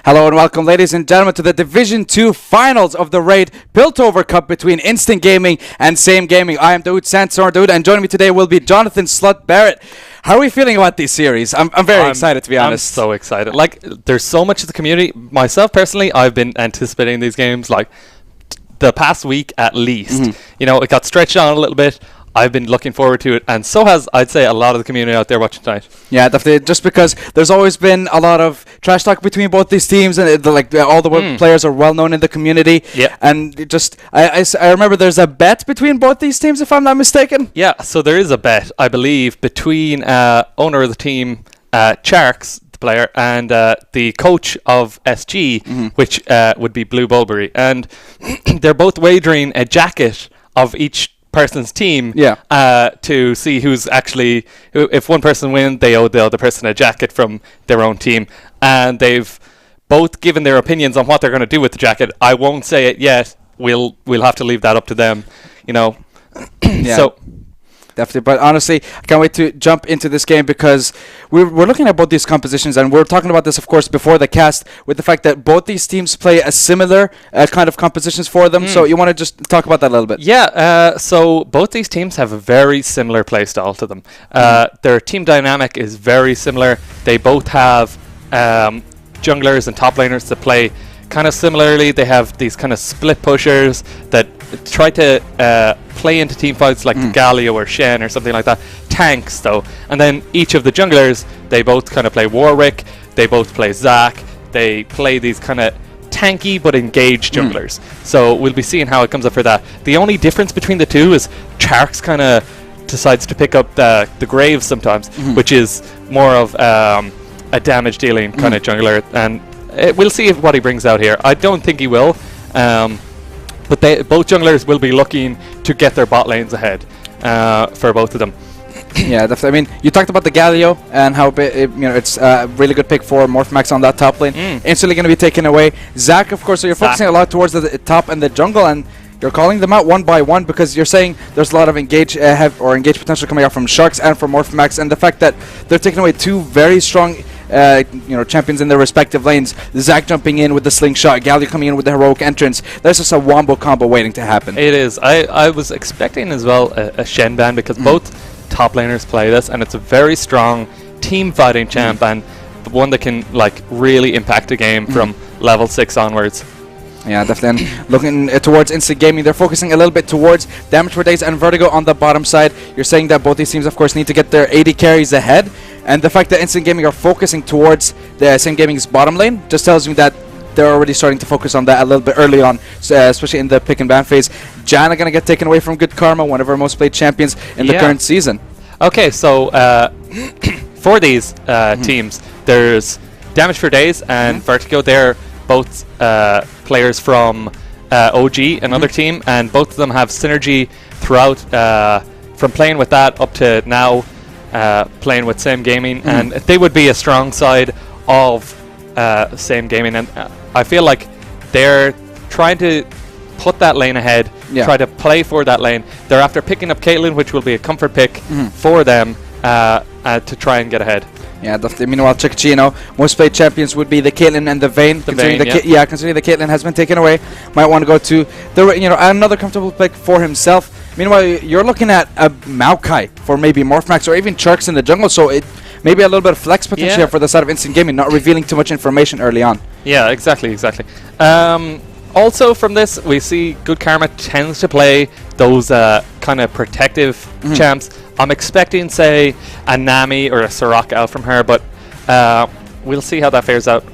Hello and welcome, ladies and gentlemen, to the Division 2 finals of the Raid Piltover Cup between Instant Gaming and Same Gaming. I am Daoud Sandstorm Daoud, and joining me today will be Jonathan Slut Barrett. How are we feeling about this series? I'm very excited, to be honest. I'm so excited. Like, there's so much of the community. Myself, personally, I've been anticipating these games, like, the past week at least. You know, it got stretched on a little bit. I've been looking forward to it, and so has, I'd say, a lot of the community out there watching tonight. Yeah, definitely. Just because there's always been a lot of trash talk between both these teams, and all the players are well known in the community. Yeah. And I remember there's a bet between both these teams, if I'm not mistaken. Yeah, so there is a bet, I believe, between owner of the team, Charks, the player, and the coach of SG, which would be Blue Bulbury. And they're both wagering a jacket of each person's team to see who's actually, if one person wins, they owe the other person a jacket from their own team, and they've both given their opinions on what they're going to do with the jacket. I won't say it yet. We'll have to leave that up to them, you know. So definitely, but honestly, I can't wait to jump into this game because we're looking at both these compositions, and we're talking about this, of course, before the cast, with the fact that both these teams play a similar kind of compositions for them. So you want to just talk about that a little bit? Yeah, so both these teams have a very similar play style to them. Their team dynamic is very similar. They both have junglers and top laners that play kind of similarly. They have these kind of split pushers that try to play into team fights like Galio or Shen or something like that. Tanks, though. And then each of the junglers, they both kind of play Warwick, they both play Zac, they play these kind of tanky but engaged junglers. So we'll be seeing how it comes up for that. The only difference between the two is Charks kind of decides to pick up the Graves sometimes, which is more of a damage dealing kind of jungler, and we'll see what he brings out here. I don't think he will, but both junglers will be looking to get their bot lanes ahead for both of them. Yeah, definitely. I mean, you talked about the Galio and how it's a really good pick for Morphmax on that top lane. Instantly going to be taken away. Zac, of course, so you're focusing a lot towards the top and the jungle, and you're calling them out one by one because you're saying there's a lot of engage potential coming out from Sharks and from Morphmax, and the fact that they're taking away two very strong champions in their respective lanes. Zac jumping in with the slingshot, Galio coming in with the heroic entrance. There's just a wombo combo waiting to happen. It is. I was expecting as well a Shen ban because both top laners play this, and it's a very strong team fighting champ and one that can like really impact a game from level 6 onwards. Yeah, definitely. And looking towards Instant Gaming, they're focusing a little bit towards damage per days and Vertigo on the bottom side. You're saying that both these teams, of course, need to get their AD carries ahead. And the fact that Instant Gaming are focusing towards the Same Gaming's bottom lane just tells me that they're already starting to focus on that a little bit early on, especially in the pick and ban phase. Janna going to get taken away from Good Karma, one of our most played champions in the current season. Okay, so for these teams, there's Damage for Days and Vertigo. They're both players from OG, another team, and both of them have synergy throughout from playing with that up to now playing with Same Gaming, and they would be a strong side of Same Gaming, and I feel like they're trying to put that lane ahead, try to play for that lane. They're after picking up Caitlyn, which will be a comfort pick for them to try and get ahead. Yeah, definitely. Meanwhile, Chikachino, most played champions would be the Caitlyn and the Vayne. Considering the Caitlyn has been taken away, might want to go to another comfortable pick for himself. Meanwhile, you're looking at a Maokai for maybe Morphmax or even Charks in the jungle, so it maybe a little bit of flex potential here for the side of Instant Gaming, not revealing too much information early on. Yeah, exactly. Also from this, we see Good Karma tends to play those kind of protective champs. I'm expecting, say, a Nami or a Soraka out from her, but we'll see how that fares out.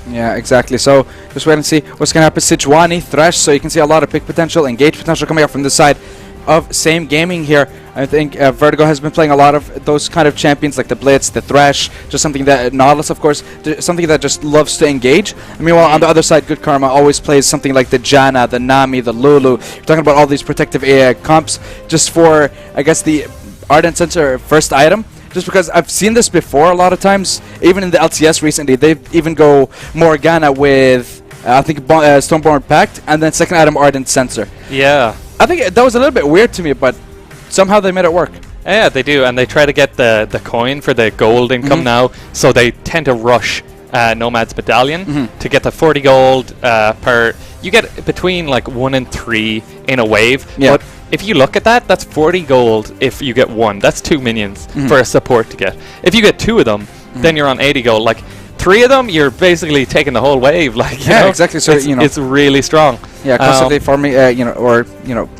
Yeah, exactly. So just wait and see what's going to happen. Sejuani, Thresh, so you can see a lot of pick potential, engage potential coming out from this side of Same Gaming here. I think Vertigo has been playing a lot of those kind of champions like the Blitz, the Thresh, just something that Nautilus, of course, something that just loves to engage. I mean, while on the other side, Good Karma always plays something like the Janna, the Nami, the Lulu. You're talking about all these protective comps just for, I guess, the Ardent Sensor first item. Just because I've seen this before a lot of times, even in the LCS recently, they even go Morgana with, I think, Stoneborn Pact, and then second item Ardent Sensor. Yeah. I think that was a little bit weird to me, but somehow they made it work. Yeah, they do, and they try to get the coin for the gold income now, so they tend to rush Nomad's medallion to get the 40 gold per. You get between like 1 and 3 in a wave. Yeah. But if you look at that, that's 40 gold if you get 1. That's 2 minions for a support to get. If you get 2 of them, then you're on 80 gold. Like 3 of them, you're basically taking the whole wave. Like you know, exactly. So it's really strong. Yeah, constantly farming.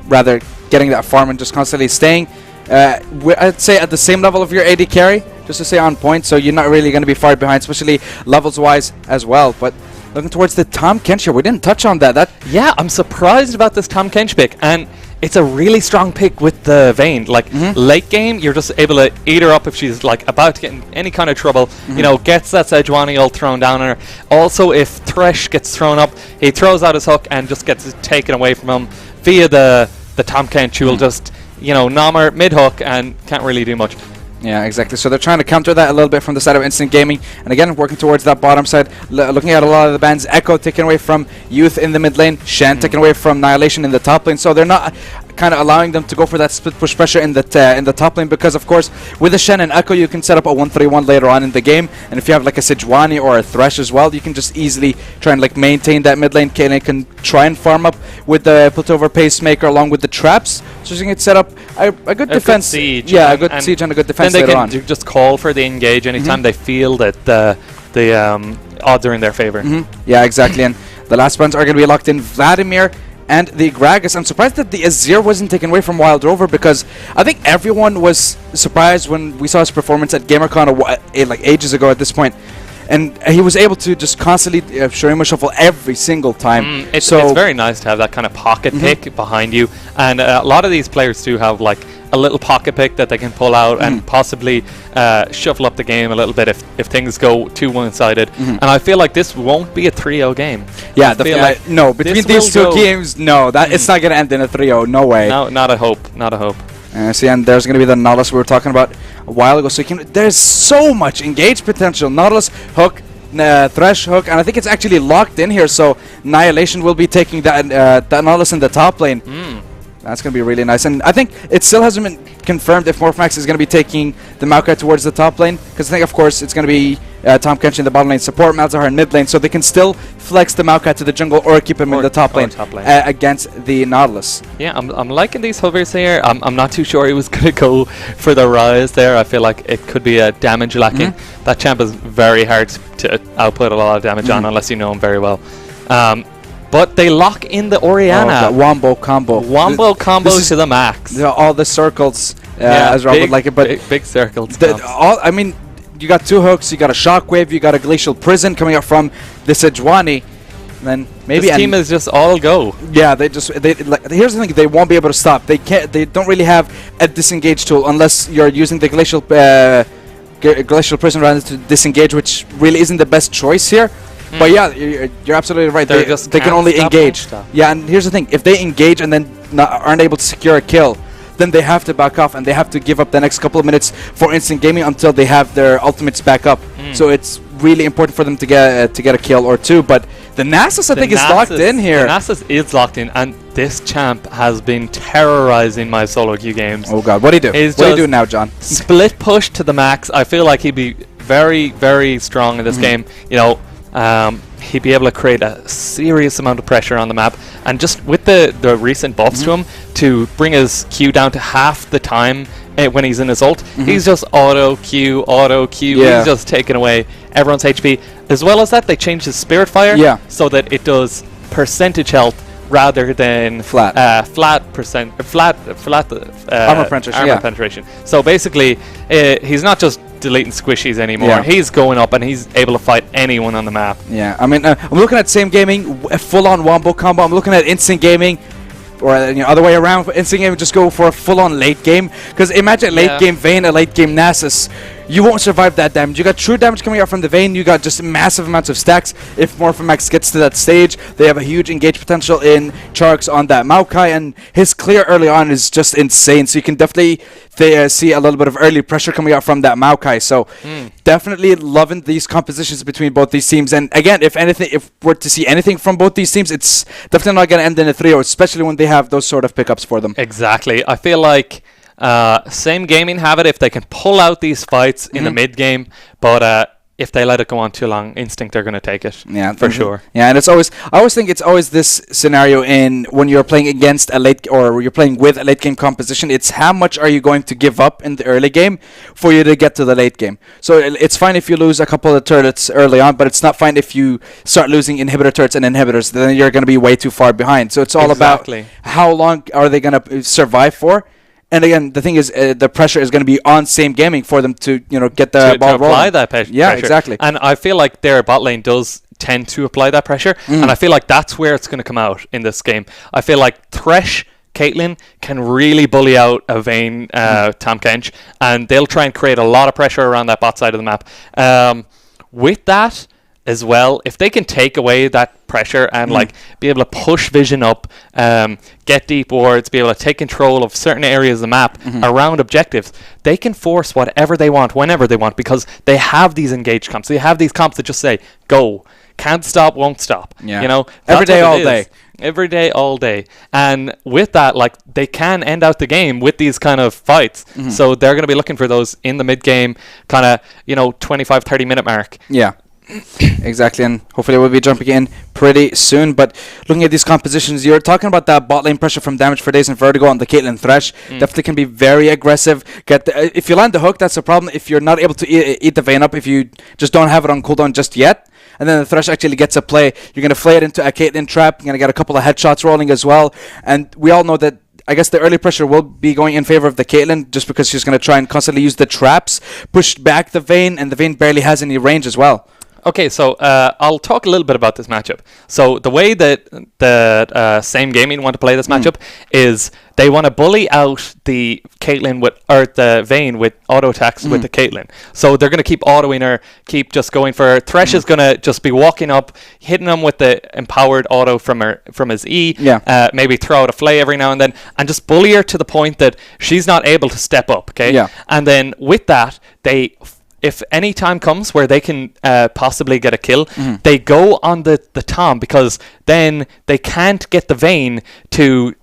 Rather getting that farm and just constantly staying. I'd say at the same level of your AD carry, just to stay on point. So you're not really going to be far behind, especially levels wise as well. But looking towards the Tahm Kench here, we didn't touch on that. Yeah, I'm surprised about this Tahm Kench pick, and it's a really strong pick with the Vayne. Like late game, you're just able to eat her up if she's like about to get in any kind of trouble. You know, gets that Sejuani ult thrown down on her. Also, if Thresh gets thrown up, he throws out his hook and just gets it taken away from him via the Tahm Kench, who will just nom her mid hook and can't really do much. Yeah, exactly. So they're trying to counter that a little bit from the side of Instant Gaming. And again, working towards that bottom side, looking at a lot of the bans. Echo taken away from Youth in the mid lane. Shen taken away from Annihilation in the top lane. So they're not kind of allowing them to go for that split push pressure in the top lane, because of course with the Shen and Echo you can set up a 1-3-1 later on in the game, and if you have like a Sejuani or a Thresh as well, you can just easily try and like maintain that mid lane. Kaylin can try and farm up with the Piltover Pacemaker along with the traps, so you can set up a good defense. Good siege, yeah, a good siege and a good defense then later on. They can just call for the engage anytime they feel that the odds are in their favor. Yeah, exactly. And the last ones are going to be locked in. Vladimir and the Gragas. I'm surprised that the Azir wasn't taken away from Wild Rover, because I think everyone was surprised when we saw his performance at GamerCon like ages ago at this point. And he was able to just constantly Shurima shuffle every single time. It's very nice to have that kind of pocket pick behind you. And a lot of these players do have like a little pocket pick that they can pull out and possibly shuffle up the game a little bit if things go too one-sided. And I feel like this won't be a 3-0 game. Yeah, no, between these two games, no, it's not going to end in a 3-0, no way. No, not a hope, not a hope. See, and there's going to be the Nautilus we were talking about a while ago. So there's so much engaged potential. Nautilus, hook, Thresh, hook, and I think it's actually locked in here. So Annihilation will be taking that Nautilus in the top lane. That's going to be really nice. And I think it still hasn't been confirmed if Morphmax is going to be taking the Maokai towards the top lane, because I think, of course, it's going to be Tahm Kench in the bottom lane, support Malzahar in mid lane, so they can still flex the Maokai to the jungle or keep him in the top lane, against the Nautilus. Yeah, I'm liking these hovers here. I'm not too sure he was going to go for the rise there. I feel like it could be a damage lacking. That champ is very hard to output a lot of damage on unless you know him very well. But they lock in the Orianna. Wombo combo. Wombo combo to the max. All the circles, as Rob would like it. But big circles. I mean, you got 2 hooks, you got a Shockwave, you got a Glacial Prison coming up from the Sejuani. Then maybe this team is just all go. Yeah, here's the thing: they won't be able to stop. They can't. They don't really have a disengage tool unless you're using the Glacial Prison rather to disengage, which really isn't the best choice here. But yeah, you're absolutely right. They can only engage. Yeah, and here's the thing: if they engage and then aren't able to secure a kill, then they have to back off and they have to give up the next couple of minutes for Instant Gaming until they have their ultimates back up. So it's really important for them to get a kill or two. But the Nasus, I think, is locked in here. The Nasus is locked in, and this champ has been terrorizing my solo queue games. Oh god, what do you do? What do you do now, John? Split push to the max. I feel like he'd be very, very strong in this game. You know, he'd be able to create a serious amount of pressure on the map, and just with the recent buffs to him, to bring his Q down to half the time when he's in his ult, he's just auto Q. He's just taking away everyone's HP. As well as that, they changed his Spirit Fire so that it does percentage health rather than flat armor penetration. So basically, he's not just deleting squishies anymore. He's going up and he's able to fight anyone on the map. Yeah, I mean, I'm looking at Same Gaming, a full-on wombo combo. I'm looking at Instant Gaming, or other way around. Instant Gaming just go for a full-on late game. Because imagine late game Vayne, a late game Nasus. You won't survive that damage. You got true damage coming out from the Vayne. You got just massive amounts of stacks. If Morphomax gets to that stage, they have a huge engage potential in Charks on that Maokai, and his clear early on is just insane. So you can definitely see a little bit of early pressure coming out from that Maokai. So definitely loving these compositions between both these teams. And again, if we're to see anything from both these teams, it's definitely not going to end in a 3-0, especially when they have those sort of pickups for them. Exactly. I feel like Same Gaming have it if they can pull out these fights in the mid game, but if they let it go on too long, Instinct are going to take it. Yeah, for sure. Yeah, and I always think it's always this scenario in when you're playing against a late or you're playing with a late game composition. It's how much are you going to give up in the early game for you to get to the late game. So it's fine if you lose a couple of turrets early on, but it's not fine if you start losing inhibitor turrets and inhibitors. Then you're going to be way too far behind. So it's all about how long are they going to survive for. And again, the thing is, the pressure is going to be on Same Gaming for them to, get the ball rolling. To apply that pressure. Yeah, exactly. And I feel like their bot lane does tend to apply that pressure, and I feel like that's where it's going to come out in this game. I feel like Thresh, Caitlyn can really bully out a Vayne Tahm Kench, and they'll try and create a lot of pressure around that bot side of the map. With that as well, if they can take away that pressure and be able to push vision up, get deep wards, be able to take control of certain areas of the map around objectives, they can force whatever they want whenever they want, because they have these engaged comps. They have these comps that just say go, can't stop, won't stop. Every day, all day. Every day, all day. And with that, they can end out the game with these kind of fights. So they're going to be looking for those in the mid game, kind of 25-30 minute mark. Yeah. Exactly, and hopefully we'll be jumping in pretty soon. But looking at these compositions, you're talking about that bot lane pressure from Damage for Days and Vertigo on the Caitlyn Thresh. Definitely can be very aggressive. If you land the hook, that's a problem. If you're not able to eat the Vayne up, if you just don't have it on cooldown just yet, and then the Thresh actually gets a play, you're going to flay it into a Caitlyn trap. You're going to get a couple of headshots rolling as well. And we all know that I guess the early pressure will be going in favor of the Caitlyn, just because she's going to try and constantly use the traps, push back the Vayne, and the Vayne barely has any range as well. Okay, so I'll talk a little bit about this matchup. So the way that Same Gaming want to play this matchup is they want to bully out the Caitlyn or the Vayne with auto attacks with the Caitlyn. So they're going to keep autoing her, keep just going for her. Thresh is going to just be walking up, hitting him with the empowered auto from his E. Yeah. Maybe throw out a flay every now and then, and just bully her to the point that she's not able to step up. Okay. Yeah. And then with that, if any time comes where they can possibly get a kill, they go on the Tahm, because then they can't get the Vayne to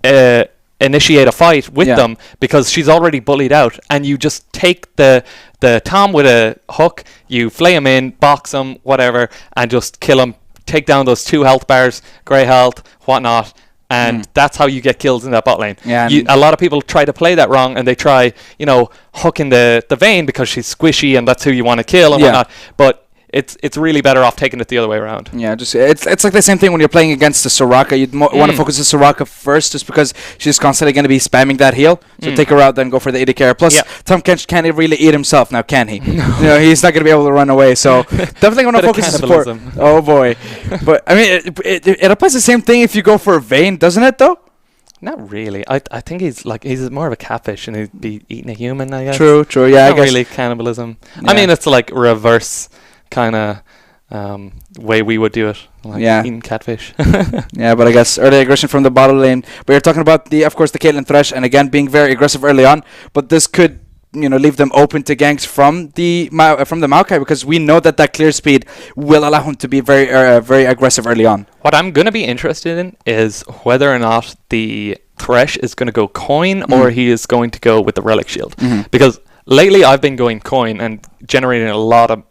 initiate a fight with them, because she's already bullied out. And you just take the Tahm with a hook, you flay him in, box him, whatever, and just kill him, take down those 2 health bars, grey health, whatnot. And that's how you get kills in that bot lane. Yeah, a lot of people try to play that wrong, and they try, hooking the Vayne because she's squishy and that's who you want to kill and whatnot. But it's really better off taking it the other way around. Yeah, just it's like the same thing when you're playing against the Soraka. You'd want to focus the Soraka first, just because she's constantly going to be spamming that heal. So take her out, then go for the AD carry. Plus, Tahm Kench can't really eat himself now, can he? No. He's not going to be able to run away. So definitely want to focus the support. Oh boy, but I mean, it applies the same thing if you go for Vayne, doesn't it? Though. Not really. I think he's more of a catfish, and he'd be eating a human, I guess. True. Yeah, not really cannibalism. Yeah. I mean, it's like reverse kind of way we would do it, eating catfish. Yeah, but I guess early aggression from the bottom lane. But you're talking about of course the Caitlyn Thresh, and again being very aggressive early on. But this could leave them open to ganks from the Maokai, because we know that clear speed will allow him to be very very aggressive early on. What I'm going to be interested in is whether or not the Thresh is going to go coin or he is going to go with the Relic Shield, because lately I've been going coin and generating a lot of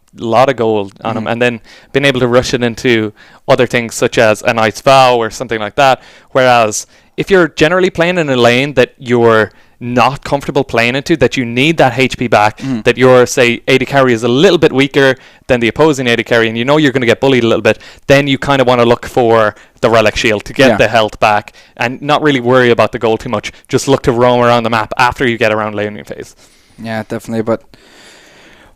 gold on him, and then being able to rush it into other things such as a Night's Vow or something like that. Whereas if you're generally playing in a lane that you're not comfortable playing into, that you need that HP back, that your, say, AD carry is a little bit weaker than the opposing AD carry, and you're going to get bullied a little bit, then you kind of want to look for the Relic Shield to get the health back and not really worry about the gold too much. Just look to roam around the map after you get around laning phase. Yeah, definitely, but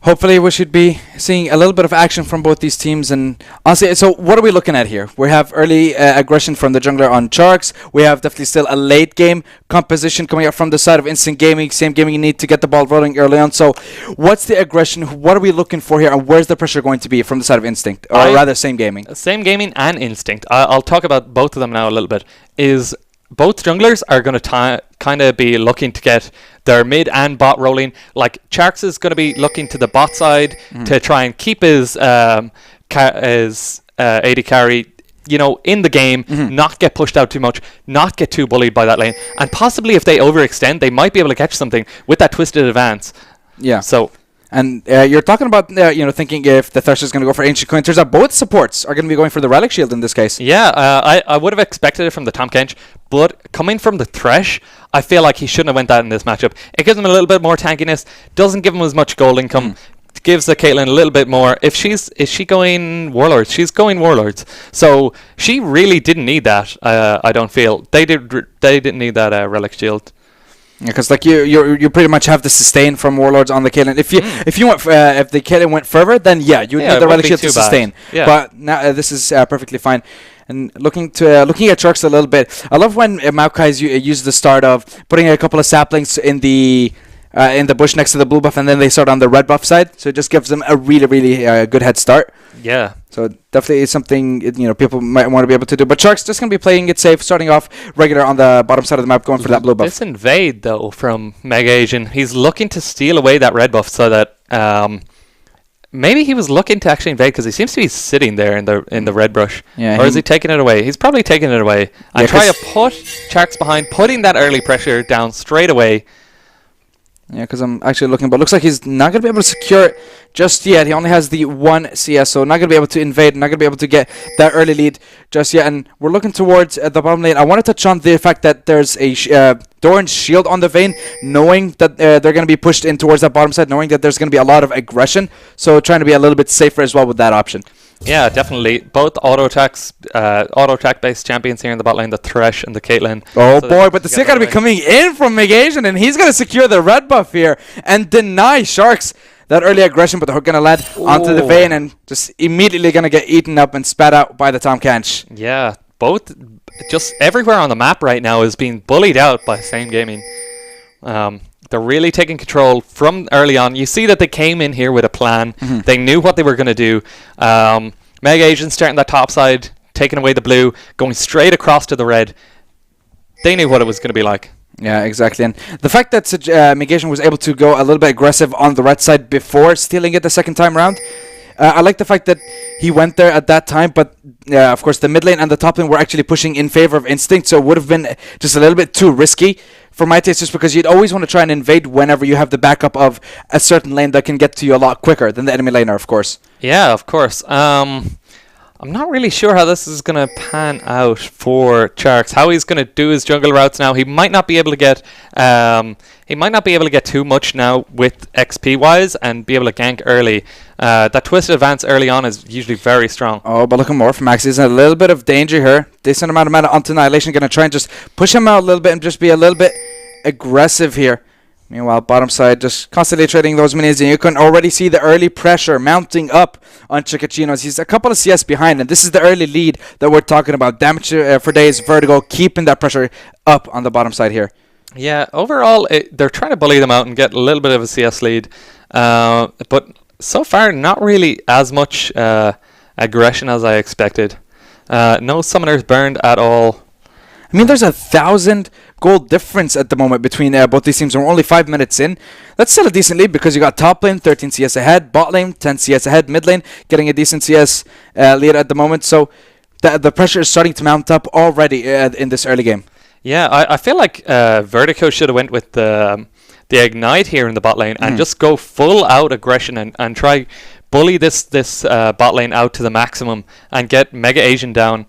hopefully we should be seeing a little bit of action from both these teams. And honestly, so what are we looking at here? We have early aggression from the jungler on Charks. We have definitely still a late game composition coming out from the side of Instant Gaming. Same Gaming, you need to get the ball rolling early on. So what's the aggression? What are we looking for here? And where's the pressure going to be from the side of Instinct? Or rather, Same Gaming. Same Gaming and Instinct. I'll talk about both of them now a little bit. Both junglers are going to kind of be looking to get their mid and bot rolling. Like Charks is going to be looking to the bot side to try and keep his AD carry, in the game, not get pushed out too much, not get too bullied by that lane, and possibly if they overextend, they might be able to catch something with that twisted advance. Yeah. So And you're talking about, thinking if the Thresh is going to go for Ancient Coin. Turns out both supports are going to be going for the Relic Shield in this case. Yeah, I would have expected it from the Tahm Kench, but coming from the Thresh, I feel like he shouldn't have went that in this matchup. It gives him a little bit more tankiness, doesn't give him as much gold income, gives the Caitlyn a little bit more. Is she going Warlords? She's going Warlords. So she really didn't need that, I don't feel. They didn't need that Relic Shield. Yeah, because like you pretty much have the sustain from Warlords on the Caitlyn. If the Caitlyn went further, then you need the Relic Shield to sustain. Yeah. But now this is perfectly fine. And looking at Sharks a little bit, I love when Maokai's use the start of putting a couple of saplings in the bush next to the blue buff, and then they start on the red buff side. So it just gives them a really, really good head start. Yeah. So definitely is something people might want to be able to do. But Sharks just going to be playing it safe, starting off regular on the bottom side of the map, going for that blue buff. This invade, though, from Mega Asian, he's looking to steal away that red buff so that maybe he was looking to actually invade because he seems to be sitting there in the red brush. Yeah, or is he taking it away? He's probably taking it away. And try to put Sharks behind, putting that early pressure down straight away. Yeah, because I'm actually looking, but looks like he's not going to be able to secure it just yet. He only has the 1 CS, so not going to be able to invade, not going to be able to get that early lead just yet. And we're looking towards the bottom lane. I want to touch on the fact that there's a Doran's shield on the Vayne, knowing that they're going to be pushed in towards that bottom side, knowing that there's going to be a lot of aggression. So trying to be a little bit safer as well with that option. Yeah, definitely. Both auto attack based champions here in the bot lane, the Thresh and the Caitlyn. Oh so boy, but the Seer got to be coming in from Megasian, and he's going to secure the red buff here and deny Sharks that early aggression, but they're going to land onto the Vayne and just immediately going to get eaten up and spat out by the Tahm Kench. Yeah, both just everywhere on the map right now is being bullied out by Same Gaming. They're really taking control from early on. You see that they came in here with a plan. Mm-hmm. They knew what they were going to do. Mega Asian starting that top side, taking away the blue, going straight across to the red. They knew what it was going to be like. Yeah, exactly. And the fact that Mega Asian was able to go a little bit aggressive on the red side before stealing it the second time around, I like the fact that he went there at that time, but of course the mid lane and the top lane were actually pushing in favor of Instinct, so it would have been just a little bit too risky for my taste, just because you'd always want to try and invade whenever you have the backup of a certain lane that can get to you a lot quicker than the enemy laner, of course. Yeah, of course. I'm not really sure how this is going to pan out for Sharks. How he's going to do his jungle routes now. He might not be able to get too much now with XP wise and be able to gank early. That twisted advance early on is usually very strong. Oh, but looking more for Max. He's in a little bit of danger here. Decent amount of mana onto Annihilation. Going to try and just push him out a little bit and just be a little bit aggressive here. Meanwhile, bottom side just constantly trading those minions, and you can already see the early pressure mounting up on Chikachino's. He's a couple of CS behind, and this is the early lead that we're talking about. Damage for days, Vertigo, keeping that pressure up on the bottom side here. Yeah, overall, they're trying to bully them out and get a little bit of a CS lead. But so far, not really as much aggression as I expected. No summoners burned at all. I mean, there's 1,000 gold difference at the moment between both these teams. We're only 5 minutes in. That's still a decent lead because you got top lane 13 CS ahead, bot lane 10 CS ahead, mid lane getting a decent CS lead at the moment. So the pressure is starting to mount up already in this early game. Yeah, I feel like Vertigo should have went with the Ignite here in the bot lane and just go full out aggression and try bully this bot lane out to the maximum and get Mega Asian down.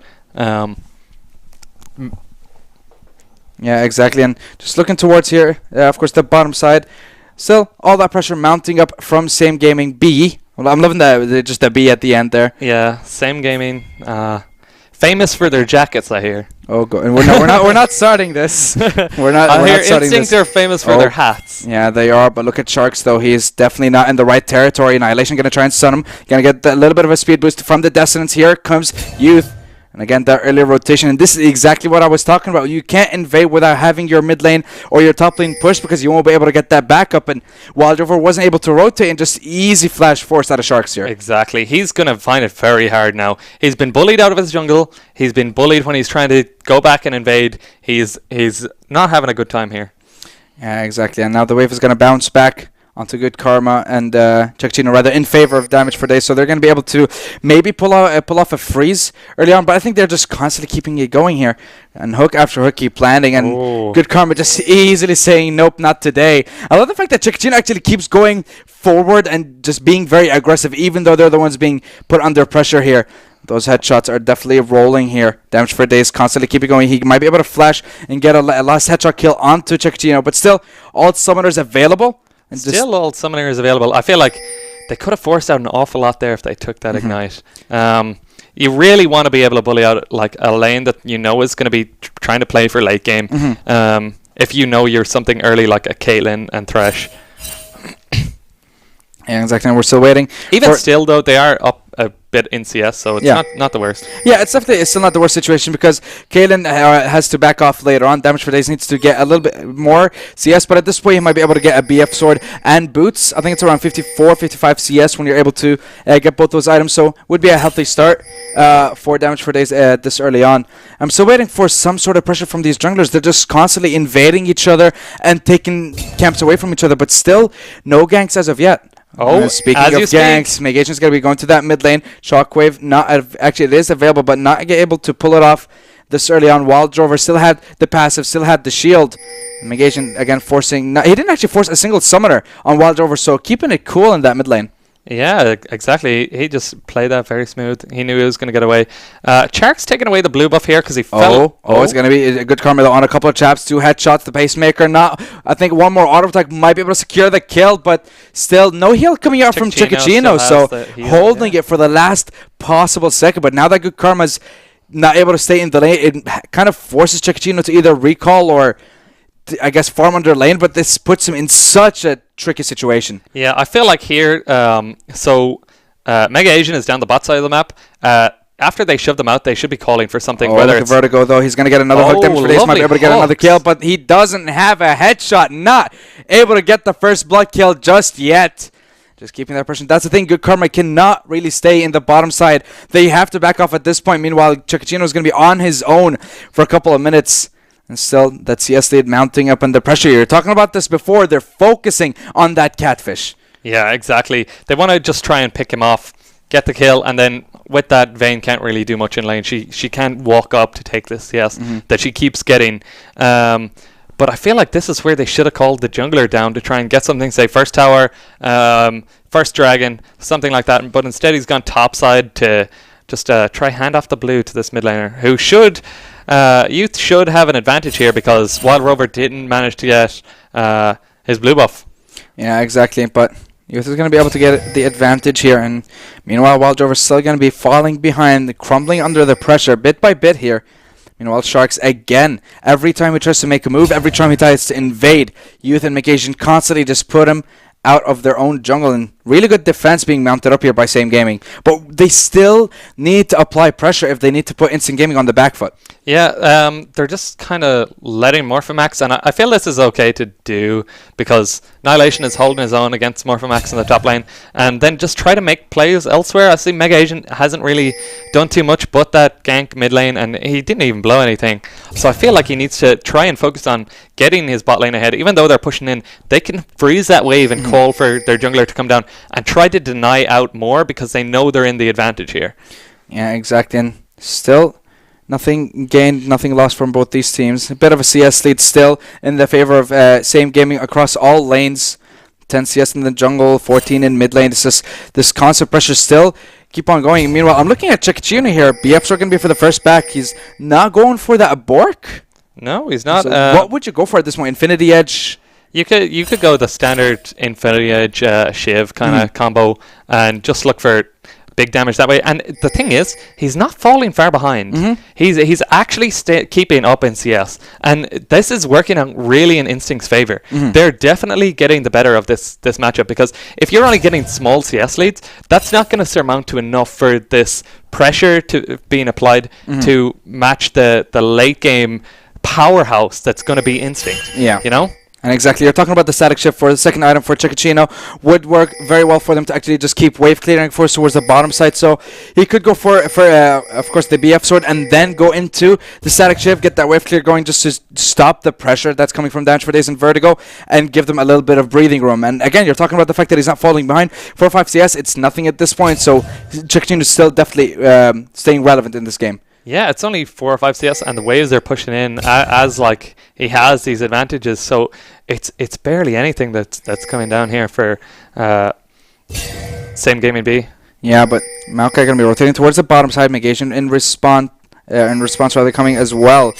Yeah, exactly. And just looking towards here, of course, the bottom side. Still, all that pressure mounting up from Same Gaming B. Well, I'm loving just the B at the end there. Yeah, Same Gaming. Famous for their jackets, I hear. Oh, God. And we're not starting this. We're not starting Instinct this. are famous for their hats. Yeah, they are. But look at Sharks, though. He's definitely not in the right territory. Annihilation going to try and stun him. Going to get a little bit of a speed boost from the Dissonance. Here comes Youth. And again, that early rotation, and this is exactly what I was talking about. You can't invade without having your mid lane or your top lane push because you won't be able to get that backup. And Wildover wasn't able to rotate and just easy flash force out of Sharks here. Exactly. He's going to find it very hard now. He's been bullied out of his jungle. He's been bullied when he's trying to go back and invade. He's not having a good time here. Yeah, exactly. And now the wave is going to bounce back onto Good Karma and Chikachino rather in favor of damage per day, so they're going to be able to maybe pull off a freeze early on, but I think they're just constantly keeping it going here, and hook after hook keep landing, and Good Karma just easily saying nope, not today. I love the fact that Chikachino actually keeps going forward and just being very aggressive, even though they're the ones being put under pressure here. Those headshots are definitely rolling here. Damage per day is constantly keeping going. He might be able to flash and get a last headshot kill onto Chikachino, but still, all summoners available. And still all summoners available. I feel like they could have forced out an awful lot there if they took that ignite. You really want to be able to bully out like a lane that you know is going to be trying to play for late game. If you know you're something early like a Caitlyn and Thresh. Yeah, exactly. And we're still waiting. Even still, though, they are up a bit in CS, so it's not the worst. Yeah, it's still not the worst situation because Caitlyn has to back off later on. Damage per days needs to get a little bit more CS, but at this point he might be able to get a BF sword and boots. I think it's around 54, 55 CS when you're able to get both those items, so would be a healthy start for damage per days this early on. I'm still waiting for some sort of pressure from these junglers. They're just constantly invading each other and taking camps away from each other, but still no ganks as of yet. Speaking of ganks, Megation's going to be going to that mid lane. Shockwave, actually it is available, but not able to pull it off this early on. Wild Drover still had the passive, still had the shield. Megation again forcing, he didn't actually force a single summoner on Wild Drover, so keeping it cool in that mid lane. Yeah, exactly. He just played that very smooth. He knew he was going to get away. Chark's taking away the blue buff here because he fell. It's going to be a Good Karma though on a couple of chaps. 2 headshots, the pacemaker. I think one more auto attack might be able to secure the kill, but still no heal coming out from Chikachino. So holding it for the last possible second. But now that Good Karma's not able to stay in the lane, it kind of forces Chikachino to either recall or I guess farm under lane, but this puts him in such a tricky situation. Yeah, I feel like here, Mega Asian is down the bot side of the map. After they shove them out, they should be calling for something. Whether it's Vertigo, though, he's going to get another hook. Damage for days, might be able to get another kill, but he doesn't have a headshot. Not able to get the first blood kill just yet. Just keeping that pressure. That's the thing. Good Karma cannot really stay in the bottom side. They have to back off at this point. Meanwhile, Chikachino is going to be on his own for a couple of minutes. And still, that CS lead mounting up under pressure. You're talking about this before. They're focusing on that catfish. Yeah, exactly. They want to just try and pick him off, get the kill, and then with that, Vayne can't really do much in lane. She can't walk up to take this CS that she keeps getting. But I feel like this is where they should have called the jungler down to try and get something, say first tower, first dragon, something like that. But instead he's gone top side to just try hand off the blue to this mid laner, who should... Youth should have an advantage here because Wild Rover didn't manage to get his blue buff. Yeah, exactly. But Youth is going to be able to get the advantage here. And meanwhile, Wild Rover is still going to be falling behind, crumbling under the pressure bit by bit here. Meanwhile, Sharks again, every time he tries to make a move, every time he tries to invade, Youth and Megasian constantly just put him out of their own jungle, and really good defense being mounted up here by Same Gaming. But they still need to apply pressure if they need to put Instant Gaming on the back foot. Yeah, they're just kind of letting Morphomax, and I feel this is okay to do because Annihilation is holding his own against Morphomax in the top lane, and then just try to make plays elsewhere. I see Mega Agent hasn't really done too much but that gank mid lane, and he didn't even blow anything. So I feel like he needs to try and focus on getting his bot lane ahead. Even though they're pushing in, they can freeze that wave and call for their jungler to come down and try to deny out more because they know they're in the advantage here. Yeah, exactly. And still, nothing gained, nothing lost from both these teams. A bit of a CS lead still in the favor of Same Gaming across all lanes. 10 CS in the jungle, 14 in mid lane. This constant pressure still keep on going. Meanwhile, I'm looking at Chikachino here. BFs are going to be for the first back. He's not going for that Bork. No, he's not. So what would you go for at this point? Infinity Edge? You could go the standard Infinity Edge Shiv kind of combo and just look for big damage that way. And the thing is, he's not falling far behind. He's actually keeping up in CS, and this is working out really in Instinct's favor. They're definitely getting the better of this matchup, because if you're only getting small CS leads, that's not going to surmount to enough for this pressure to being applied to match the late game powerhouse that's going to be Instinct. Yeah, you know. And exactly, you're talking about the static shift for the second item for Chikachino. Would work very well for them to actually just keep wave clearing force towards the bottom side. So he could go for of course, the BF sword and then go into the static shift, get that wave clear going just to stop the pressure that's coming from Damage for Days and Vertigo and give them a little bit of breathing room. And again, you're talking about the fact that he's not falling behind. 4-5 CS, it's nothing at this point. So Chikachino is still definitely staying relevant in this game. Yeah, it's only 4 or 5 CS, and the waves they're pushing in as like he has these advantages. So it's barely anything that's coming down here for same game in B. Yeah, but Maokai going to be rotating towards the bottom side. Megasian in response rather coming as well.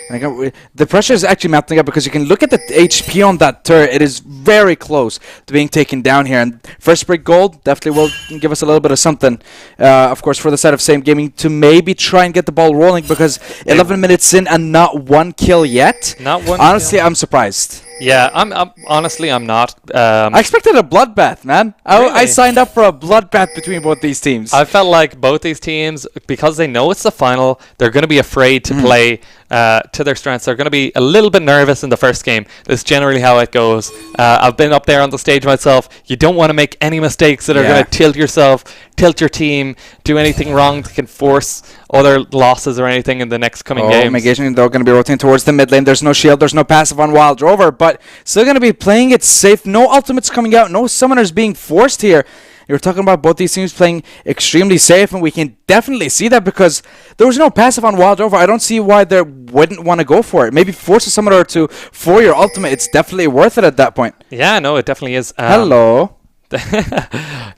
And again, the pressure is actually mounting up because you can look at the HP on that turret. It is very close to being taken down here. And first break gold definitely will give us a little bit of something. Of course, for the side of Same Gaming to maybe try and get the ball rolling because 11 minutes in and not one kill yet. Not one. Honestly, kill. I'm surprised. Yeah, I'm honestly I'm not. I expected a bloodbath, man. Really? I signed up for a bloodbath between both these teams. I felt like both these teams, because they know it's the final, they're going to be afraid to play to their strengths. They're going to be a little bit nervous in the first game. That's generally how it goes. I've been up there on the stage myself. You don't want to make any mistakes that are going to tilt yourself, tilt your team, do anything wrong that can force other losses or anything in the next coming games. Megasian, though, going to be rotating towards the mid lane. There's no shield, there's no passive on Wild Rover, but still going to be playing it safe. No ultimates coming out, no summoners being forced here. You're talking about both these teams playing extremely safe, and we can definitely see that because there was no passive on Wild Rover. I don't see why they wouldn't want to go for it. Maybe force a summoner or two for your ultimate. It's definitely worth it at that point. Yeah, no, it definitely is. Hello.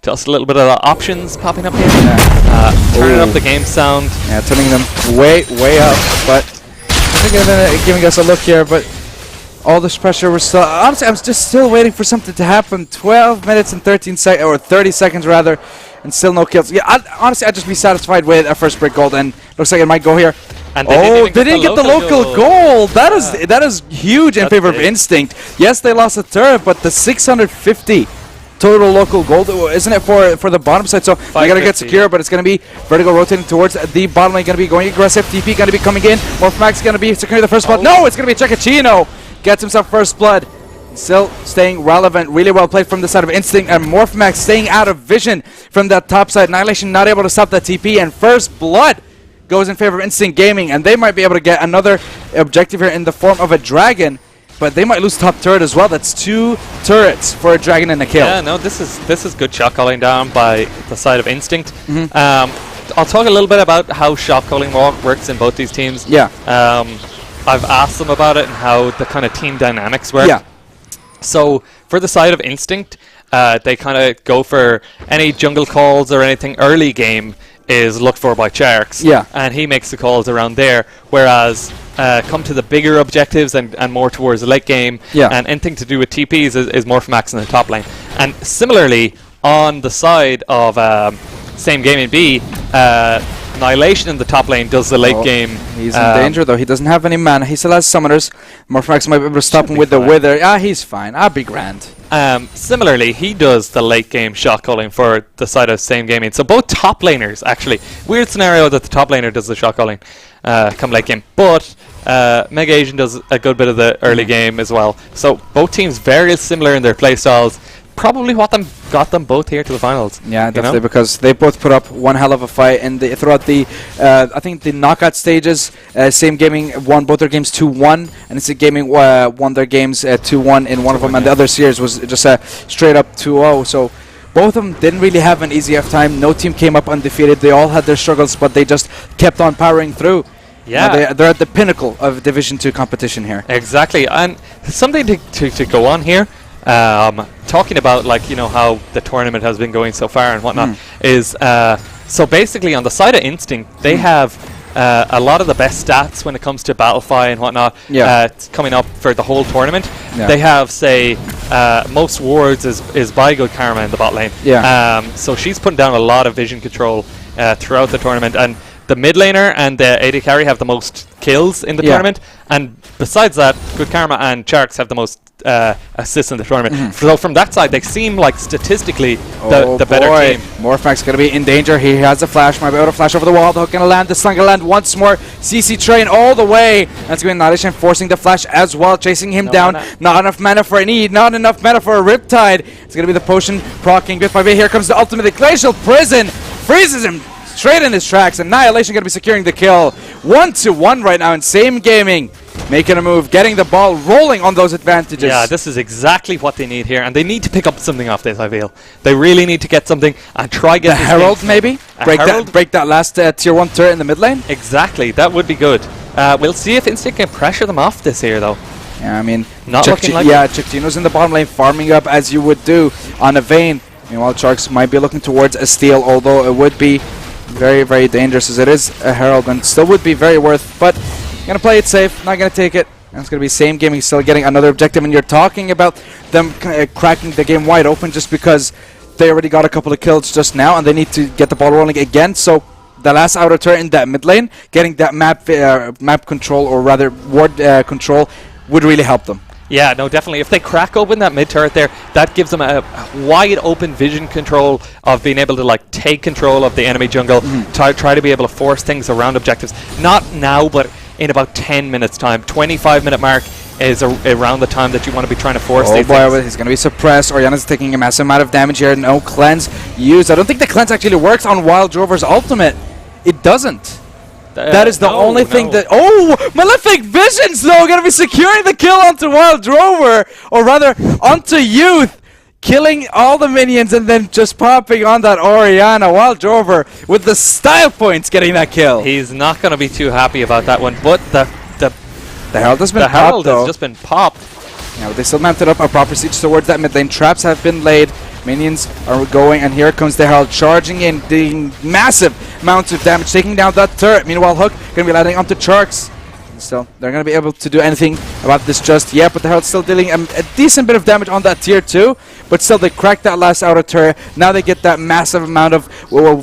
Just a little bit of the options popping up here. Turning up the game sound. Yeah, turning them way up, but giving us a look here, but all this pressure was still... Honestly, I'm just still waiting for something to happen. 12 minutes and 13 seconds, or 30 seconds rather, and still no kills. Yeah, honestly, I'd just be satisfied with a first break gold, and looks like it might go here. And they didn't get the local gold. That is huge in favor of Instinct. Yes, they lost a turret, but the 650 total local gold, isn't it, for the bottom side? So they gotta get secure, but it's gonna be Vertigo rotating towards the bottom lane, gonna be going aggressive. TP gonna be coming in. Morphmax gonna be securing the first blood. No, it's gonna be Chikachino. Gets himself first blood. Still staying relevant. Really well played from the side of Instinct, and Morphmax staying out of vision from that top side. Annihilation not able to stop that TP, and first blood goes in favor of Instinct Gaming, and they might be able to get another objective here in the form of a dragon. But they might lose top turret as well. That's 2 turrets for a dragon and a kill. Yeah, no, this is good shot calling down by the side of Instinct. I'll talk a little bit about how shot calling works in both these teams. Yeah. I've asked them about it and how the kind of team dynamics work. Yeah. So for the side of Instinct, they kind of go for any jungle calls or anything early game is looked for by Charks. Yeah. And he makes the calls around there. Whereas come to the bigger objectives and more towards the late game, and anything to do with TPs is more from Max in the top lane. And similarly, on the side of Same Game in B, Annihilation in the top lane does the late game. He's in danger though. He doesn't have any mana. He still has summoners. Morphmax might be able to stop him with the Wither. Ah, he's fine. I'll be grand. Similarly, he does the late game shot calling for the side of Same Gaming. So both top laners, actually. Weird scenario that the top laner does the shot calling come late game. But Megasian does a good bit of the early game as well. So both teams very similar in their playstyles. Probably what got them both here to the finals. Yeah, definitely, because they both put up one hell of a fight, and throughout the, I think the knockout stages, Same Gaming won both their games 2-1, and Instant Gaming won their games 2-1 in one of them, and the other series was just straight up 2-0. So both of them didn't really have an easy time. No team came up undefeated. They all had their struggles, but they just kept on powering through. Yeah, they're at the pinnacle of Division 2 competition here. Exactly, and something to go on here. Talking about, like, you know, how the tournament has been going so far and whatnot is so basically on the side of Instinct they have a lot of the best stats when it comes to Battlefy and whatnot coming up for the whole tournament. They have, say, most wards is by Good Karma in the bot lane. So she's putting down a lot of vision control throughout the tournament, and the mid laner and the AD carry have the most kills in the tournament, and besides that, Good Karma and Charks have the most assists in the tournament. So from that side, they seem like statistically the better team. Morphac's going to be in danger. He has a flash. Might be able to flash over the wall. The hook going to land. The slung going to land once more. CC train all the way. That's going to be Annihilation forcing the flash as well, chasing him down. Mana. Not enough mana for an E. Not enough mana for a Riptide. It's going to be the potion proccing bit by bit. Here comes the ultimate. The Glacial Prison freezes him straight in his tracks. Annihilation going to be securing the kill. 1-1 right now in Same Gaming. Making a move, getting the ball rolling on those advantages. Yeah, this is exactly what they need here, and they need to pick up something off this, I feel. They really need to get something and try get the Herald maybe? Break that last tier 1 turret in the mid lane? Exactly, that would be good. We'll see if Instinct can pressure them off this here, though. Yeah, I mean, not looking like Chictino's in the bottom lane farming up as you would do on a Vayne. Meanwhile, Sharks might be looking towards a steal, although it would be very, very dangerous as it is a Herald and still would be very worth, but gonna play it safe, not gonna take it. And it's gonna be Same Gaming still getting another objective, and you're talking about them cracking the game wide open just because they already got a couple of kills just now and they need to get the ball rolling again. So the last outer turret in that mid lane, getting that map control, or rather ward control, would really help them. Yeah, no, definitely. If they crack open that mid turret there, that gives them a wide open vision control of being able to like take control of the enemy jungle, try to be able to force things around objectives. Not now, but in about 10 minutes time. 25-minute mark is around the time that you want to be trying to force these things. He's going to be suppressed. Oriana's taking a massive amount of damage here. No cleanse used. I don't think the cleanse actually works on Wild Drover's ultimate. It doesn't. That is the only thing that... Oh! Malefic Visions, though, going to be securing the kill onto Wild Drover. Or rather, onto Youth. Killing all the minions and then just popping on that Oriana. Wild Drover with the style points getting that kill. He's not going to be too happy about that one. But the Herald has been popped, has just been popped. Yeah, but they still mounted up a proper siege towards that mid lane. Traps have been laid. Minions are going, and here comes the Herald charging in, doing massive amounts of damage, taking down that turret. Meanwhile, Hook going to be landing onto Sharks. So they're going to be able to do anything about this just yet, but the Herald's still dealing a decent bit of damage on that tier 2, but still they cracked that last outer turret. Now they get that massive amount of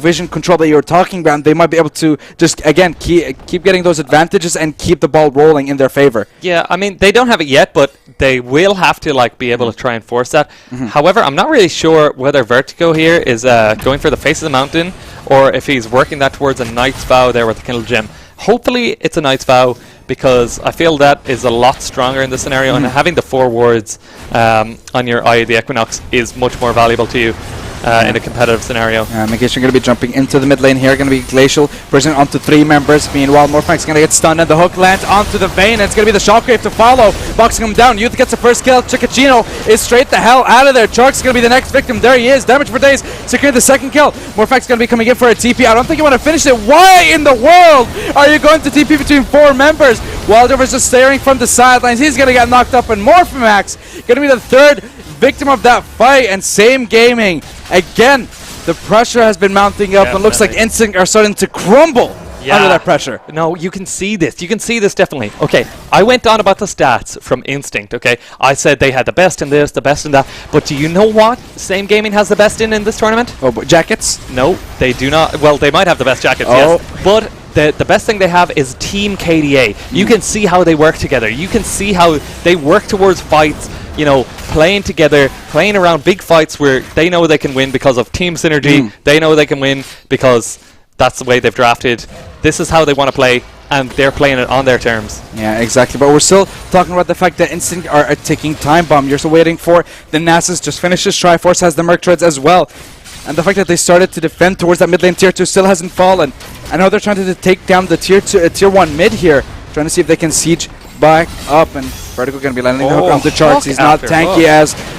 vision control that you were talking about, and they might be able to just, again, keep getting those advantages and keep the ball rolling in their favor. Yeah, I mean, they don't have it yet, but they will have to like be able to try and force that. However, I'm not really sure whether Vertigo here is going for the face of the mountain, or if he's working that towards a Knight's Vow there with the Kindle Gem. Hopefully it's a Knight's Vow, because I feel that is a lot stronger in this scenario, and having the 4 wards on your Eye of the Equinox is much more valuable to you in a competitive scenario. Megation going to be jumping into the mid lane here, going to be Glacial, prison onto 3 members. Meanwhile, Morphac's going to get stunned, and the hook lands onto the Vayne, and it's going to be the Shockwave to follow, boxing him down. Youth gets the first kill. Chicachino is straight the hell out of there. Chark's going to be the next victim. There he is. Damage for days, securing the second kill. Morphac's going to be coming in for a TP. I don't think you want to finish it. Why in the world are you going to TP between 4 members? Wildover's just staring from the sidelines. He's going to get knocked up, and Morphimax going to be the 3rd victim of that fight. And Same Gaming, again, the pressure has been mounting up, and looks like Instinct are starting to crumble under that pressure. No, you can see this. You can see this definitely. Okay, I went on about the stats from Instinct, okay? I said they had the best in this, the best in that. But do you know what Same Gaming has the best in this tournament? Oh, but jackets? No, they do not. Well, they might have the best jackets, yes. But the best thing they have is Team KDA. You can see how they work together. You can see how they work towards fights, you know, playing together, playing around big fights where they know they can win because of team synergy. They know they can win because that's the way they've drafted. This is how they want to play, and they're playing it on their terms. Yeah, exactly. But we're still talking about the fact that Instinct are taking time bomb. You're still waiting for the Nasus just finishes. Triforce has the Merc Treads as well. And the fact that they started to defend towards that mid lane tier 2 still hasn't fallen. I know they're trying to take down the tier 1 mid here, trying to see if they can siege back up, and Vertigo going to be landing the hook on the Charts. He's not tanky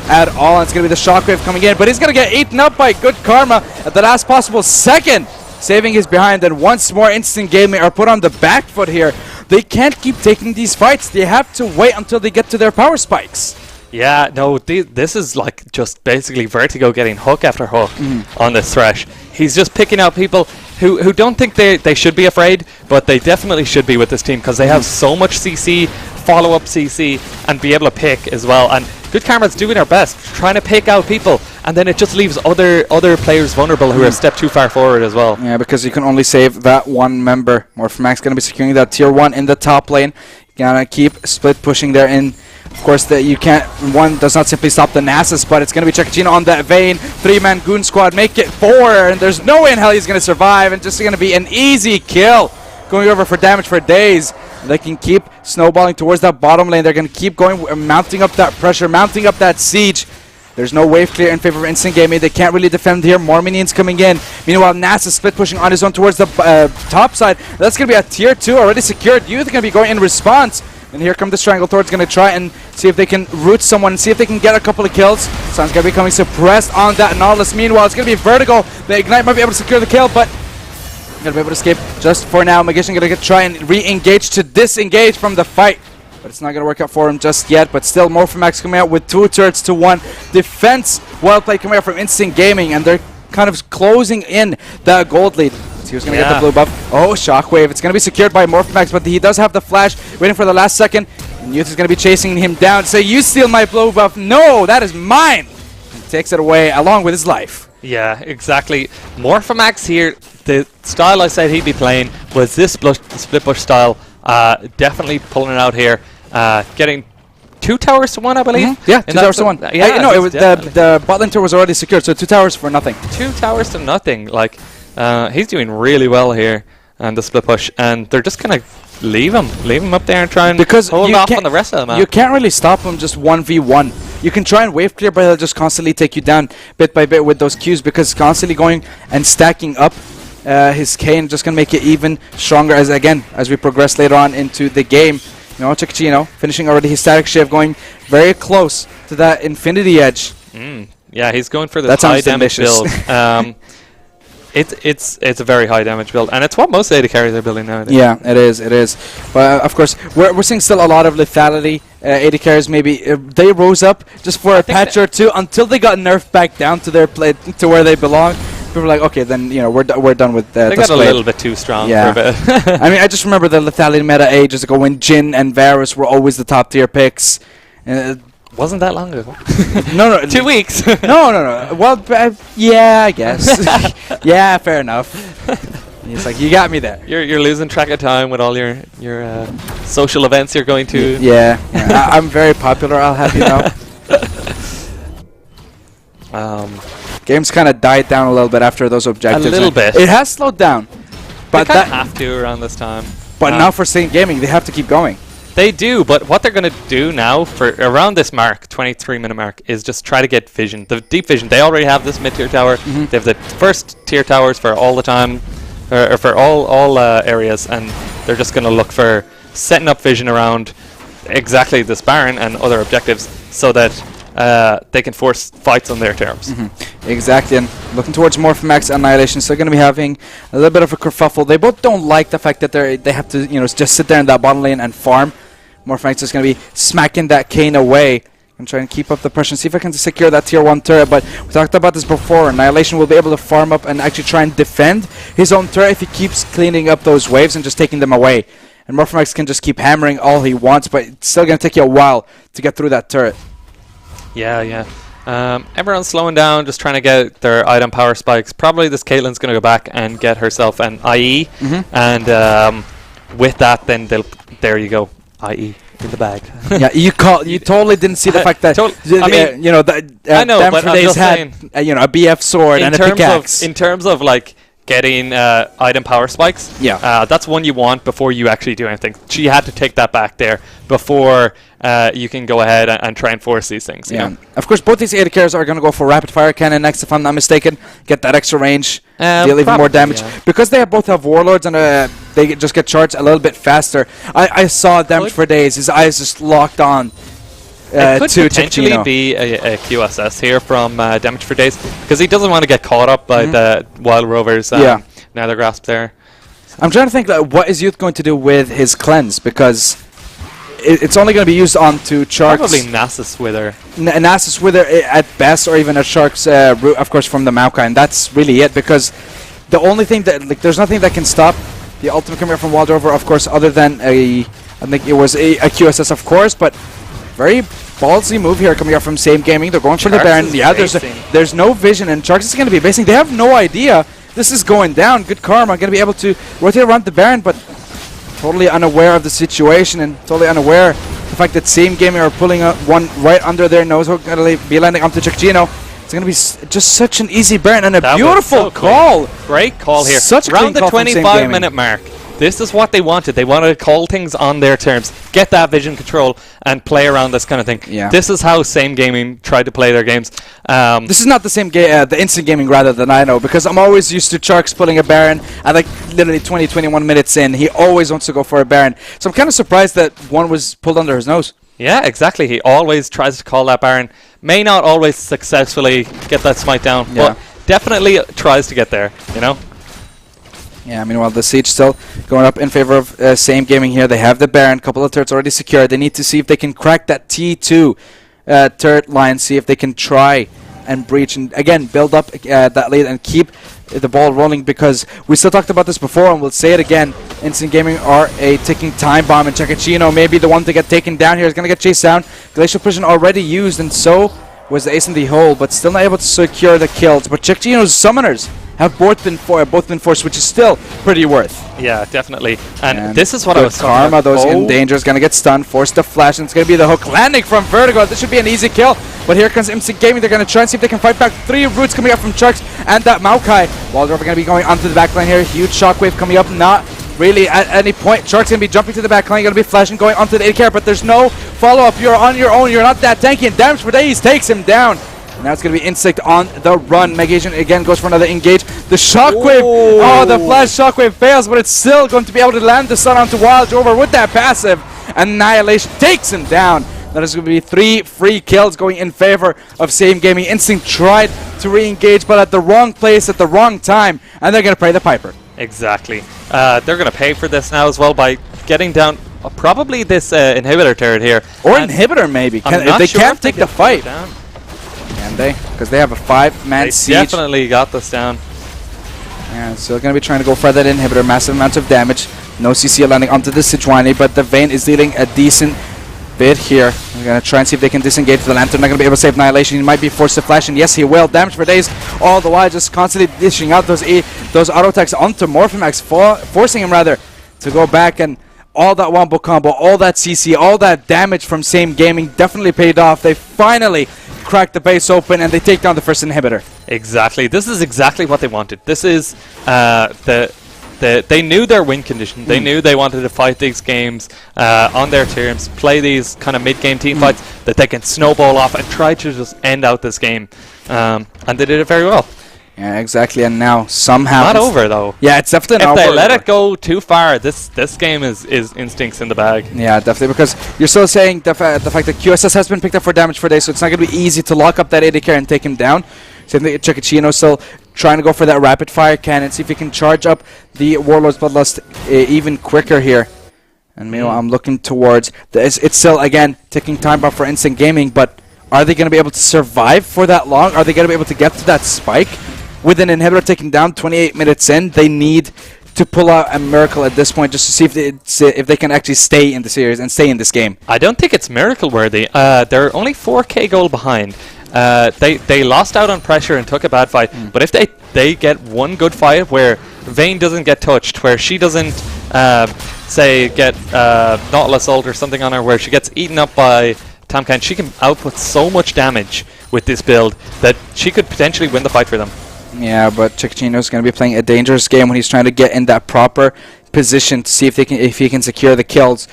at all, and it's going to be the Shockwave coming in, but he's going to get eaten up by Good Karma at the last possible second, saving his behind. And once more, Instant Gaming are put on the back foot here. They can't keep taking these fights. They have to wait until they get to their power spikes. Yeah, no, this is like just basically Vertigo getting hook after hook on this Thresh. He's just picking out people who don't think they should be afraid, but they definitely should be with this team, because they have so much CC, follow-up CC, and be able to pick as well. And Good Karma's doing our best, trying to pick out people, and then it just leaves other players vulnerable who are a step too far forward as well. Yeah, because you can only save that one member. Morphimax going to be securing that tier 1 in the top lane. Gonna keep split pushing there in Of course, one does not simply stop the Nasus, but it's going to be Chekachino on that Vayne. 3-man Goon Squad, make it 4, and there's no way in hell he's going to survive, and just going to be an easy kill. Going over for damage for days. They can keep snowballing towards that bottom lane. They're going to keep going, mounting up that pressure, mounting up that siege. There's no wave clear in favor of Instant Gaming. They can't really defend here. More minions coming in. Meanwhile, Nasus split pushing on his own towards the top side. That's going to be a tier 2 already secured. Youth going to be going in response. And here come the Strangle Thorns, going to try and see if they can root someone, see if they can get a couple of kills. Sun's going to be coming suppressed on that Nautilus. Meanwhile, it's going to be Vertigo. The Ignite might be able to secure the kill, but going to be able to escape just for now. Magician going to try and re-engage to disengage from the fight. But it's not going to work out for him just yet. But still, Morphomax coming out with 2 turrets to 1. Defense, well played, coming out from Instant Gaming. And they're kind of closing in the gold lead. He was going to get the blue buff. Oh, Shockwave. It's going to be secured by Morphomax, but he does have the flash waiting for the last second. And Youth is going to be chasing him down. Say, you steal my blue buff. No, that is mine. And takes it away along with his life. Yeah, exactly. Morphomax here, the style I said he'd be playing was this split push style. Definitely pulling it out here. Getting 2 towers to 1, I believe. Yeah, 2 towers to 1. Yeah, no, it was the bot lane tower was already secured, so 2 towers for nothing. 2 towers to nothing. Like, he's doing really well here and the split push, and they're just gonna leave him up there and try and hold off on the rest of them. You can't really stop him just 1v1. You can try and wave clear, but he'll just constantly take you down bit by bit with those Qs, because constantly going and stacking up his Kane just gonna make it even stronger as we progress later on into the game. You know, Chekachino finishing already his static shift, going very close to that Infinity Edge. Yeah, he's going for the high damage build. It's a very high damage build, and it's what most AD carries are building nowadays. Yeah, it is. But of course, we're seeing still a lot of lethality. AD carries maybe they rose up just for a patch or two until they got nerfed back down to their to where they belong. People were like, okay, then we're done with they got a little bit too strong for a bit. I mean, I just remember the lethality meta ages ago when Jhin and Varus were always the top tier picks. Wasn't that long ago? No. 2 weeks. No. Well, yeah, I guess. Yeah, fair enough. It's like, you got me there. You're losing track of time with all your social events you're going to. Yeah. I'm very popular, I'll have you know. Games kind of died down a little bit after those objectives. A little bit. It has slowed down. But they have to around this time. But now for Saint Gaming, they have to keep going. They do, but what they're going to do now for around this mark, 23-minute mark, is just try to get vision. The deep vision, they already have this mid-tier tower. They have the first tier towers for all the time, or for all areas, and they're just going to look for setting up vision around exactly this Baron and other objectives so that they can force fights on their terms. Exactly, and looking towards Morphomax Annihilation, so they're going to be having a little bit of a kerfuffle. They both don't like the fact that they have to just sit there in that bottom lane and farm. Morphomax is going to be smacking that Kane away and trying to keep up the pressure and see if I can secure that tier 1 turret. But we talked about this before. Annihilation will be able to farm up and actually try and defend his own turret if he keeps cleaning up those waves and just taking them away. And Morphomax can just keep hammering all he wants, but it's still going to take you a while to get through that turret. Yeah. Everyone's slowing down, just trying to get their item power spikes. Probably this Caitlyn's going to go back and get herself an IE. And with that, then there you go. IE in the bag. Yeah, you totally didn't see the fact that I know, but I'm just had a BF sword and a pickaxe. In terms of like getting item power spikes, that's one you want before you actually do anything. She had to take that back there before you can go ahead and try and force these things. You know? Of course, both these AD carries are going to go for rapid fire cannon next, if I'm not mistaken. Get that extra range, deal even more damage. Because they both have warlords and they just get charged a little bit faster. I saw damage for days. His eyes just locked on. It could potentially be a QSS here from Damage for Days, because he doesn't want to get caught up by the Wild Rovers Nether Grasp there. I'm trying to think, what is Youth going to do with his cleanse, because it's only going to be used onto Sharks. Probably Nasus Wither. Nasus Wither at best, or even a Shark's root, of course, from the Maokai, and that's really it, because the only thing that, there's nothing that can stop the ultimate coming from Wild Rover, of course, other than I think it was a QSS, of course, but very ballsy move here coming out from Same Gaming. They're going for the Baron. Yeah, there's no vision, and Sharks is going to be basing. They have no idea this is going down. Good Karma going to be able to rotate around the Baron, but totally unaware of the situation and totally unaware The fact that Same Gaming are pulling one right under their nose, we're going to be landing onto Chikchino. It's going to be just such an easy burn and a beautiful call. Great call here. Such a around clean the call 25-minute mark. This is what they wanted. They wanted to call things on their terms, get that vision control, and play around this kind of thing. Yeah. This is how Same Gaming tried to play their games. This is not the same game, the instant gaming rather than I know, because I'm always used to Charks pulling a Baron at like literally 20, 21 minutes in. He always wants to go for a Baron. So I'm kind of surprised that one was pulled under his nose. Yeah, exactly. He always tries to call that Baron. May not always successfully get that smite down, but definitely tries to get there, you know? Yeah, meanwhile, the Siege still going up in favor of Same Gaming here. They have the Baron, couple of turrets already secured. They need to see if they can crack that T2 turret line, see if they can try and breach and, again, build up that lead and keep the ball rolling, because we still talked about this before and we'll say it again. Instant Gaming are a ticking time bomb, and Chikachino may be the one to get taken down here. He's going to get chased down. Glacial Prison already used, and so was the ace in the hole, but still not able to secure the kills. But Chikachino's summoners have both been forced, which is still pretty worth. Yeah, definitely. And this is what I was talking Karma, about. those in danger, is going to get stunned, forced to flash, and it's going to be the hook landing from Vertigo. This should be an easy kill, but here comes Instant Gaming. They're going to try and see if they can fight back. 3 roots coming up from Chucks and that Maokai. Waldorf are going to be going onto the back line here. Huge shockwave coming up, not really at any point. Shark's going to be jumping to the back line, going to be flashing, going onto the 8 but there's no follow-up. You're on your own. You're not that tanky, and Damage for Days takes him down. Now it's going to be Insect on the run. Mega Agent again goes for another engage. The Shockwave, oh, the Flash Shockwave fails, but it's still going to be able to land the stun onto Wild Drover with that passive. Annihilation takes him down. That is going to be 3 free kills going in favor of Same Gaming. Instinct tried to re-engage, but at the wrong place at the wrong time, and they're going to pay the piper. Exactly. They're going to pay for this now as well by getting down probably this inhibitor turret here. Or inhibitor maybe. If they can't take the fight. Can they? Because they have a 5-man siege. They definitely got this down. Yeah, so they're going to be trying to go for that inhibitor. Massive amounts of damage. No CC landing onto the Sejuani, but the Vayne is dealing a decent bit here. They're going to try and see if they can disengage the Lantern. Not going to be able to save Annihilation. He might be forced to flash, and yes, he will. Damage for Days all the while, just constantly dishing out those auto attacks onto Morphimax, forcing him rather to go back, and all that wombo combo, all that CC, all that damage from Same Gaming definitely paid off. They finally crack the base open and they take down the first inhibitor. Exactly. This is exactly what they wanted. This is they knew their win condition. They knew they wanted to fight these games on their terms, play these kind of mid-game team fights that they can snowball off and try to just end out this game. And they did it very well. Yeah, exactly. And now somehow not over though. Yeah, it's definitely not over. If they let it go too far, this game is Instincts in the bag. Yeah, definitely, because you're still saying the fact that QSS has been picked up for damage for days, so it's not going to be easy to lock up that AD carry and take him down. Same thing, Chikachino still trying to go for that rapid fire cannon, see if he can charge up the Warlord's Bloodlust even quicker here. And meanwhile, I'm looking towards it's still again ticking time bomb for Instant Gaming, but are they going to be able to survive for that long? Are they going to be able to get to that spike? With an inhibitor taken down 28 minutes in, they need to pull out a miracle at this point just to see if they can actually stay in the series and stay in this game. I don't think it's miracle worthy. They're only 4k goal behind. They lost out on pressure and took a bad fight. But if they get one good fight where Vayne doesn't get touched, where she doesn't say get Nautilus ult or something on her, where she gets eaten up by Tamkan, she can output so much damage with this build that she could potentially win the fight for them. Yeah, but Chikachino's going to be playing a dangerous game when he's trying to get in that proper position to see if he can secure the kills.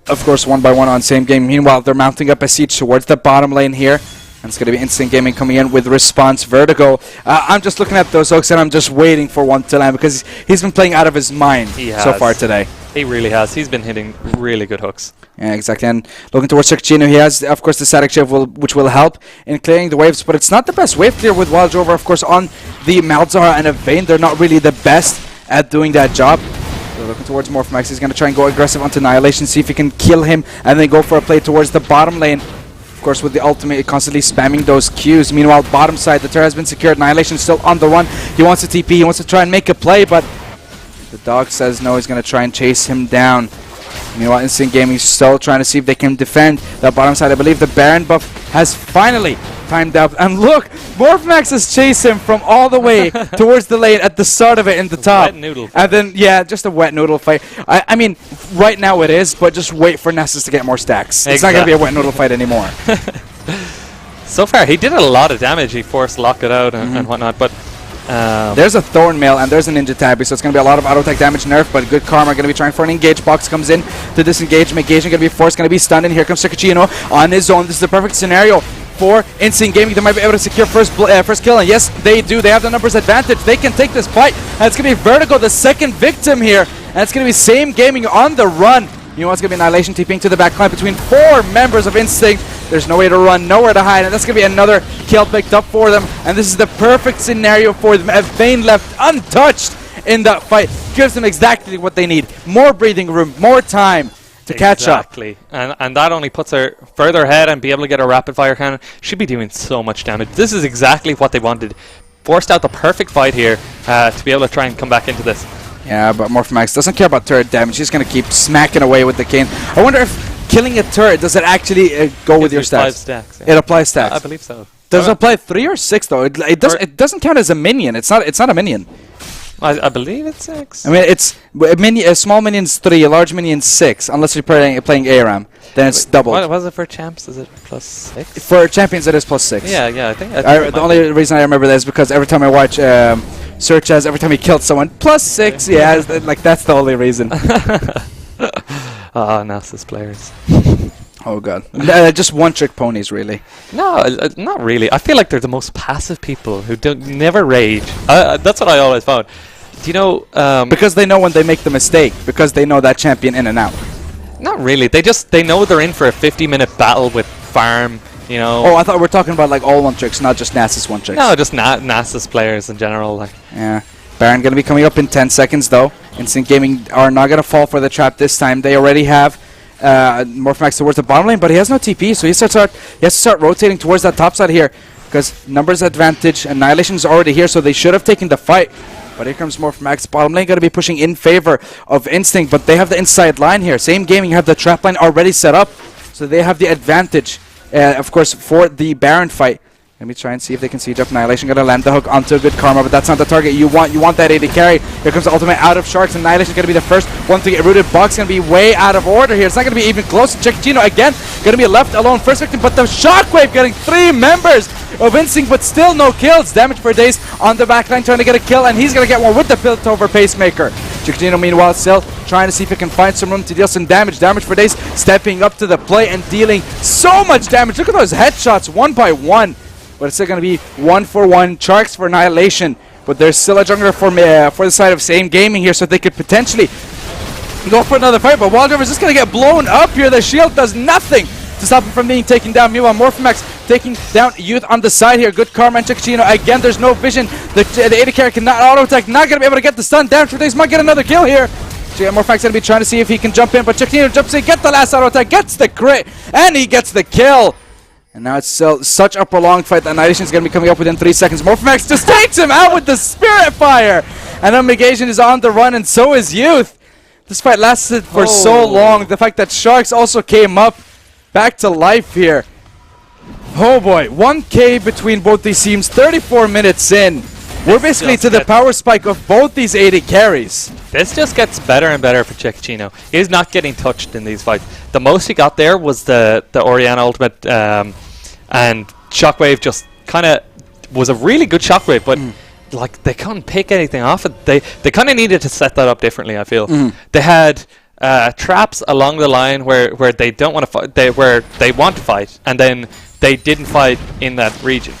Of course, one by one on Same Game. Meanwhile, they're mounting up a siege towards the bottom lane here. And it's going to be Instant Gaming coming in with response Vertigo. I'm just looking at those hooks and I'm just waiting for one to land because he's been playing out of his mind so far today. He really has. He's been hitting really good hooks. Yeah, exactly. And looking towards Chikachino, he has, of course, the static shift, which will help in clearing the waves. But it's not the best wave clear with Wild Drover, of course, on the Malzahar and a Vayne. They're not really the best at doing that job. So looking towards Morphimax. He's going to try and go aggressive onto Annihilation, see if he can kill him, and then go for a play towards the bottom lane. Of course, with the ultimate, constantly spamming those Qs. Meanwhile, bottom side, the turret has been secured. Annihilation still on the run. He wants to TP. He wants to try and make a play, but the dog says no. He's going to try and chase him down. Meanwhile, Instant Gaming still trying to see if they can defend the bottom side. I believe the Baron buff has finally timed out. And look, Morphmax is chasing him from all the way towards the lane at the start of it in the top. Wet noodle. And then, yeah, just a wet noodle fight. I mean, right now it is, but just wait for Nessus to get more stacks. It's not going to be a wet noodle fight anymore. So far, he did a lot of damage. He forced locked it out and whatnot, but... there's a Thorn Mail and there's a Ninja Tabby, so it's going to be a lot of auto attack damage nerf, but good karma. Going to be trying for an engage. Box comes in to disengage. Engaging going to be forced, going to be stunned, and here comes Chikachino on his own. This is the perfect scenario for Instinct Gaming. They might be able to secure first kill, and yes, they do. They have the numbers advantage. They can take this fight, and it's going to be Vertigo, the second victim here, and it's going to be Same Gaming on the run. You know what's going to be Annihilation TPing to the back line between 4 members of Instinct. There's no way to run, nowhere to hide, and that's going to be another kill picked up for them. And this is the perfect scenario for them. As Vayne left untouched in that fight, gives them exactly what they need. More breathing room, more time to catch up. Exactly. And that only puts her further ahead and be able to get a rapid fire cannon. She'd be doing so much damage. This is exactly what they wanted. Forced out the perfect fight here to be able to try and come back into this. Yeah, but Morphmax doesn't care about turret damage. He's going to keep smacking away with the cane. I wonder if killing a turret, does it actually go with your stats? Yeah. It applies stacks. I believe so. Does it apply 3 or 6 though? It doesn't count as a minion. It's not a minion. I believe it's 6. I mean, it's a small minion's 3, a large minion's 6, unless you're playing ARAM. Then it's doubled. What was it for champs? Is it +6? For champions, it is +6. Yeah, I think the only reason I remember that is because every time I watch Search As, every time he killed someone, +6. Yeah, like that's the only reason. Nasus players. Oh god. Just one-trick ponies, really. No, not really. I feel like they're the most passive people who never rage. That's what I always found. Do you know? Because they know when they make the mistake. Because they know that champion in and out. Not really. They know they're in for a 50-minute battle with farm. You know. Oh, I thought we were talking about like all one-tricks, not just Nasus one-tricks. No, just Nasus players in general. Like. Yeah. Baron going to be coming up in 10 seconds though. Instinct Gaming are not going to fall for the trap this time. They already have Morphmax towards the bottom lane, but he has no TP, so he has to start rotating towards that top side here because numbers advantage. Annihilation is already here, so they should have taken the fight. But here comes Morphmax. Bottom lane going to be pushing in favor of Instinct, but they have the inside line here. Same Gaming have the trap line already set up, so they have the advantage, of course, for the Baron fight. Let me try and see if they can siege up. Annihilation going to land the hook onto a good karma, but that's not the target you want. You want that AD carry. Here comes the ultimate out of Sharks. Annihilation is going to be the first one to get rooted. Box going to be way out of order here. It's not going to be even close. Chikachino again going to be left alone. First victim, but the Shockwave getting 3 members of Instinct, but still no kills. Damage for days on the backline trying to get a kill, and he's going to get one with the Piltover Pacemaker. Chikachino meanwhile still trying to see if he can find some room to deal some damage. Damage for days stepping up to the plate and dealing so much damage. Look at those headshots one by one. But it's still going to be 1-for-1. Sharks for Annihilation. But there's still a jungler for the side of Same Gaming here, so they could potentially go for another fight. But Wildriver is just going to get blown up here. The shield does nothing to stop him from being taken down. Meanwhile, Morphmax taking down Youth on the side here. Good karma and Chikachino. Again, there's no vision. The AD carry cannot auto-attack. Not going to be able to get the stun. Damage for days might get another kill here. Morphmax going to be trying to see if he can jump in. But Chikachino jumps in, get the last auto-attack, gets the crit, and he gets the kill. And now it's still such a prolonged fight that Annihilation is going to be coming up within 3 seconds. Morphmax just takes him out with the Spirit Fire! And then Negation is on the run, and so is Youth. This fight lasted for so long. The fact that Sharks also came up back to life here. Oh boy, 1K between both these teams, 34 minutes in. We're basically to the power spike of both these AD carries. This just gets better and better for Chikachino. He's not getting touched in these fights. The most he got there was the Orianna ultimate, and Shockwave just kind of was a really good Shockwave, but like they couldn't pick anything off it. They kind of needed to set that up differently, I feel. They had traps along the line where they don't want to fight, where they want to fight, and then they didn't fight in that region.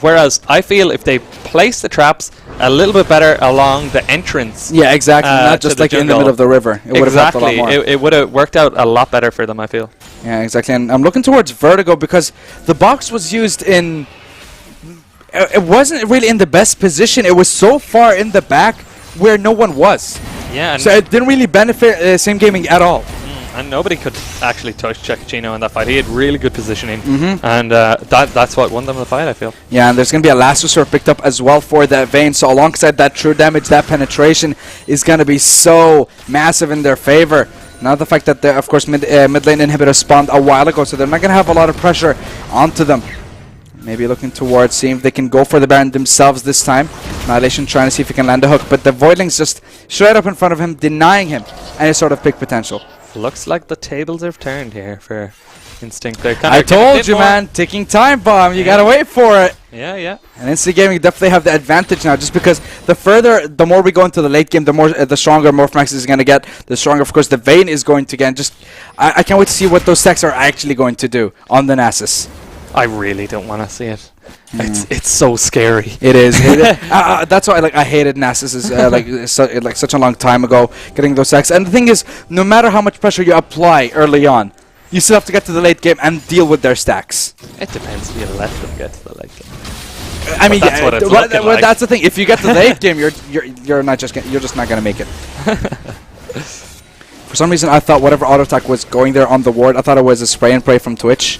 Whereas I feel if they place the traps a little bit better along the entrance. Yeah, exactly. Not just like in the middle of the river. It would have helped a lot more. It would have worked out a lot better for them, I feel. Yeah, exactly. And I'm looking towards Vertigo because the box was used in... It wasn't really in the best position. It was so far in the back where no one was. Yeah. So it didn't really benefit Same Gaming at all. And nobody could actually touch Chikachino in that fight. He had really good positioning, and that's what won them the fight, I feel. Yeah, and there's going to be a Lasso Sword picked up as well for that Vayne. So alongside that true damage, that penetration is going to be so massive in their favor. Now the fact that, of course, mid lane inhibitor spawned a while ago, so they're not going to have a lot of pressure onto them. Maybe looking towards seeing if they can go for the Baron themselves this time. Annihilation trying to see if he can land a hook, but the Voidling's just straight up in front of him, denying him any sort of pick potential. Looks like the tables have turned here for Instinct. I told you, man, ticking time bomb. You gotta wait for it. Yeah. And Instant Gaming definitely have the advantage now, just because the more we go into the late game, the stronger Morphmax is going to get, the stronger, of course, the Vayne is going to get. I can't wait to see what those stacks are actually going to do on the Nasus. I really don't want to see it. It's so scary. It is. That's why I hated Nasus such a long time ago, getting those stacks. And the thing is, no matter how much pressure you apply early on, you still have to get to the late game and deal with their stacks. It depends if you let them get to the late game. I mean, that's what it's looking like. That's the thing. If you get to the late game, you're just not gonna make it. For some reason, I thought whatever auto attack was going there on the ward, I thought it was a spray and pray from Twitch.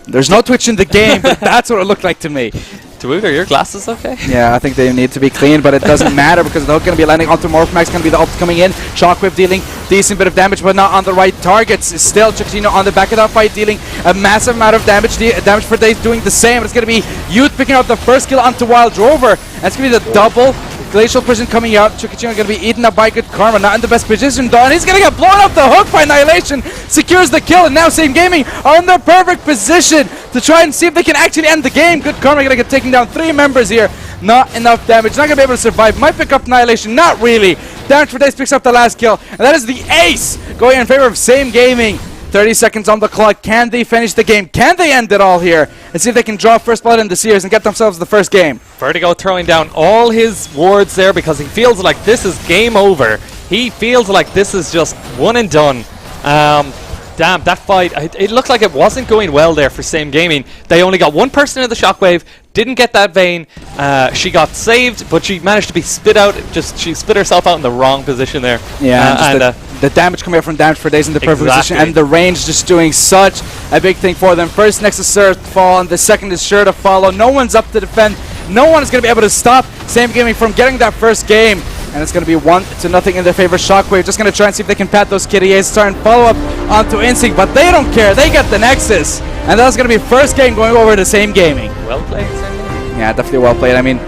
There's no Twitch in the game, but that's what it looked like to me. Dude, are your glasses okay? Yeah, I think they need to be clean, but it doesn't matter because the hook going to be landing onto Morphmax, going to be the ult coming in. Shockwave dealing decent bit of damage, but not on the right targets. Still, Chikatino on the back of that fight dealing a massive amount of damage. Damage for Days doing the same. It's going to be Youth picking out the first kill onto Wild Rover. And it's going to be the double. Glacial Prison coming out. Chikatino going to be eaten up by Good Karma. Not in the best position, though. And he's going to get blown off the hook by Annihilation. Secures the kill. And now Same Gaming are in the perfect position to try and see if they can actually end the game. Good Karma going to get taking down 3 members here. Not enough damage. Not going to be able to survive. Might pick up Annihilation. Not really. Damage for Days picks up the last kill. And that is the ace going in favor of Same Gaming. 30 seconds on the clock. Can they finish the game? Can they end it all here? And see if they can draw first blood in the series and get themselves the first game. Vertigo throwing down all his wards there because he feels like this is game over. He feels like this is just one and done. Damn, that fight, it looked like it wasn't going well there for Same Gaming. They only got one person in the Shockwave, didn't get that Vayne. She got saved, but she managed to be spit out. She spit herself out in the wrong position there. Yeah, the damage coming out from Damage for Days in the perfect position, and the range just doing such a big thing for them. First Nexus sure to fall, and the second is sure to follow. No one's up to defend. No one is going to be able to stop Same Gaming from getting that first game. And it's going to be 1-0 in their favor. Shockwave just going to try and see if they can pat those Kitty A's, try and follow up onto Instinct, but they don't care. They get the Nexus. And that's going to be first game going over to Same Gaming. Well played, Same Gaming. Yeah, definitely well played. I mean,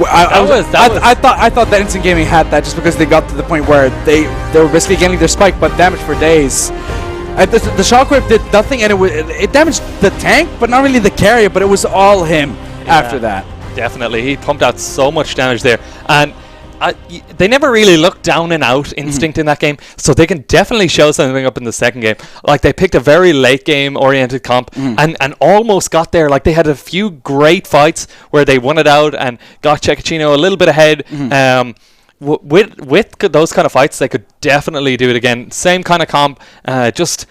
I thought that Instant Gaming had that just because they got to the point where they were basically getting their spike, but Damage for Days. The Shockwave did nothing, and it damaged the tank, but not really the carrier, but it was all him after that. Definitely. He pumped out so much damage there. And they never really looked down and out Instinct in that game, so they can definitely show something up in the second game. Like, they picked a very late game oriented comp and almost got there. Like, they had a few great fights where they won it out and got Chikatino a little bit ahead. With those kind of fights, they could definitely do it again. Same kind of comp, just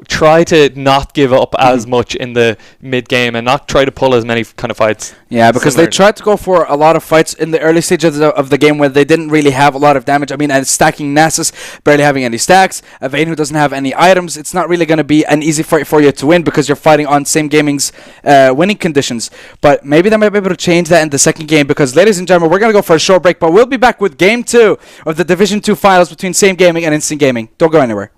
try to not give up as much in the mid game and not try to pull as many kind of fights. Yeah, because they tried to go for a lot of fights in the early stages of the game where they didn't really have a lot of damage. I mean, and stacking Nasus, barely having any stacks, a Vayne who doesn't have any items. It's not really going to be an easy fight for you to win because you're fighting on Same Gaming's winning conditions. But maybe they might be able to change that in the second game because, ladies and gentlemen, we're going to go for a short break, but we'll be back with Game 2 of the Division 2 finals between Same Gaming and Instant Gaming. Don't go anywhere.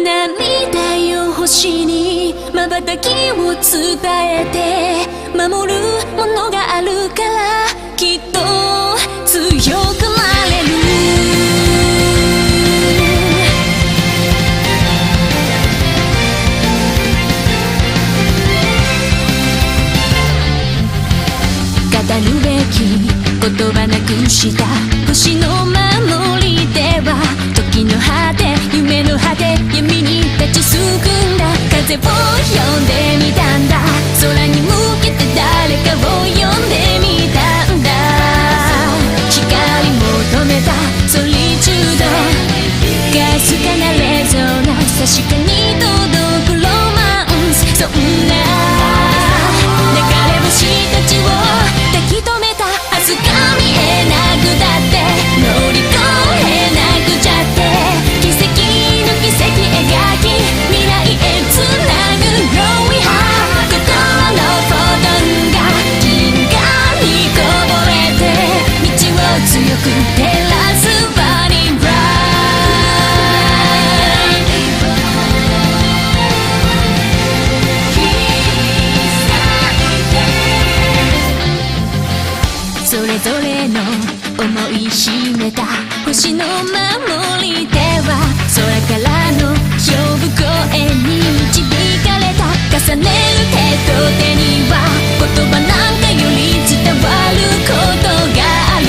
涙よ星に瞬きを伝えて守るものがあるからきっと強くなれる語るべき言葉なくした星の守りでは時の果て夢の果て闇に立ちすくんだ風を呼んでみたんだ空に向けて誰かを呼んでみたんだ光求めたソリチュードかすかなレゾナンス確かに届くロマンスそんな流れ星たちを抱き留めた明日が見えなくだって乗り越えなくちゃって奇跡の奇跡描き未来へつなぐ Growing High 心のフォトンが銀河にこぼれて道を強く照らす Burning Bright それぞれの思い秘めた星の守り手は空からの呼ぶ声に導かれた重ねる手と手には言葉なんかより伝わることがある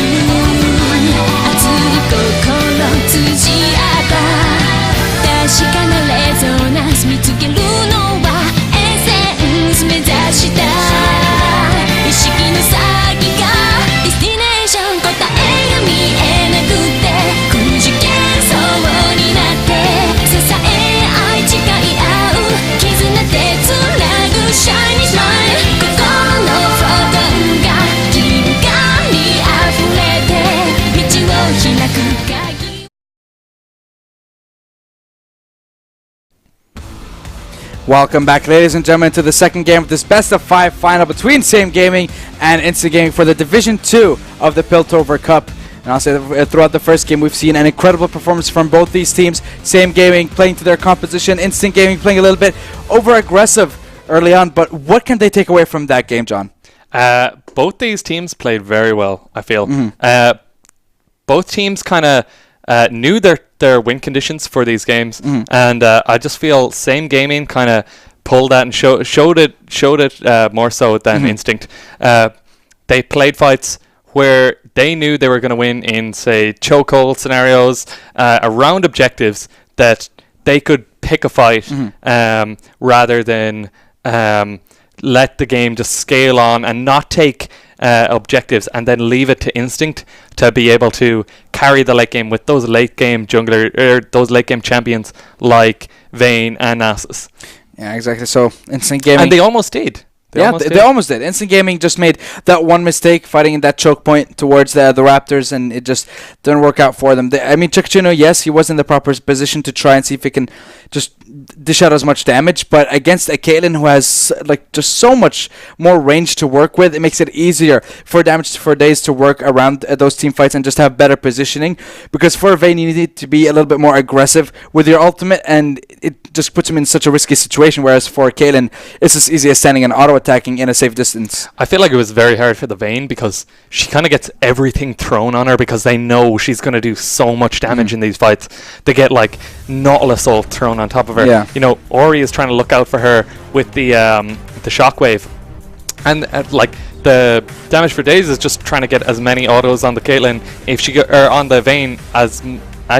熱い心通じ合った確かなレゾナンス見つけるのはエッセンス目指した意識の先がディスティネーション答えが見えなくてくじけそうになって支え合い誓い合う絆でつなぐ Shiny Smile 心のフォトンが銀河に溢れて道を開く鍵 Welcome back, ladies and gentlemen, to the second game of this best of 5 final between Same Gaming and Instant Gaming for the Division 2 of the Piltover Cup. And I'll say that throughout the first game, we've seen an incredible performance from both these teams. Same Gaming playing to their composition, Instant Gaming playing a little bit over-aggressive early on. But what can they take away from that game, John? Both these teams played very well, I feel. Both teams kind of knew their win conditions for these games, and I just feel Same Gaming kind of pulled that and showed it more so than Instinct. They played fights where they knew they were going to win in, say, chokehold scenarios, around objectives that they could pick a fight rather than let the game just scale on and not take objectives and then leave it to Instinct to be able to carry the late game with those late game those late game champions like Vayne and Nasus. Yeah, exactly. So Instant Gaming, and they almost did. They almost did. Instant Gaming just made that one mistake fighting in that choke point towards the Raptors, and it just didn't work out for them. Chikachino, yes, he was in the proper position to try and see if he can just dish out as much damage, but against a Caitlyn who has just so much more range to work with, it makes it easier for damage for days to work around those team fights and just have better positioning, because for Vayne you need to be a little bit more aggressive with your ultimate, and it just puts him in such a risky situation, whereas for Caitlyn it's as easy as standing and auto-attacking in a safe distance. I feel like it was very hard for the Vayne because she kind of gets everything thrown on her because they know she's going to do so much damage in these fights. They get Nautilus ult thrown on top of her. Yeah. You know, Ori is trying to look out for her with the shockwave, and the damage for days is just trying to get as many autos on the Caitlyn on the Vayne as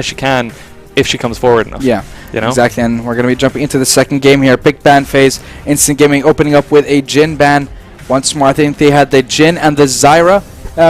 she can if she comes forward enough. Yeah, you know? Exactly, and we're going to be jumping into the second game here. Pick ban phase. Instant Gaming opening up with a Jhin ban once more. I think they had the Jhin and the Zyra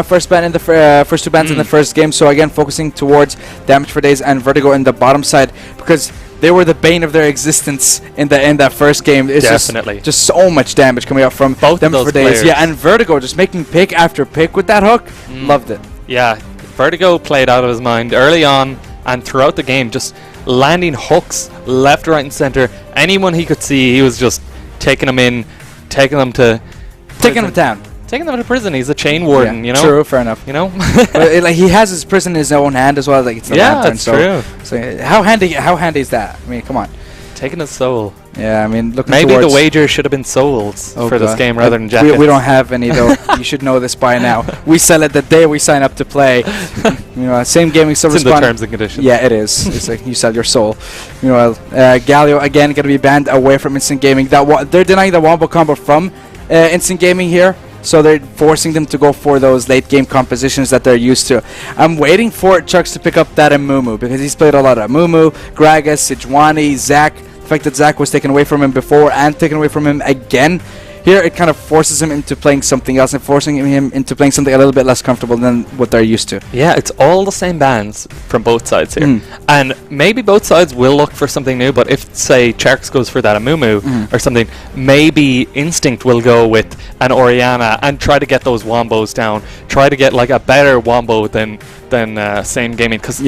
first ban in the first two bans in the first game. So again, focusing towards damage for days and Vertigo in the bottom side, because they were the bane of their existence in that first game. It's definitely just so much damage coming out from both them of those for days. players. Yeah, and Vertigo just making pick after pick with that hook. Loved it. Yeah, Vertigo played out of his mind early on and throughout the game, just landing hooks left, right, and center. Anyone he could see, he was just taking them in, taking them to down. Taking them to prison. He's a chain warden, you know. True, fair enough. You know, but he has his prison in his own hand as well. It's the lantern. That's true. So how handy is that? I mean, come on. taking his soul. Yeah, I mean, looking Maybe the towards wager should have been souls for this God. game rather than jackets. We don't have any though. You should know this by now. We sell it the day we sign up to play. Same gaming service. It's in the terms and conditions. Yeah, it is. It's like you sell your soul. Galio again going to be banned away from Instant Gaming. They're denying the wombo combo from Instant Gaming here. So they're forcing them to go for those late game compositions that they're used to. I'm waiting for Chucks to pick up that Amumu because he's played a lot of Amumu, Gragas, Sejuani, Zac. The fact that Zac was taken away from him before and taken away from him again, here it kind of forces him into playing something else and forcing him into playing something a little bit less comfortable than what they're used to. Yeah, it's all the same bans from both sides here. And maybe both sides will look for something new, but if, say, Charks goes for that Amumu or something, maybe Instinct will go with an Orianna and try to get those wombos down, try to get like a better wombo than Same Gaming, because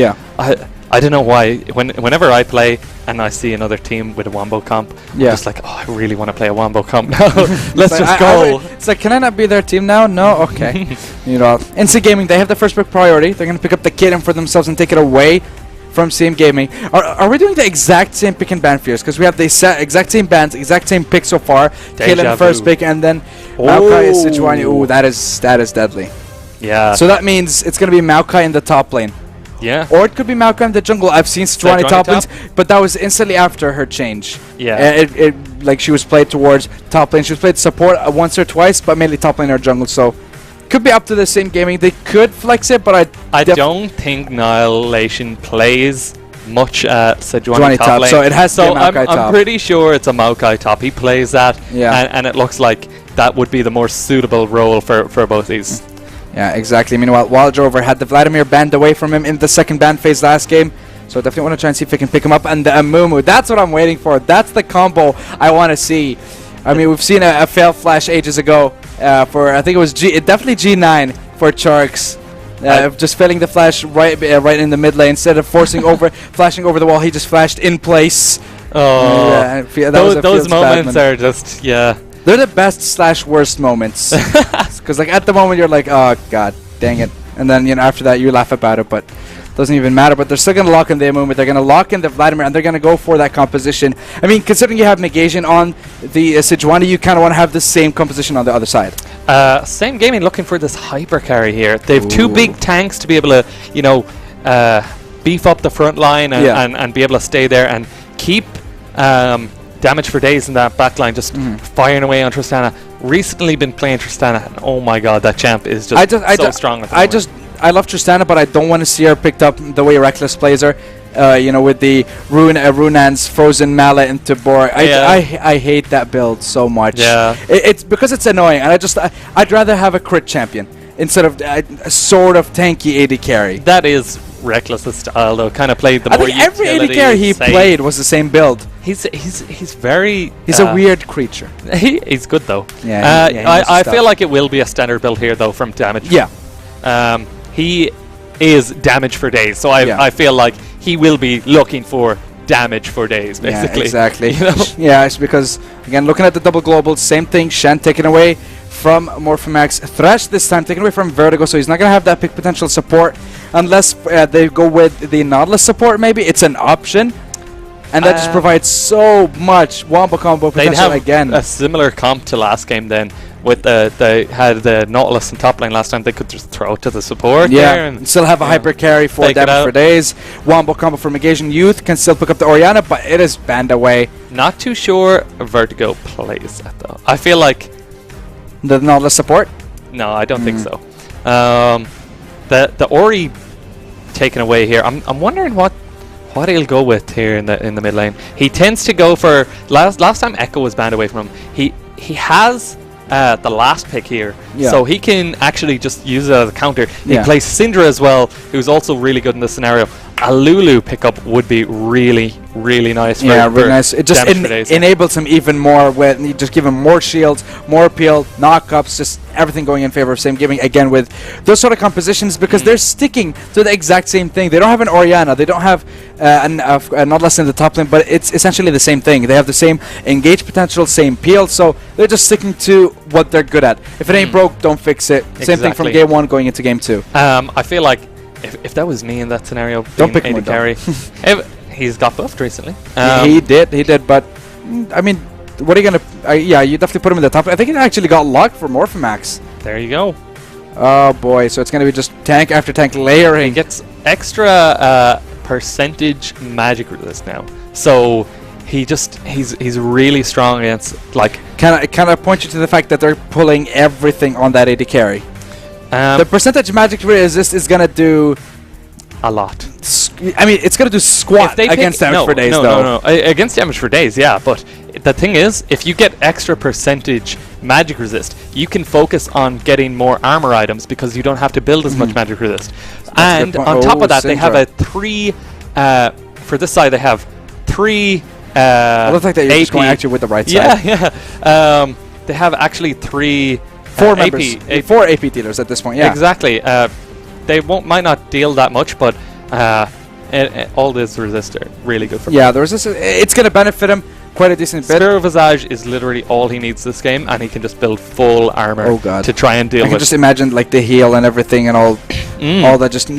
I don't know why. Whenever I play and I see another team with a wombo comp, I'm just like, oh, I really want to play a wombo comp now. Let's just go. It's like, can I not be their team now? No? Okay. Instant Gaming, they have the first pick priority. They're going to pick up the kitten for themselves and take it away from Same Gaming. Are we doing the exact same pick and ban fears? Because we have the exact same bans, exact same pick so far. Killing first pick, and then Maokai is Sejuani. Ooh, that is deadly. Yeah. So that means it's going to be Maokai in the top lane. Yeah. Or it could be Maokai in the jungle. I've seen Sejuani top lanes, but that was instantly after her change. Yeah. Like she was played towards top lane. She was played support once or twice, but mainly top lane or jungle. So could be up to the Same Gaming. They could flex it, but I don't think Annihilation plays much Sejuani top lane. So it has to be Maokai top. I'm pretty sure it's a Maokai top. He plays that, and it looks like that would be the more suitable role for both these. Yeah, exactly. Meanwhile, Wildrover had the Vladimir banned away from him in the second ban phase last game. So definitely want to try and see if we can pick him up. And the Amumu, that's what I'm waiting for. That's the combo I want to see. I mean, we've seen a fail flash ages ago for, I think it was definitely G9 for Charks. Just failing the flash right in the mid lane. Instead of flashing over the wall, he just flashed in place. Oh, those moments are just, they're the best / worst moments. Because like at the moment you're like, oh god, dang it, and then after that you laugh about it, but it doesn't even matter. But they're still gonna lock in the Amumu, they're gonna lock in the Vladimir, and they're gonna go for that composition. I mean, considering you have negation on the Sejuani, you kind of want to have the same composition on the other side. Same Gaming looking for this hyper carry here. They have two big tanks to be able to beef up the front line and be able to stay there and keep damage for days in that backline, just firing away on Tristana. Recently been playing Tristana, and oh my god, that champ is just so strong. I love Tristana, but I don't want to see her picked up the way Reckless plays her. With the Runan's frozen mallet into Bor. I hate that build so much. Yeah, it's because it's annoying, and I'd rather have a crit champion instead of a sort of tanky AD carry. That is Reckless' style, though. Kind of played the more utility. Every AD carry he played was the same build. He's very. He's a weird creature. He's good though. I feel like it will be a standard build here though from damage. Yeah. He is damage for days, so I feel like he will be looking for damage for days, basically. Yeah, exactly. Yeah, it's because again, looking at the double global, same thing. Shen taken away from Morphomax. Thresh this time taken away from Vertigo, so he's not gonna have that pick potential support unless they go with the Nautilus support. Maybe it's an option. And that just provides so much wombo combo potential again. A similar comp to last game then, with they had the Nautilus in top lane last time. They could just throw it to the support. Yeah, and still have a hyper carry for damage for days. Wombo combo from Negation. Youth can still pick up the Orianna, but it is banned away. Not too sure Vertigo plays that though. I feel like the Nautilus support. No, I don't think so. The Ori taken away here. I'm wondering what he'll go with here in the mid lane. He tends to go for last time Echo was banned away from him. He has the last pick here, so he can actually just use it as a counter. He plays Syndra as well, who's also really good in this scenario. A Lulu pickup would be really nice. Really nice. It just enables him even more. When you just give him more shields, more appeal, knockups, just everything going in favor of Same Gaming again with those sort of compositions, because they're sticking to the exact same thing. They don't have an Orianna, they don't have not less in the top lane, but it's essentially the same thing. They have the same engage potential, same peel, so they're just sticking to what they're good at. If it ain't broke, don't fix it. Same thing from game 1 going into game 2. I feel like if that was me in that scenario, don't pick AD carry. He's got buffed recently. He did, but I mean, what are you gonna? Yeah, you definitely put him in the top. I think he actually got luck for Morphimax. There you go. Oh boy, so it's gonna be just tank after tank layering. He gets extra percentage magic resist now, so he's really strong against like. Can I point you to the fact that they're pulling everything on that AD carry? The percentage magic resist is gonna do a lot. I mean, it's gonna do squat against damage for days, though. No. Against damage for days, yeah. But the thing is, if you get extra percentage magic resist, you can focus on getting more armor items because you don't have to build as much magic resist. And on top of that, they have a 3. For this side, they have 3. I love the fact that you're just going actually with the right side. Yeah. They have actually 3. 4 members. 4 AP dealers at this point. Yeah. Exactly. They might not deal that much, but all this resist are really good for him. Yeah, the resist, it's going to benefit him quite a decent bit. Spiro Visage is literally all he needs this game, and he can just build full armor to try and deal with. I can just imagine like the heal and everything and all that just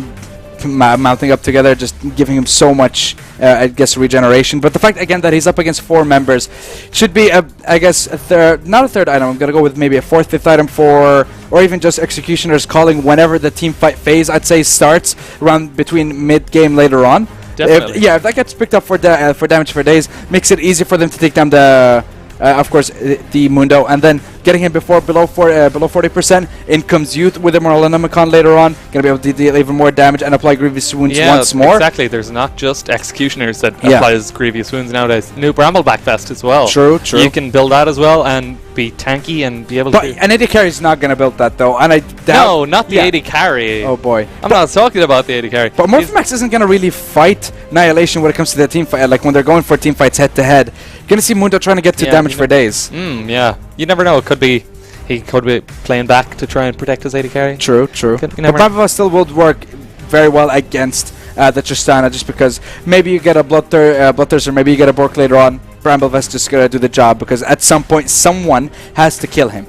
mounting up together, just giving him so much, I guess, regeneration. But the fact, again, that he's up against 4 members should be, I guess, a third, not a third item. I'm going to go with maybe a 4th, 5th item for, or even just Executioner's Calling whenever the team fight phase, I'd say, starts around between mid-game later on. Definitely. If that gets picked up for damage for days, makes it easier for them to take down the, of course, the Mundo, and then getting him below 40%. In comes Youth with a Morellonomicon later on, gonna be able to deal even more damage and apply Grievous Wounds once more. Exactly. There's not just Executioners that applies Grievous Wounds nowadays. New Brambleback Vest as well. True. You can build that as well and be tanky and be able to. But an AD carry is not gonna build that though, and I doubt. No, not the AD carry. Oh boy. I'm not talking about the AD carry. But Morphimax isn't gonna really fight Annihilation when it comes to the team fight. Like when they're going for team fights head to head, you're gonna see Mundo trying to get to damage for days. Yeah. You never know. It could be. He could be playing back to try and protect his AD carry. True. But Brambleback still would work very well against the Tristana, just because maybe you get a Bloodthirst or maybe you get a Bork later on. Bramblevest just gonna do the job because at some point someone has to kill him.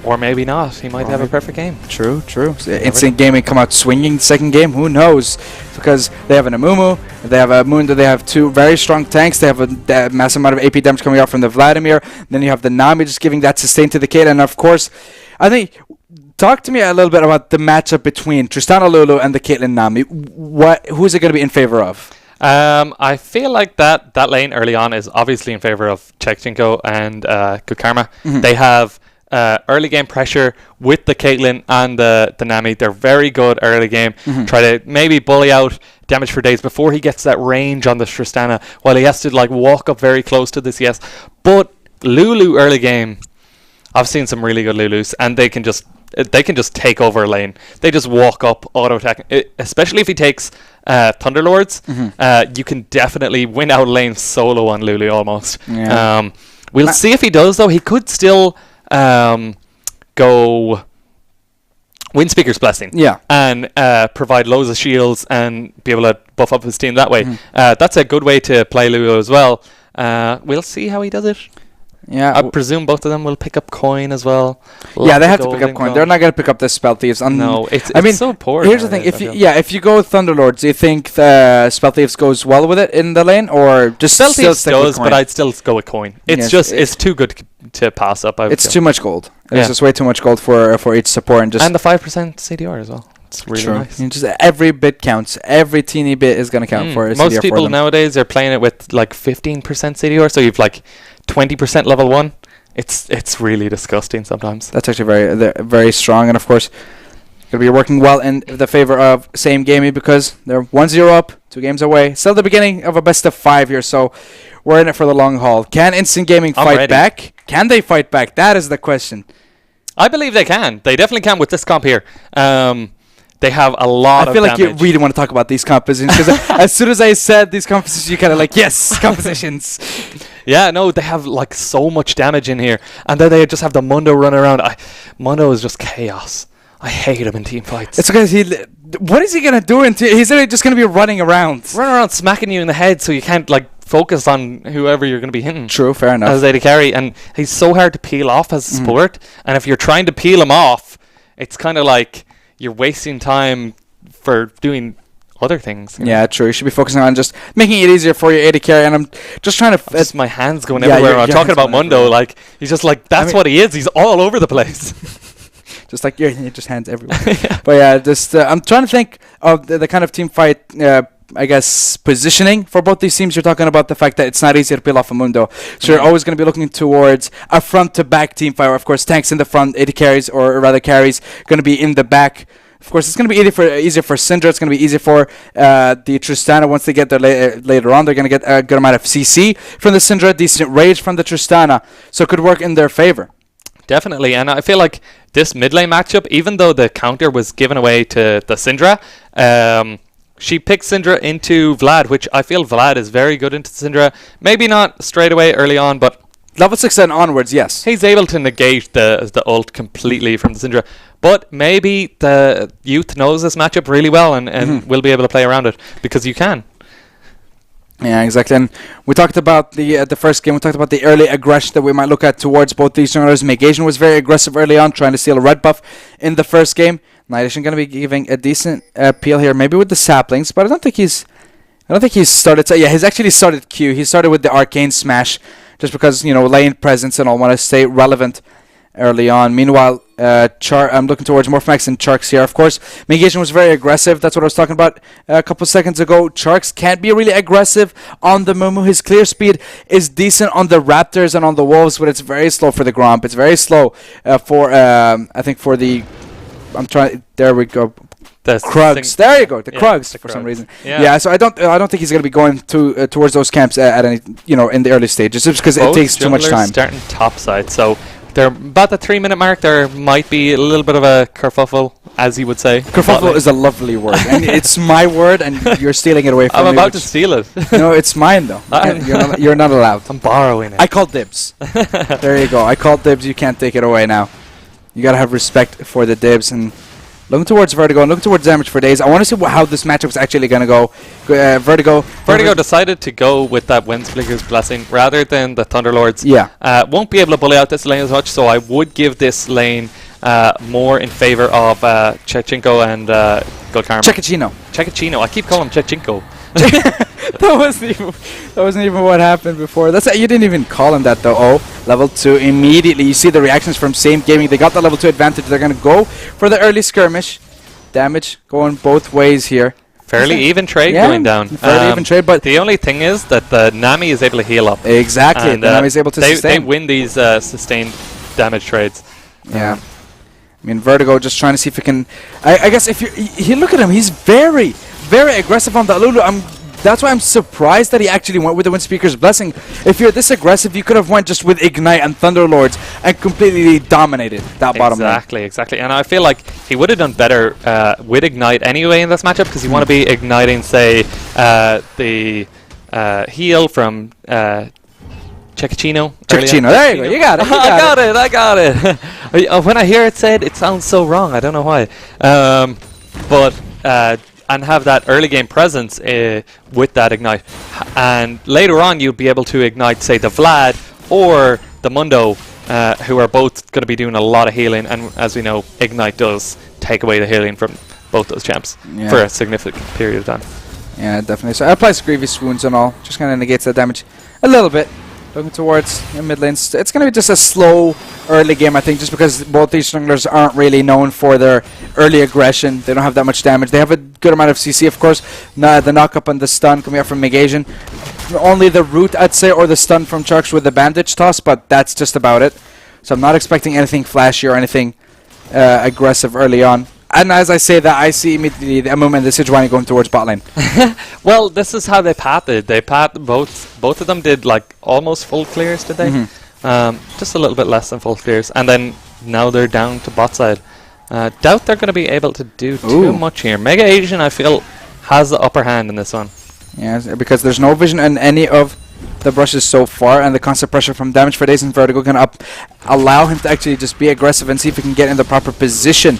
Or maybe not. He might have a perfect game. True. Instant Gaming come out swinging second game. Who knows? Because they have an Amumu, they have a Mundo, they have 2 very strong tanks. They have a massive amount of AP damage coming out from the Vladimir. Then you have the Nami just giving that sustain to the Caitlyn. And of course, I think, talk to me a little bit about the matchup between Tristana Lulu and the Caitlyn Nami. Who's it going to be in favor of? I feel like that lane early on is obviously in favor of Chekchenko and Good Karma. They have early game pressure with the Caitlyn and the Nami. They're very good early game. Try to maybe bully out damage for days before he gets that range on the Tristana, while he has to like walk up very close to the CS. But Lulu early game, I've seen some really good Lulus, and they can just take over a lane. They just walk up, auto attack. Especially if he takes Thunderlords, you can definitely win out lane solo on Lulu almost. We'll see if he does though. He could still go Windspeaker's Blessing, and provide loads of shields and be able to buff up his team that way. That's a good way to play Lulu as well. We'll see how he does it. I presume both of them will pick up coin as well. They have to pick up coin. They're not going to pick up the Spell Thieves. No, it's so poor. Here's the thing: if you go Thunderlords, do you think the Spell Thieves goes well with it in the lane, or just Spell Thieves does? But I'd still go with coin. It's too good to pass up. It's too much gold. It's just way too much gold for each support, and the 5% CDR as well. It's really nice. Just every bit counts. Every teeny bit is going to count for a CDR. Most people nowadays are playing it with like 15% CDR, so you've like 20% level 1. It's really disgusting sometimes. That's actually very very strong, and of course going to be working well in the favor of Same Gaming because they're 1-0 up, 2 games away. Still the beginning of a best of 5 here, so we're in it for the long haul. Can Instant Gaming fight back? Can they fight back? That is the question. I believe they can. They definitely can with this comp here. They have a lot of damage. I feel like you really want to talk about these compositions because as soon as I said these compositions, you kind of like, yes, compositions. Yeah, no, they have like so much damage in here. And then they just have the Mundo run around. Mundo is just chaos. I hate him in team fights. It's because what is he going to do? He's literally just going to be running around smacking you in the head so you can't like focus on whoever you're going to be hitting. True, fair enough. As AD carry. And he's so hard to peel off as a support. And if you're trying to peel him off, it's kind of like you're wasting time for doing other things. Yeah, true. You should be focusing on just making it easier for your AD carry, and I'm just trying to... Just my hands going Yeah, everywhere. your I'm talking hands about going Mundo, everywhere. like, he's just like, that's mean- what he is. He's all over the place. Just like your just hands everywhere. But yeah, just I'm trying to think of the kind of team fight, I guess, positioning for both these teams. You're talking about the fact that it's not easy to peel off a Mundo. So you're always going to be looking towards a front-to-back team fight. Where, of course, tanks in the front, AD carries, or rather carries, going to be in the back. Of course, it's going to be easier for Syndra. It's going to be easier for the Tristana. Once they get there later on, they're going to get a good amount of CC from the Syndra, decent rage from the Tristana. So it could work in their favor. Definitely, and I feel like this mid lane matchup, even though the counter was given away to the Syndra, she picked Syndra into Vlad, which I feel Vlad is very good into Syndra. Maybe not straight away early on, but Level 6 and onwards, yes. he's able to negate the ult completely from the Syndra. But maybe the youth knows this matchup really well and will be able to play around it, because you can. Yeah, exactly. And we talked about the first game. We talked about the early aggression that we might look at towards both these junglers. Megasian was very aggressive early on, trying to steal a red buff in the first game. Nidation going to be giving a decent peel here, maybe with the saplings, but I don't think he's started. Yeah, he's actually started Q. He started with the arcane smash, just because lane presence and all want to stay relevant early on. Meanwhile, I'm looking towards Morphmax and Charks here. Of course, Megasian was very aggressive. That's what I was talking about a couple seconds ago. Charks can't be really aggressive on the Mumu. His clear speed is decent on the Raptors and on the Wolves, but it's very slow for the Gromp. It's very slow for the... There we go. The Krugs. There you go. The Yeah, Krugs the for some Krugs. reason. Yeah. Yeah. So I don't think he's going to be going towards those camps at any in the early stages, just because it Both takes too much junglers time. starting top side, so they're about the 3-minute mark. There might be a little bit of a kerfuffle, as you would say. Kerfuffle is a lovely word, and it's my word, and you're stealing it away from I'm me. about to steal it. No, it's mine though. You're not allowed. I'm borrowing it. I call dibs. There you go. I call dibs. You can't take it away now. You gotta have respect for the dibs. And looking towards Vertigo and looking towards damage for days. I want to see how this matchup is actually gonna go. Vertigo decided to go with that Windspeaker's Blessing rather than the Thunderlords. Yeah. Won't be able to bully out this lane as much, so I would give this lane more in favor of Chechenko and Golkarma. Chekachino. I keep calling him Chechenko. That wasn't even what happened before. You didn't even call him that though. Oh, level 2 immediately. You see the reactions from Same Gaming. They got the level 2 advantage. They're gonna go for the early skirmish. Damage going both ways here. Fairly even trade Yeah, going down. fairly even trade, but the only thing is that the Nami is able to heal up. exactly. And, Then he's able to they sustain. win these sustained damage trades. Yeah. I mean, Vertigo just trying to see if he can... I guess if you look at him, he's very, very aggressive on the Lulu. That's why I'm surprised that he actually went with the Windspeaker's Blessing. If you're this aggressive, you could have went just with Ignite and Thunderlords and completely dominated that bottom lane. Exactly. And I feel like he would have done better with Ignite anyway in this matchup, because you want to be igniting, say, the heal from... Chekachino. There you go. You got it. I got it. When I hear it said, it sounds so wrong. I don't know why. And have that early game presence with that Ignite. And later on, you'll be able to ignite, say, the Vlad or the Mundo, who are both going to be doing a lot of healing. And as we know, Ignite does take away the healing from both those champs for a significant period of time. Yeah, definitely. So I apply Grievous Wounds and all. Just kind of negates that damage a little bit. Looking towards mid lane. It's going to be just a slow early game, I think, just because both these junglers aren't really known for their early aggression. They don't have that much damage. They have a good amount of CC, of course. The knock-up and the stun coming out from Megasian. Only the root, I'd say, or the stun from Charks with the bandage toss, but that's just about it. So I'm not expecting anything flashy or anything aggressive early on. And as I say that, I see immediately the moment the Sejuani going towards bot lane. Well, this is how they pathed. They both of them did like almost full clears, did they? Just a little bit less than full clears. And then now they're down to bot side. Doubt they're going to be able to do too much here. Mega Asian, I feel, has the upper hand in this one. Yeah, because there's no vision in any of the brushes so far, and the constant pressure from damage for days and Vertigo can allow him to actually just be aggressive and see if he can get in the proper position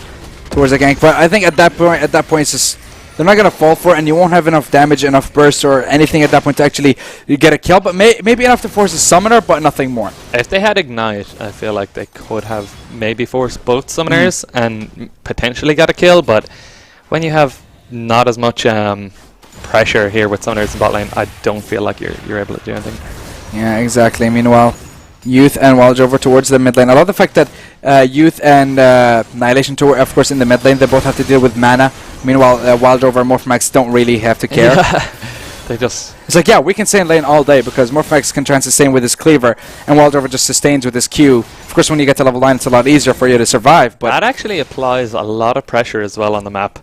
towards the gank. But I think at that point it's just they're not gonna fall for it, and you won't have enough damage, enough burst, or anything at that point to actually get a kill. But maybe enough to force a summoner, but nothing more. If they had Ignite, I feel like they could have maybe forced both summoners and potentially got a kill. But when you have not as much pressure here with Summoners in bot lane, I don't feel like you're able to do anything. Yeah, exactly. Meanwhile, Youth and Wildrover towards the mid lane. I love the fact that Youth and Annihilation Tour, of course, in the mid lane, they both have to deal with mana. Meanwhile, Wildrover and Morphmax don't really have to care. Yeah. They just... It's like, yeah, we can stay in lane all day because Morphmax can try and sustain with his cleaver, and Wildrover just sustains with his Q. Of course, when you get to level 9, it's a lot easier for you to survive. But that actually applies a lot of pressure as well on the map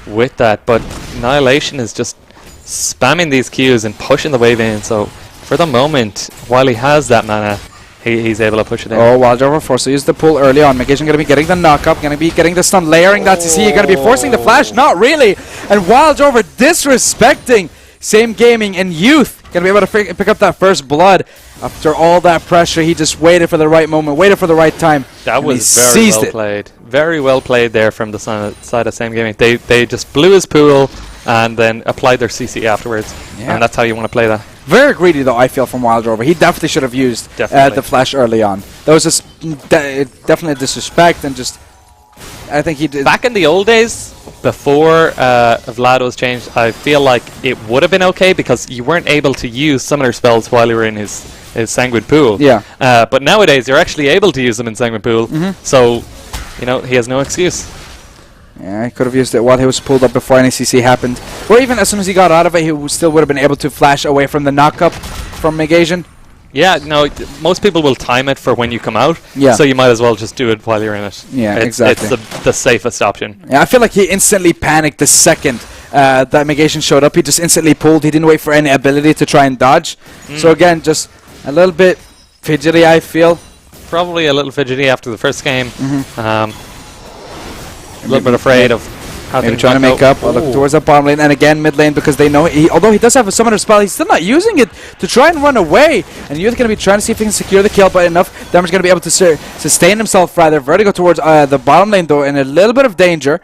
with that. But Annihilation is just spamming these Qs and pushing the wave in. So for the moment, while he has that mana, he's able to push it in. Oh, Wildrover forced to use the pull early on. Magician going to be getting the knock-up, going to be getting the stun, layering that CC. You're going to be forcing the flash? Not really. And Wildrover disrespecting Same Gaming and Youth. Going to be able to pick up that first blood. After all that pressure, he just waited for the right moment, waited for the right time. That was very well played. Very well played there from the side of Same Gaming. They just blew his pool and then applied their CC afterwards. Yeah. And that's how you want to play that. Very greedy, though, I feel, from Wildrover. He definitely should have used the flash early on. That was just definitely a disrespect, and just... I think he did... Back in the old days, before Vlad was changed, I feel like it would have been okay because you weren't able to use summoner spells while you were in his Sanguine Pool. Yeah. But nowadays, you're actually able to use them in Sanguine Pool, so, you know, he has no excuse. Yeah, he could have used it while he was pulled up before any CC happened. Or even as soon as he got out of it, he still would have been able to flash away from the knock-up from Megasian. Yeah, no, most people will time it for when you come out, so you might as well just do it while you're in it. Yeah, exactly. It's the safest option. Yeah, I feel like he instantly panicked the second that Megasian showed up. He just instantly pulled. He didn't wait for any ability to try and dodge. So again, just a little bit fidgety, I feel. Probably a little fidgety after the first game. A little bit afraid of how maybe trying to make up. Look towards the bottom lane, and again mid lane, because they know although he does have a summoner spell, he's still not using it to try and run away. And Youth going to be trying to see if he can secure the kill, but enough damage going to be able to sustain himself rather. Vertigo towards the bottom lane, though, in a little bit of danger.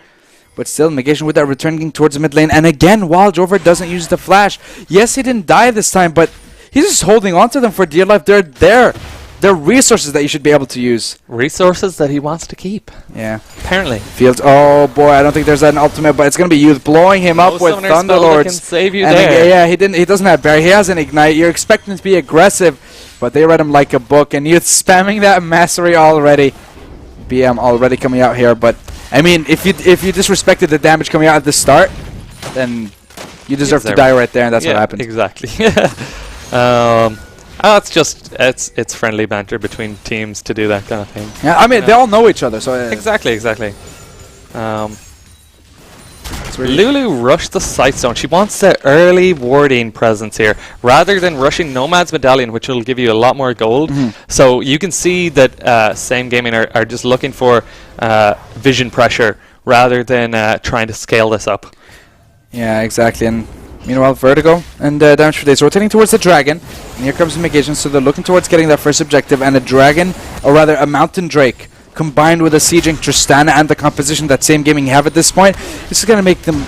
But still, Megasian with that returning towards the mid lane. And again, Wildrover doesn't use the flash. Yes, he didn't die this time, but he's just holding on to them for dear life. They're there. They're resources that you should be able to use. Resources that he wants to keep. Yeah. Apparently. Fields. Oh boy, I don't think there's an ultimate, but it's going to be Youth blowing him up with Thunderlords. Can save you and there. Yeah, he doesn't have Barry. He has an Ignite. You're expecting him to be aggressive, but they read him like a book. And Youth spamming that Mastery already. BM already coming out here, but I mean, if you disrespected the damage coming out at the start, then you deserve to die right there, and that's what happened. Exactly. It's just it's friendly banter between teams to do that kind of thing. Yeah, I mean they all know each other, so exactly. Lulu rushed the Sight Stone. She wants the early warding presence here rather than rushing Nomad's Medallion, which will give you a lot more gold. So you can see that Same Gaming are just looking for vision pressure rather than trying to scale this up. Yeah, exactly. And meanwhile, Vertigo and Damage for Days rotating towards the Dragon. And here comes the Megasian, so they're looking towards getting that first objective. And a Dragon, or rather a Mountain Drake, combined with a Sieging Tristana and the composition that Same Gaming have at this point, this is going to make them,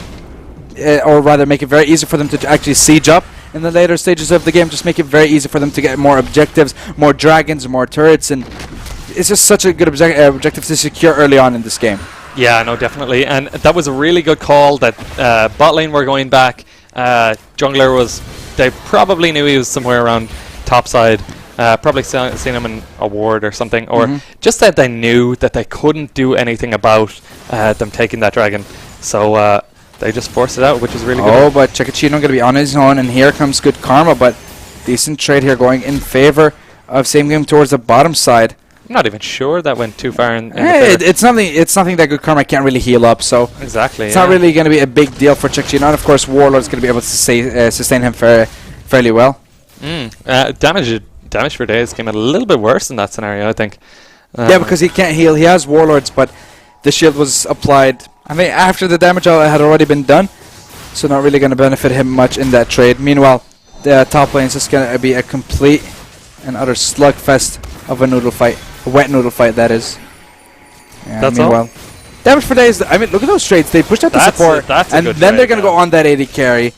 or rather make it very easy for them to actually siege up in the later stages of the game. Just make it very easy for them to get more objectives, more Dragons, more turrets. And it's just such a good objective to secure early on in this game. Yeah, no, definitely. And that was a really good call that bot lane were going back. Jungler they probably knew he was somewhere around top side, probably seen him in a ward or something, or just that they knew that they couldn't do anything about them taking that dragon. So they just forced it out, which is really good. Oh, but Chikachino going to be on his own, and here comes good karma, but decent trade here going in favor of Same Game towards the bottom side. I'm not even sure that went too far in it's something that good karma can't really heal up, so exactly. It's not really going to be a big deal for Chikachino, and of course Warlord's going to be able to sustain him fairly well. Damage for days came a little bit worse in that scenario, I think. Yeah, because he can't heal. He has Warlords, but the shield was applied, I mean, after the damage had already been done, so not really going to benefit him much in that trade. Meanwhile, the top lane is just going to be a complete and utter slugfest of a noodle fight. A wet noodle fight, that is. Yeah, that's all? Damage per days, I mean, look at those trades. They pushed out the support, and then they're going to go on that 80 carry.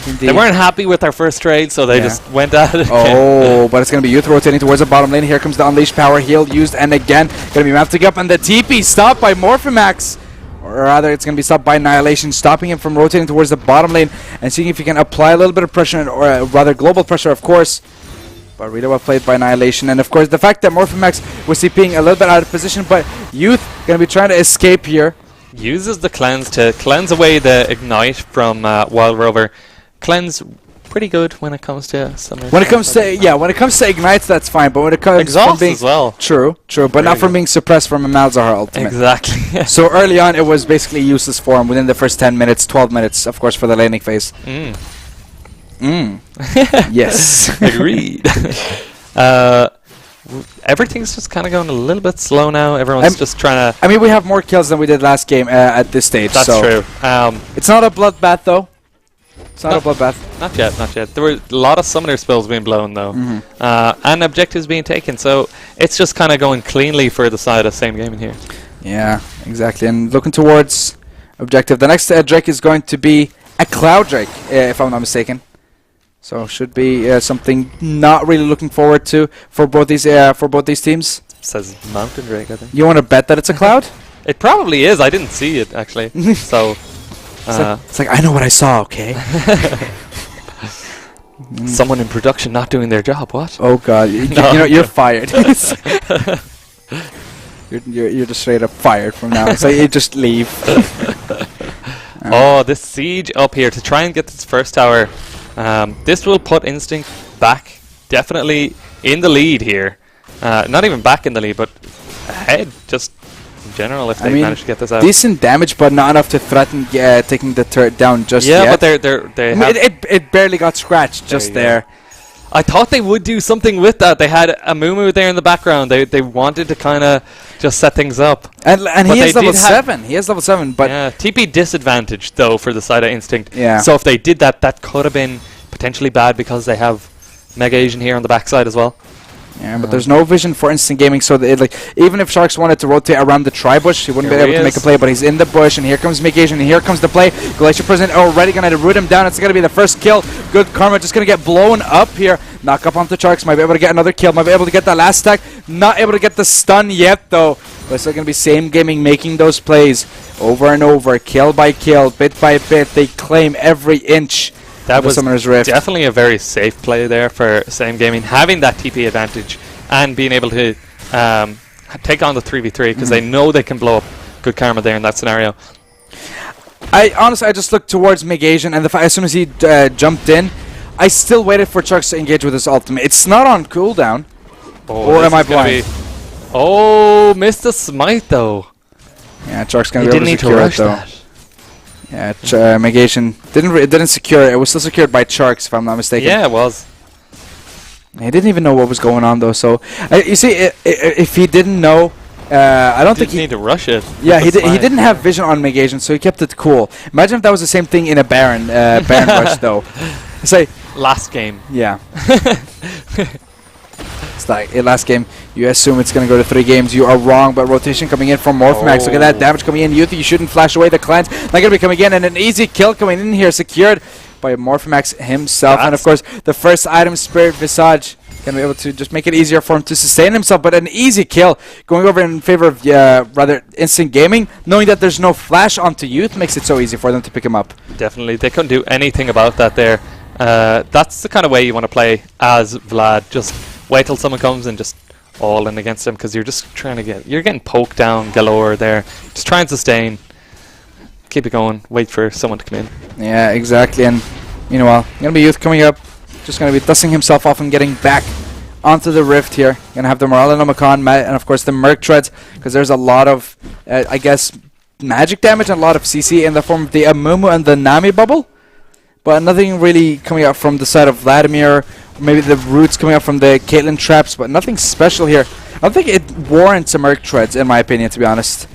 Indeed. They weren't happy with their first trade, so they just went at it. Oh, but it's going to be Youth rotating towards the bottom lane. Here comes the Unleashed Power, heal used, and again, going to be mounting up, and the TP stopped by Morphimax. or rather it's going to be stopped by Annihilation, stopping him from rotating towards the bottom lane and seeing if he can apply a little bit of pressure, or rather global pressure, of course. But really well played by Annihilation, and of course the fact that Morphimax was CPing a little bit out of position, but Youth going to be trying to escape here. Uses the cleanse to cleanse away the ignite from Wild Rover. Cleanse pretty good when it comes to summer. When it comes to ignites, that's fine, but when it comes exhaust from being as well. True, but not from being suppressed from a Malzahar ultimate. Exactly. So early on, it was basically useless for him within the first 10 minutes, 12 minutes, of course, for the laning phase. Yes. Agreed. Everything's just kind of going a little bit slow now. Everyone's just trying to... I mean, we have more kills than we did last game at this stage. That's so true. it's not a bloodbath, though. It's not a bloodbath. Not yet. There were a lot of summoner spells being blown, though. And objectives being taken. So it's just kind of going cleanly for the side of Same Gaming here. Yeah, exactly. And looking towards objective. The next Drake is going to be a Cloud Drake, if I'm not mistaken. So should be something not really looking forward to for both these teams. Says Mountain Drake, I think. You want to bet that it's a Cloud? It probably is. I didn't see it, actually. So... it's like, I know what I saw, okay? Someone in production not doing their job, what? Oh god, you know, you're fired. you're just straight up fired from now. So you just leave. Oh, this siege up here to try and get this first tower. This will put Instinct back, definitely in the lead here. Not even back in the lead, but ahead, just in general, if they manage to get this out. Decent damage, but not enough to threaten taking the turret down just yet. Yeah, but they have... It barely got scratched just there. I thought they would do something with that. They had a Mumu there in the background. They wanted to kind of just set things up. And he is level 7. He is level 7, but... Yeah, TP disadvantage, though, for the side of Instinct. Yeah. So if they did that, that could have been potentially bad because they have Mega Asian here on the backside as well. Yeah, but there's no vision for Instant Gaming, so even if Sharks wanted to rotate around the tri-bush, he wouldn't be able to make a play, but he's in the bush, and here comes Megasian, and here comes the play. Glacier Prison already going to root him down. It's going to be the first kill. Good Karma just going to get blown up here. Knock up onto Sharks, might be able to get another kill, might be able to get that last stack. Not able to get the stun yet, though. But it's still going to be Same Gaming making those plays over and over, kill by kill, bit by bit. They claim every inch. That was Summoner's Rift. Definitely a very safe play there for Same Gaming, having that TP advantage and being able to take on the 3v3 because they know they can blow up Good Karma there in that scenario. Honestly, I just looked towards Megasian, and as soon as he jumped in, I still waited for Chucks to engage with his ultimate. It's not on cooldown. Or am I blind? Oh, missed the smite though. Yeah, Chuck's going to be able to secure it though. That. Yeah, Megasian didn't secure it. It was still secured by Charks, if I'm not mistaken. Yeah, it was. He didn't even know what was going on though. So you see, if he didn't know, I don't think he need to rush it. Yeah, he didn't have vision on Megasian, so he kept it cool. Imagine if that was the same thing in a Baron rush though. It's like last game. Yeah. It's like last game. You assume it's going to go to 3 games. You are wrong, but rotation coming in from Morphimax. Look at that damage coming in. Youth, you shouldn't flash away the cleanse. Not going to be coming in, and an easy kill coming in here, secured by Morphimax himself. And of course, the first item, Spirit Visage, going to be able to just make it easier for him to sustain himself. But an easy kill going over in favor of rather Instant Gaming, knowing that there's no flash onto Youth makes it so easy for them to pick him up. Definitely, they couldn't do anything about that there. That's the kind of way you want to play as Vlad. Just wait till someone comes and just all in against him, because you're just trying to you're getting poked down galore there. Just try and sustain, keep it going, wait for someone to come in. Yeah, exactly. And meanwhile, gonna be Youth coming up, just gonna be dusting himself off and getting back onto the rift here. Gonna have the Morale and and of course the Merc Treads, because there's a lot of I guess magic damage and a lot of CC in the form of the Amumu and the Nami bubble, but nothing really coming out from the side of Vladimir. Maybe the roots coming up from the Caitlyn traps, but nothing special here. I don't think it warrants a Merc Treads, in my opinion, to be honest.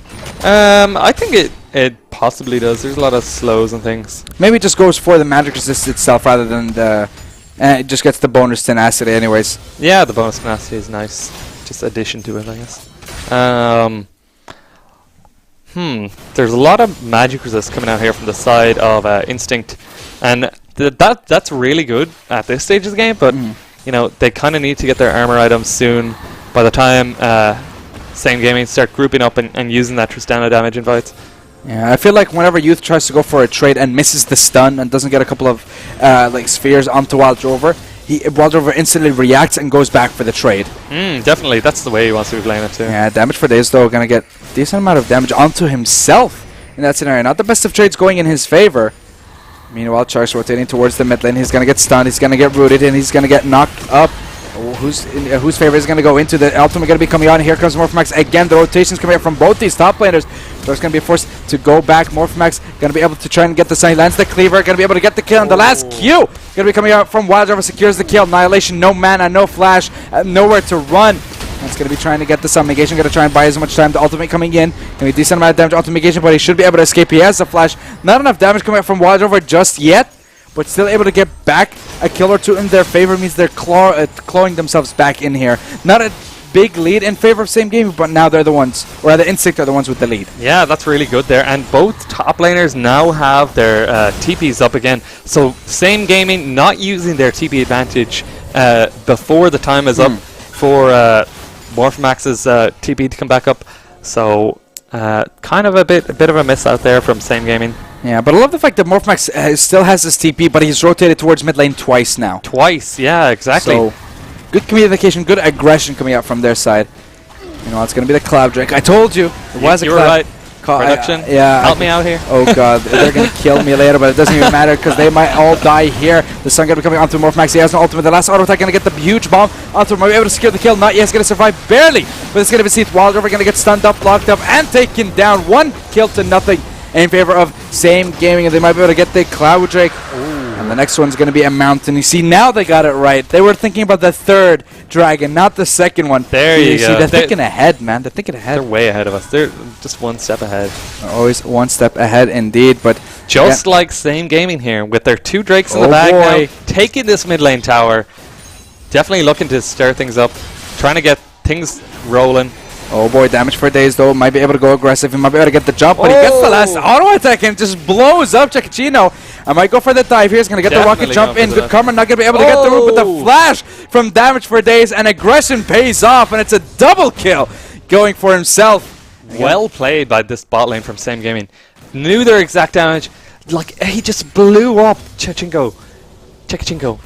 I think it possibly does. There's a lot of slows and things. Maybe it just goes for the magic resist itself rather than the... And it just gets the bonus tenacity anyways. Yeah, the bonus tenacity is nice. Just addition to it, I guess. There's a lot of magic resist coming out here from the side of Instinct. And that's really good at this stage of the game, but they kind of need to get their armor items soon. By the time Same Gaming start grouping up and using that Tristana damage invites. Yeah, I feel like whenever Youth tries to go for a trade and misses the stun and doesn't get a couple of like spheres onto Wild Drover, Wild Drover instantly reacts and goes back for the trade. Definitely, that's the way he wants to be playing it too. Yeah, damage for days though, gonna get decent amount of damage onto himself in that scenario. Not the best of trades going in his favor. Meanwhile, Char's rotating towards the mid lane. He's gonna get stunned. He's gonna get rooted, and he's gonna get knocked up. Whose favor is going to go into the ultimate going to be coming on. Here comes Morphmax again. The rotations coming out from both these top laners. There's going to be forced to go back. Morphmax going to be able to try and get the sign. Lands the cleaver. Going to be able to get the kill. And the last Q going to be coming out from Wild Drover. Secures the kill. Annihilation. No mana. No flash. Nowhere to run. It's going to be trying to get the sun negation. Going to try and buy as much time. The ultimate coming in. Going to be a decent amount of damage. Ultimate negation, but he should be able to escape. He has the flash. Not enough damage coming out from Wild Drover just yet, but still able to get back a kill or two in their favor. Means they're clawing themselves back in here. Not a big lead in favor of Same Gaming, but now they're the ones, or the Instinct are the ones with the lead. Yeah, that's really good there. And both top laners now have their TPs up again. So Same Gaming not using their TP advantage before the time is up for Morphmax's TP to come back up. So kind of a bit of a miss out there from Same Gaming. Yeah, but I love the fact that Morphmax still has his TP, but he's rotated towards mid lane twice now. Twice, yeah, exactly. So, good communication, good aggression coming out from their side. You know, it's going to be the Cloud Drake. I told you, it was a you were Cloud. right. Production, help me out here. Oh god, they're going to kill me later, but it doesn't even matter because they might all die here. The sun going to be coming onto Morphmax. He has no ultimate. The last auto attack going to get the huge bomb onto him. Might be able to secure the kill. Not yet. He's going to survive barely, but it's going to be Seath. Wild Drover going to get stunned up, locked up, and taken down. 1 kill to nothing in favor of Same Gaming, and they might be able to get the Cloud Drake. And the next one's going to be a mountain. You see, now they got it right. They were thinking about the third dragon, not the second one. There you go. See, they're thinking ahead, man. They're thinking ahead. They're way ahead of us. They're just one step ahead. They're always one step ahead, indeed. But just like Same Gaming here, with their 2 Drakes in the bag now, taking this mid lane tower. Definitely looking to stir things up, trying to get things rolling. Oh boy, damage for days though. Might be able to go aggressive. He might be able to get the jump, but he gets the last auto attack and just blows up Chekachino. I might go for the dive here. He's going to get the rocket jump in. Good karma, not going to be able to get the root, but the flash from damage for days and aggression pays off, and it's a double kill going for himself. Well played by this bot lane from Same Gaming. Knew their exact damage. Like, he just blew up Chekachino. Chekachino.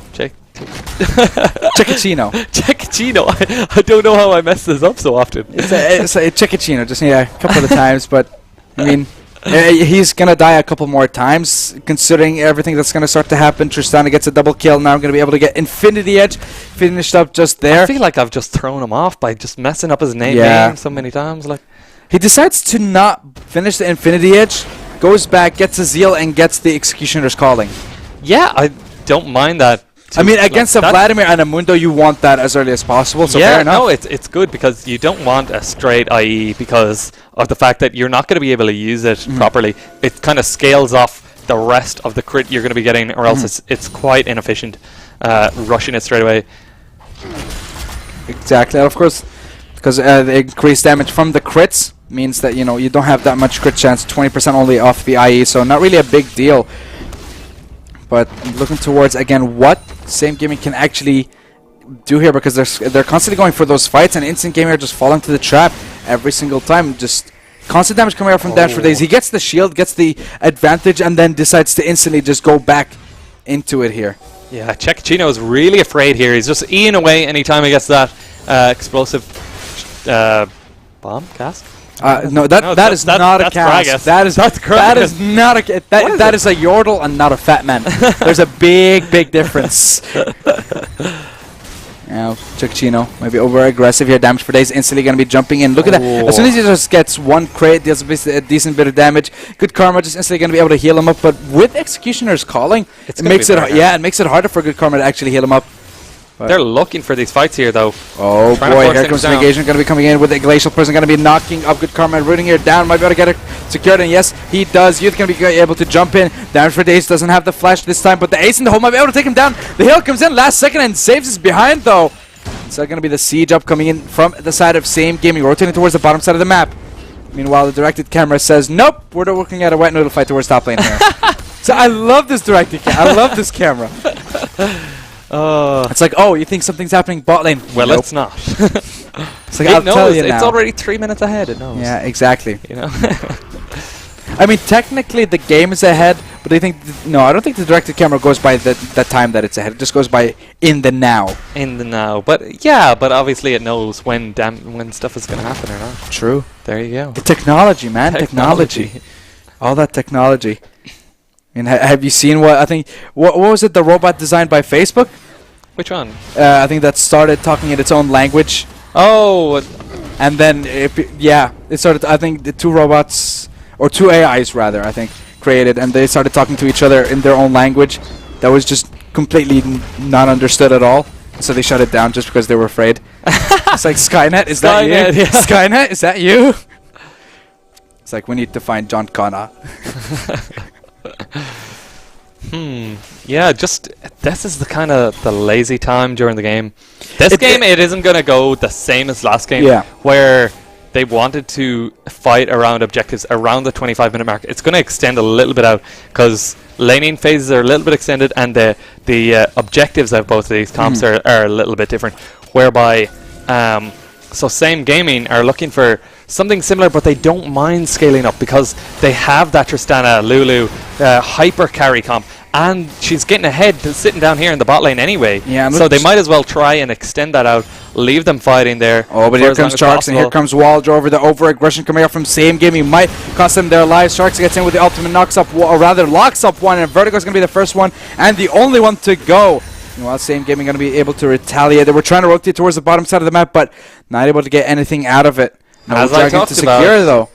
I don't know how I mess this up so often. It's a Chekachino, just a couple of times, but I mean, he's gonna die a couple more times considering everything that's gonna start to happen. Tristana gets a double kill. Now I'm gonna be able to get Infinity Edge finished up just there. I feel like I've just thrown him off by just messing up his name so many times. Like, he decides to not finish the Infinity Edge, goes back, gets a Zeal, and gets the Executioner's Calling. Yeah, I don't mind that. I mean, against a Vladimir and a Mundo, you want that as early as possible, so fair enough. No, it's good because you don't want a straight IE because of the fact that you're not going to be able to use it properly. It kind of scales off the rest of the crit you're going to be getting, or else it's quite inefficient rushing it straight away. Exactly, and of course, because the increased damage from the crits means that, you know, you don't have that much crit chance, 20% only off the IE, so not really a big deal. But looking towards, again, what Same Gaming can actually do here, because they're constantly going for those fights, and Instant Gaming are just falling to the trap every single time. Just constant damage coming out from damage for days. He gets the shield, gets the advantage, and then decides to instantly just go back into it here. Yeah, Chekachino is really afraid here. He's just eating away anytime he gets that explosive bomb cast. No, that is not a cast. That is not a Yordle and not a Fat Man. There's a big difference. Now, Chekachino might be over aggressive here. Damage for days, instantly going to be jumping in. Look at that. As soon as he just gets 1 crit, deals a decent bit of damage. Good karma, just instantly going to be able to heal him up. But with Executioner's Calling, it makes it harder for good karma to actually heal him up. They're looking for these fights here, though. Oh boy, here comes the negation going to be coming in with the Glacial Person going to be knocking up good karma and rooting here down. Might be able to get it secured, and yes, he does. Youth going to be able to jump in. Damage for days, doesn't have the flash this time, but the ace in the hole might be able to take him down. The heal comes in last second and saves his behind, though. It's going to be the siege up coming in from the side of Same Gaming, rotating towards the bottom side of the map. Meanwhile, the directed camera says, nope, we're looking at a wet noodle fight towards top lane here. So I love this directed camera. I love this camera. It's like, oh, you think something's happening bot lane? Well, nope. It's not. It's like, I'll tell you now. It's already 3 minutes ahead. It knows. Yeah, exactly. You know. I mean, technically the game is ahead, but I think no, I don't think the directed camera goes by the time that it's ahead. It just goes by in the now. In the now, but yeah, but obviously it knows when stuff is going to happen or not. True. There you go. The technology, man, technology. All that technology. And have you seen what I think? What was it? The robot designed by Facebook? Which one? I think that started talking in its own language. Oh, and then it started. I think the two robots or two AIs rather, I think, created, and they started talking to each other in their own language. That was just completely not understood at all. So they shut it down just because they were afraid. It's like Skynet, is that you? Yeah. Skynet, is that you? It's like we need to find John Connor. Yeah, just this is the kind of the lazy time during the game. This game, it isn't going to go the same as last game, where they wanted to fight around objectives around the 25-minute mark. It's going to extend a little bit out because laning phases are a little bit extended, and the objectives of both of these comps are a little bit different. Whereby, so Same Gaming are looking for something similar, but they don't mind scaling up because they have that Tristana Lulu hyper carry comp, and she's getting ahead sitting down here in the bot lane anyway. Yeah, so they might as well try and extend that out, leave them fighting there. Oh, but here comes Sharks and here comes Waldrover. The over-aggression coming out from Same Gaming might cost them their lives. Sharks gets in with the ultimate, knocks up, or rather locks up one, and Vertigo's going to be the first one and the only one to go. Meanwhile, Same Gaming going to be able to retaliate. They were trying to rotate towards the bottom side of the map, but not able to get anything out of it. No As I dragon talked to secure, though.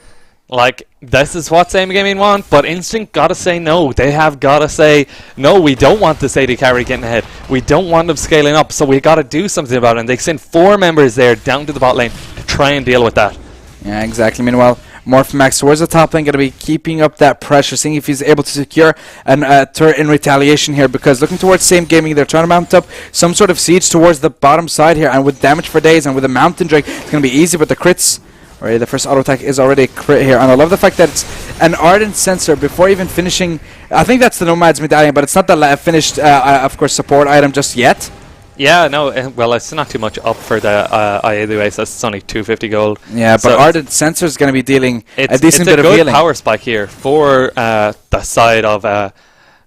Like, this is what Same Gaming want, but Instinct gotta say no. They have gotta say, no, we don't want this AD carry getting ahead. We don't want them scaling up, so we gotta do something about it. And they send 4 members there down to the bot lane to try and deal with that. Yeah, exactly. Meanwhile, Morphmax towards the top lane, going to be keeping up that pressure, seeing if he's able to secure a turret in retaliation here, because looking towards Same Gaming, they're trying to mount up some sort of siege towards the bottom side here, and with damage for days and with a Mountain Drake, it's going to be easy, but the crits... Alright, the first auto attack is already a crit here, and I love the fact that it's an Ardent Sensor before even finishing. I think that's the Nomad's medallion, but it's not the finished, of course, support item just yet. Yeah, no, well, it's not too much up for the IA the Oasis. It's only 250 gold. Yeah, but so Ardent Sensor is going to be dealing a decent bit of healing. It's a good power spike here for the side of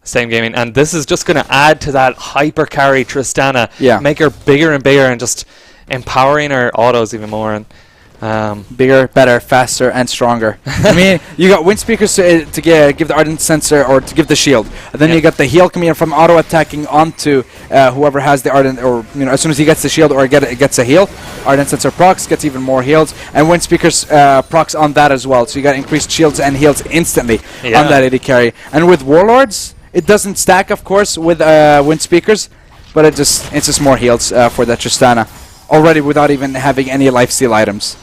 Same Gaming, and this is just going to add to that hyper carry Tristana, make her bigger and bigger, and just empowering her autos even more. And bigger, better, faster, and stronger. I mean, you got wind speakers to give the Ardent Sensor or to give the shield, and then you got the heal coming in from auto attacking onto whoever has the Ardent, or as soon as he gets the shield or gets a heal, Ardent Sensor procs, gets even more heals, and wind speakers procs on that as well. So you got increased shields and heals instantly on that AD carry. And with Warlords, it doesn't stack, of course, with wind speakers, but it's just more heals for that Tristana already without even having any lifesteal items.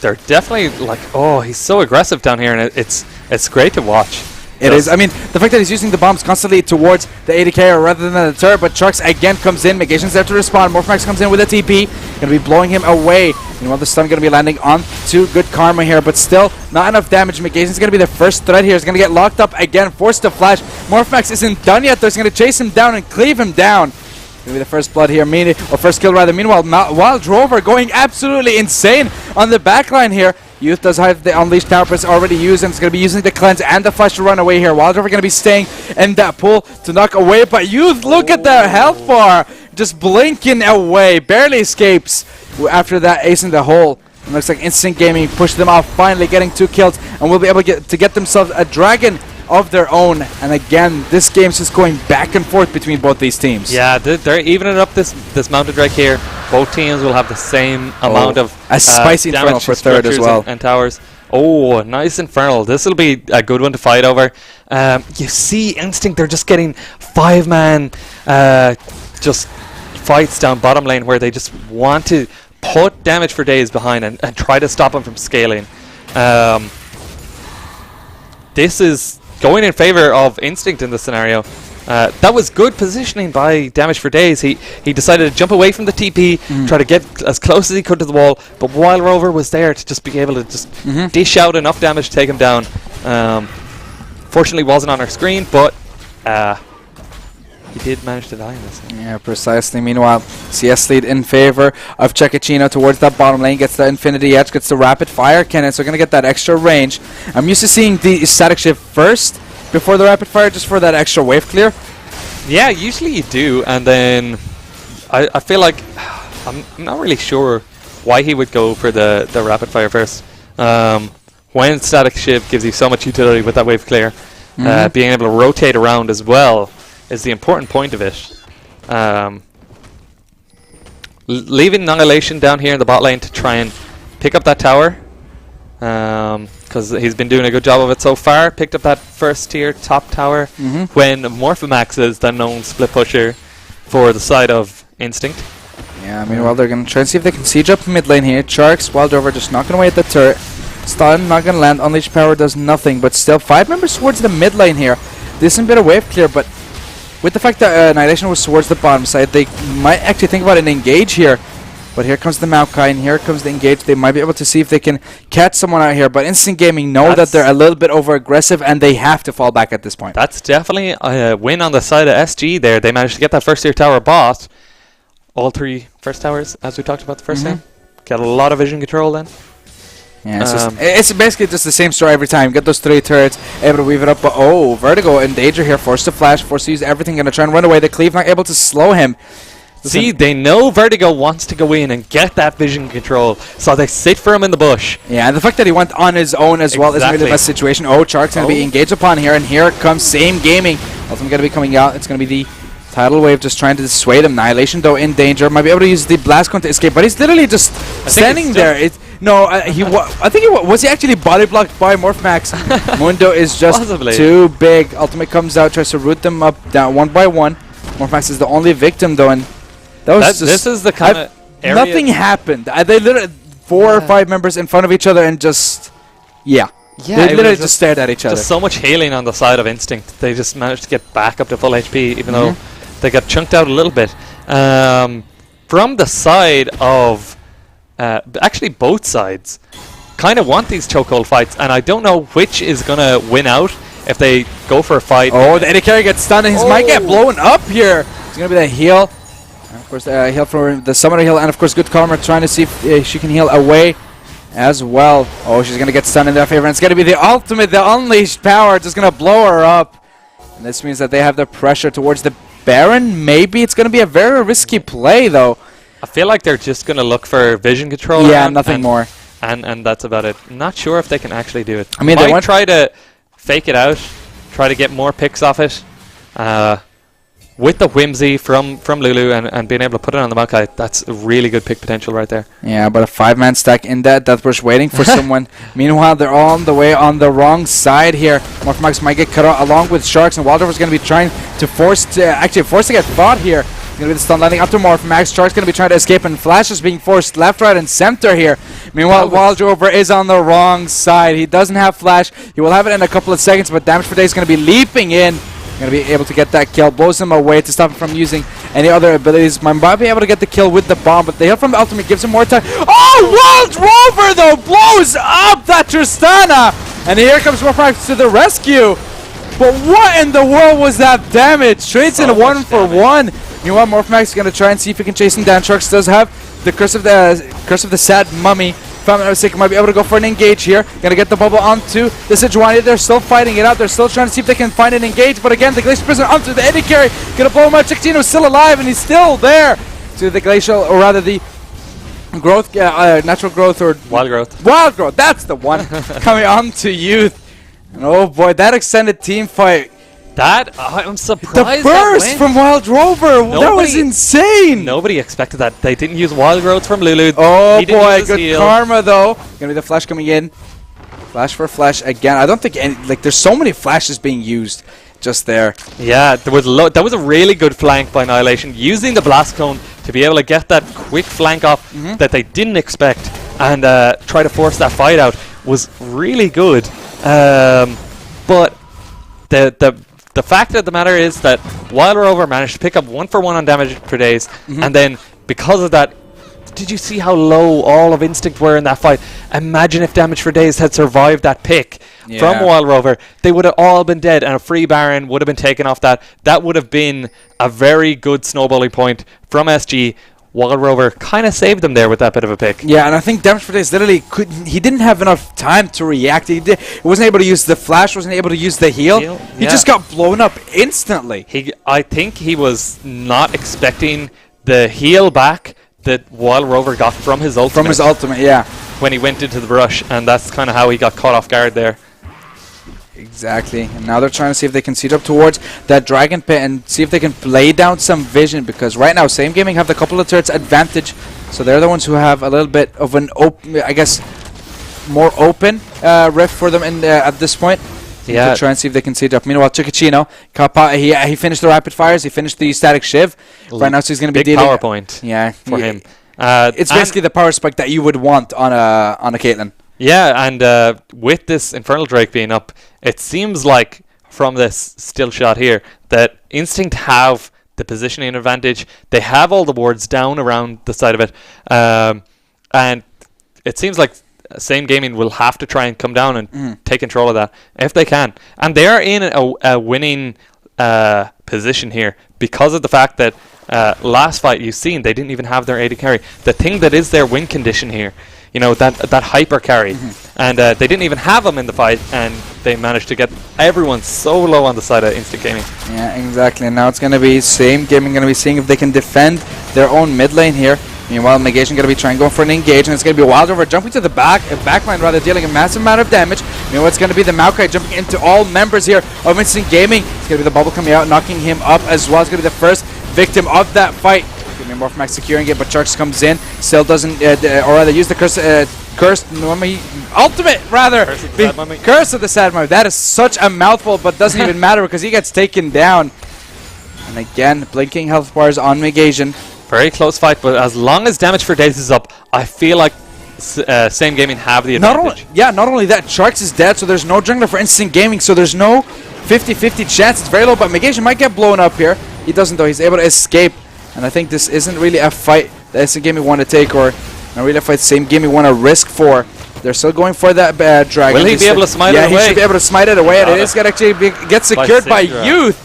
They're definitely like, oh, he's so aggressive down here, and it's great to watch. It is. I mean, the fact that he's using the bombs constantly towards the AD carry rather than the turret, but Sharks again comes in, Magation's there to respond, Morphmax comes in with a TP, going to be blowing him away. Meanwhile, the stun going to be landing on to good karma here, but still not enough damage. Magation's going to be the first threat here. He's going to get locked up again, forced to flash. Morphmax isn't done yet, though. He's going to chase him down and cleave him down. Gonna be the first blood here, or first kill rather. Meanwhile, Wildrover going absolutely insane on the backline here. Youth does have the Unleashed Power Press already used, and it's going to be using the Cleanse and the Flash to run away here. Wildrover going to be staying in that pool to knock away, but Youth, look at their health bar, just blinking away, barely escapes after that ace in the hole. It looks like Instinct Gaming pushed them off, finally getting 2 kills, and will be able to get themselves a dragon of their own. And again, this game's just going back and forth between both these teams. Yeah, they're evening up this Mountain Drake here. Both teams will have the same amount of a spicy Infernal for third as well. And towers. Oh, nice Infernal. This will be a good one to fight over. You see Instinct, they're just getting 5-man just fights down bottom lane where they just want to put damage for days behind and try to stop them from scaling. This is going in favor of Instinct in this scenario. That was good positioning by Damage for Days. He decided to jump away from the TP, try to get as close as he could to the wall, but Wildrover was there to just be able to just dish out enough damage to take him down. Fortunately wasn't on our screen, but he did manage to die in this. Yeah, precisely. Meanwhile, CS lead in favor of Cecchino towards that bottom lane. Gets the Infinity Edge, gets the Rapid Fire Cannon, so going to get that extra range. I'm used to seeing the Static Shift first before the Rapid Fire, just for that extra wave clear. Yeah, usually you do, and then I feel like I'm not really sure why he would go for the Rapid Fire first. When Static Shiv gives you so much utility with that wave clear, being able to rotate around as well is the important point of it. Leaving Annihilation down here in the bot lane to try and pick up that tower, because he's been doing a good job of it so far. Picked up that first tier top tower when Morphomax is the known split pusher for the side of Instinct. Yeah, meanwhile they're going to try and see if they can siege up mid lane here. Sharks, Wildrover just knocking away at the turret. Stun, not going to land. Unleash Power does nothing, but still 5 members towards the mid lane here. Decent bit of wave clear, but with the fact that Annihilation was towards the bottom side, they might actually think about an engage here. But here comes the Maokai, and here comes the engage. They might be able to see if they can catch someone out here, but Instant Gaming know that they're a little bit over-aggressive, and they have to fall back at this point. That's definitely a win on the side of SG there. They managed to get that first tier tower bought. All 3 first towers, as we talked about the first time. Get a lot of vision control then. Yeah, it's basically just the same story every time. Get those 3 turrets, able to weave it up, but Vertigo in danger here, forced to flash, forced to use everything, gonna try and run away. The Cleave not able to slow him. See, they know Vertigo wants to go in and get that vision control, so they sit for him in the bush. Yeah, and the fact that he went on his own as well isn't really the best situation. Shark's gonna be engaged upon here, and here comes Same Gaming. Ultimate gonna be coming out. It's gonna be the Tidal Wave just trying to dissuade him. Annihilation, though, in danger. Might be able to use the Blast Cone to escape, but he's literally just standing there. I think was he actually body blocked by Morphmax? Mundo is just too big. Ultimate comes out, tries to root them up down one by one. Morphmax is the only victim, though, and that was this is the kind of area. Nothing happened. They literally 4 or 5 members in front of each other and just they literally just stared at each other. Just so much healing on the side of Instinct. They just managed to get back up to full HP, even though they got chunked out a little bit. From the side of actually both sides kind of want these chokehold fights, and I don't know which is gonna win out if they go for a fight. The AD carry gets stunned, and he might get blown up here. It's gonna be the heal. And of course, heal for the summoner heal, and of course, good Karma trying to see if she can heal away as well. She's gonna get stunned in their favor, and it's gonna be the ultimate, the unleashed power, just gonna blow her up. And this means that they have the pressure towards the Baron. Maybe it's gonna be a very risky play, though. I feel like they're just gonna look for vision control. Yeah, nothing more. And that's about it. I'm not sure if they can actually do it. I mean, they might try to fake it out, try to get more picks off it. With the Whimsy from Lulu and being able to put it on the Maokai, that's a really good pick potential right there. Yeah, but a 5-man stack in that Deathbrush waiting for someone. Meanwhile, they're all on the way on the wrong side here. Morphomax might get cut out along with Sharks, and Waldorf going to be trying to force to get fought here. It's going to be the stun landing up to Morphomax. Sharks going to be trying to escape, and Flash is being forced left, right, and center here. Meanwhile, Wildrover is on the wrong side. He doesn't have Flash. He will have it in a couple of seconds, but Damage per Day is going to be leaping in. Going to be able to get that kill, blows him away to stop him from using any other abilities. Might be able to get the kill with the bomb, but the heal from the ultimate gives him more time. Wild Rover, though, blows up that Tristana! And here comes Morphomax to the rescue. But what in the world was that damage? Trades in 1-for-1. Meanwhile, Morphomax is going to try and see if he can chase him down. Sharks does have the Curse of the Sad Mummy. If I'm not mistaken, might be able to go for an engage here. Gonna get the bubble onto the Sejuani. They're still fighting it out. They're still trying to see if they can find an engage. But again, the Glacial Prisoner onto the Eddie carry. Gonna blow him out. Cecchino's still alive, and he's still there. To the Glacial, or rather the growth, natural growth, or wild growth. Wild growth, that's the one. Coming on to Youth. And oh boy, that extended team fight. I'm surprised. The burst from Wild Rover, that was insane. Nobody expected that. They didn't use Wild Growth from Lulu. Oh boy, good Karma though. Gonna be the Flash coming in. Flash for Flash again. I don't think there's so many flashes being used just there. Yeah, that was a really good flank by Annihilation, using the Blast Cone to be able to get that quick flank off that they didn't expect and try to force that fight out was really good. But the fact of the matter is that Wild Rover managed to pick up 1-for-1 on damage per days, and then because of that did you see how low all of Instinct were in that fight? Imagine if Damage for Days had survived that pick from Wild Rover. They would have all been dead, and a free Baron would have been taken off that. That would have been a very good snowballing point from SG. Wild Rover kind of saved them there with that bit of a pick. Yeah, and I think Damage for Days literally he didn't have enough time to react. He wasn't able to use the flash, wasn't able to use the heal. He just got blown up instantly. I think he was not expecting the heal back that Wild Rover got from his ultimate. From his ultimate, yeah. When he went into the rush, and that's kind of how he got caught off guard there. Exactly. And now they're trying to see if they can seed up towards that Dragon Pit and see if they can play down some vision, because right now Same Gaming have the couple of turrets advantage, so they're the ones who have a little bit of an open, I guess, more open rift for them in at this point. Yeah. To try and see if they can seed up. Meanwhile, Chikachino, he finished the rapid fires, he finished the static shiv. Right now, so he's going to be dealing. Big power point. Yeah, for him. It's basically the power spike that you would want on a Caitlyn. Yeah, and with this Infernal Drake being up, it seems like from this still shot here that Instinct have the positioning advantage. They have all the wards down around the side of it, and it seems like Same Gaming will have to try and come down and take control of that if they can. And they are in a winning position here because of the fact that last fight you've seen they didn't even have their AD carry. The thing that is their win condition here, you know, that hyper carry, and they didn't even have him in the fight, and they managed to get everyone so low on the side of Instinct Gaming. Yeah, exactly. And now it's going to be Same Gaming going to be seeing if they can defend their own mid lane here. Meanwhile, Negation going to be trying going for an engage, and it's going to be Wild Rover jumping to the back line, rather, dealing a massive amount of damage. Meanwhile, it's going to be the Maokai jumping into all members here of Instant Gaming. It's going to be the bubble coming out, knocking him up as well. It's going to be the first victim of that fight. It's going to be Morphmax securing it, but Charks comes in, still doesn't, or rather, use the cursed mummy ultimate, rather. Curse of the Sad Mummy. That is such a mouthful, but doesn't even matter because he gets taken down. And again, blinking health bars on Negation. Very close fight, but as long as Damage for Days is up, I feel like Same Gaming have the advantage. Not only that, Sharks is dead, so there's no jungler for Instant Gaming, so there's no 50-50 chance. It's very low, but Negation might get blown up here. He doesn't, though. He's able to escape, and I think this isn't really a fight that Instant Gaming want to take, or not really a fight Same Gaming want to risk for. They're still going for that dragon. Will he be able to smite it away? Yeah, he should be able to smite it away, and it is going to actually get secured by Youth.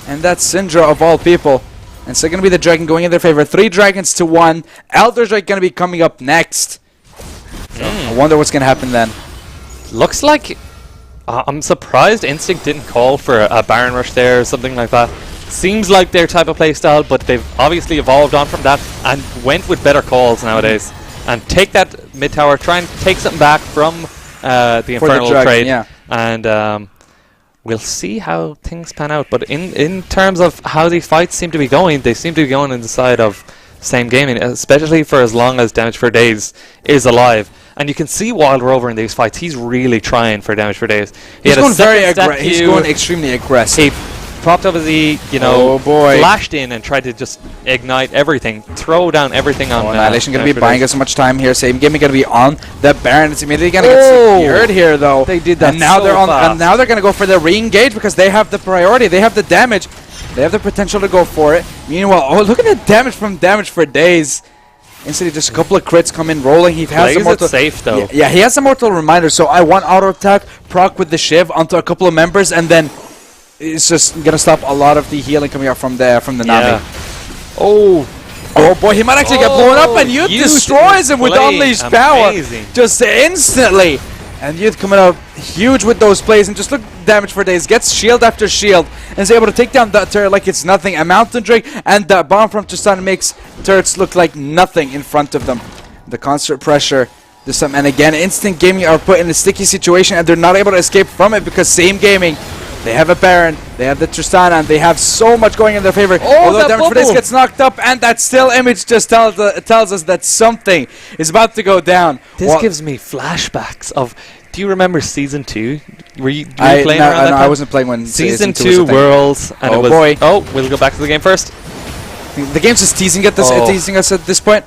And that's Syndra of all people. And so going to be the dragon going in their favor. 3 dragons to 1. Elder Drake going to be coming up next. So I wonder what's going to happen then. Looks like I'm surprised Instinct didn't call for a Baron Rush there or something like that. Seems like their type of playstyle, but they've obviously evolved on from that and went with better calls nowadays. And take that mid tower, try and take something back from the Infernal trade. Yeah. And we'll see how things pan out. But in terms of how these fights seem to be going, they seem to be going on the side of Same Gaming, especially for as long as Damage for Days is alive. And you can see Wild Rover in these fights. He's really trying for Damage for Days. He's going very aggressive. He's going extremely aggressive. He popped up as he, flashed in and tried to just ignite everything, throw down everything on. Annihilation going to be buying us much time here. Same Gaming going to be on the Baron. It's immediately going to get secured here, though. They did that. And now they're on. And now they're going to go for the re-engage because they have the priority. They have the damage. They have the potential to go for it. Meanwhile, look at the damage from Damage for Days. Instantly, just a couple of crits come in rolling. He has a mortal safe though. Yeah, he has a mortal reminder. So I want auto attack, proc with the Shiv onto a couple of members, and then it's just gonna stop a lot of the healing coming out from the Nami. Oh boy, he might actually get blown up, and Youth destroys him with unleashed power just instantly. And Youth coming out huge with those plays, and just look, Damage for Days gets shield after shield and is able to take down that turret like it's nothing. A Mountain Drake and that bomb from Tristan makes turrets look like nothing in front of them. The constant pressure this time, and again, Instant Gaming are put in a sticky situation, and they're not able to escape from it because Same Gaming, they have a Baron, they have the Tristana, and they have so much going in their favor. Although Damage for Days gets knocked up, and that still image just tells us that something is about to go down. This gives me flashbacks of. Do you remember Season 2? Were you playing around that time? I wasn't playing when Season 2 Worlds, and it was. Boy. Oh, we'll go back to the game first. The game's just teasing us at this point.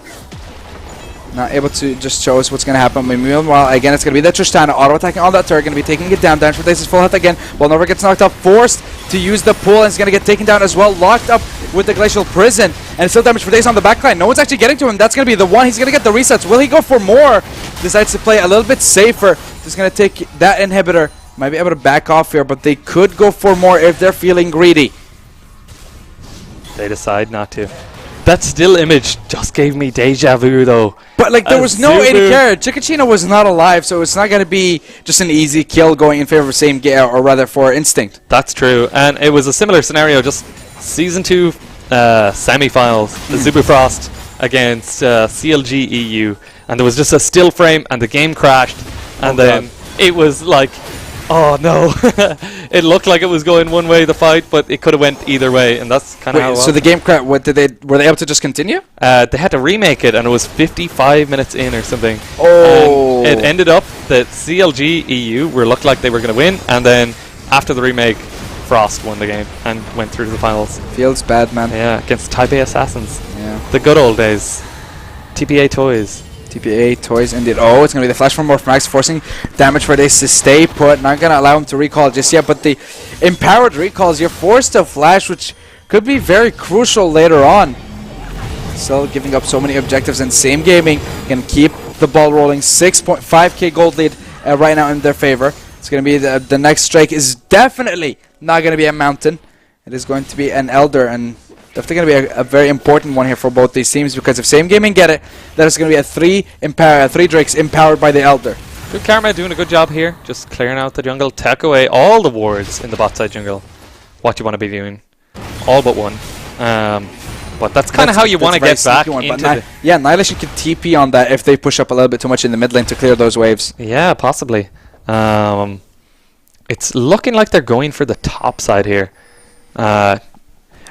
Not able to just show us what's going to happen. Meanwhile, again, it's going to be that Tristana auto-attacking on that turret. Going to be taking it down. Damage for Daze is full health again. Nova gets knocked up. Forced to use the pull, and it's going to get taken down as well. Locked up with the Glacial Prison. And still damage for Daze on the backline. No one's actually getting to him. That's going to be the one. He's going to get the resets. Will he go for more? Decides to play a little bit safer. Just going to take that inhibitor. Might be able to back off here, but they could go for more if they're feeling greedy. They decide not to. That still image just gave me deja vu, though. But like, there was no AD carry. Chikachino was not alive, so it's not going to be just an easy kill going in favor of same game, or rather for Instinct. That's true, and it was a similar scenario. Just Season 2 semi-finals, the Zubufrost against CLG EU, and there was just a still frame, and the game crashed, and then it was like, oh no! It looked like it was going one way, the fight, but it could have went either way, and that's kind of how it was. So the game what were they able to just continue? They had to remake it, and it was 55 minutes in or something. Oh! And it ended up that CLG EU looked like they were going to win, and then after the remake, Frost won the game and went through to the finals. Feels bad, man. Yeah, against Taipei Assassins. Yeah. The good old days. TPA Toys. TPA Toys indeed. Oh, it's going to be the flash from Morphmax, forcing damage for Daze to stay put. Not going to allow him to recall just yet, but the empowered recalls, you're forced to flash, which could be very crucial later on. Still giving up so many objectives, and Same Gaming can keep the ball rolling. 6.5k gold lead right now in their favor. It's going to be the next strike is definitely not going to be a mountain. It is going to be an Elder, and definitely going to be a very important one here for both these teams, because if Same Gaming get it, that is going to be a three Drakes empowered by the Elder. Good Karma doing a good job here, just clearing out the jungle, take away all the wards in the bot side jungle. What you want to be doing, all but one. But that's kind of how you want to get back into yeah, Annihilation can TP on that if they push up a little bit too much in the mid lane to clear those waves. Yeah, possibly. It's looking like they're going for the top side here. I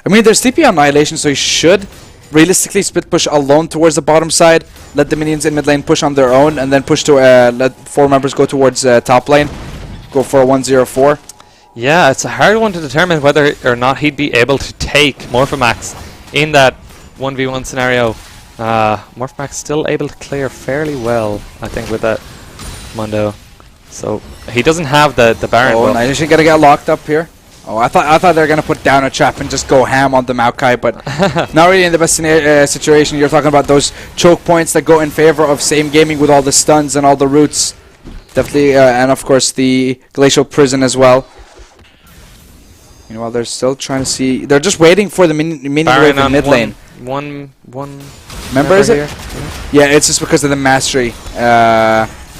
mean, there's TP on Annihilation, so he should realistically split push alone towards the bottom side, let the minions in mid lane push on their own, and then push to let 4 members go towards top lane, go for a 1-0-4. Yeah, it's a hard one to determine whether or not he'd be able to take Morphomax in that 1v1 scenario. Morphomax still able to clear fairly well, I think, with that Mundo. So he doesn't have the Baron. Oh, Annihilation gonna get locked up here. Oh, I thought they were gonna put down a trap and just go ham on the Maokai, but not really in the best situation. You're talking about those choke points that go in favor of Same Gaming with all the stuns and all the roots. Definitely, and of course the Glacial Prison as well. Meanwhile, they're still trying to see. They're just waiting for the mini wave in mid lane. One member, is it? Yeah, it's just because of the mastery.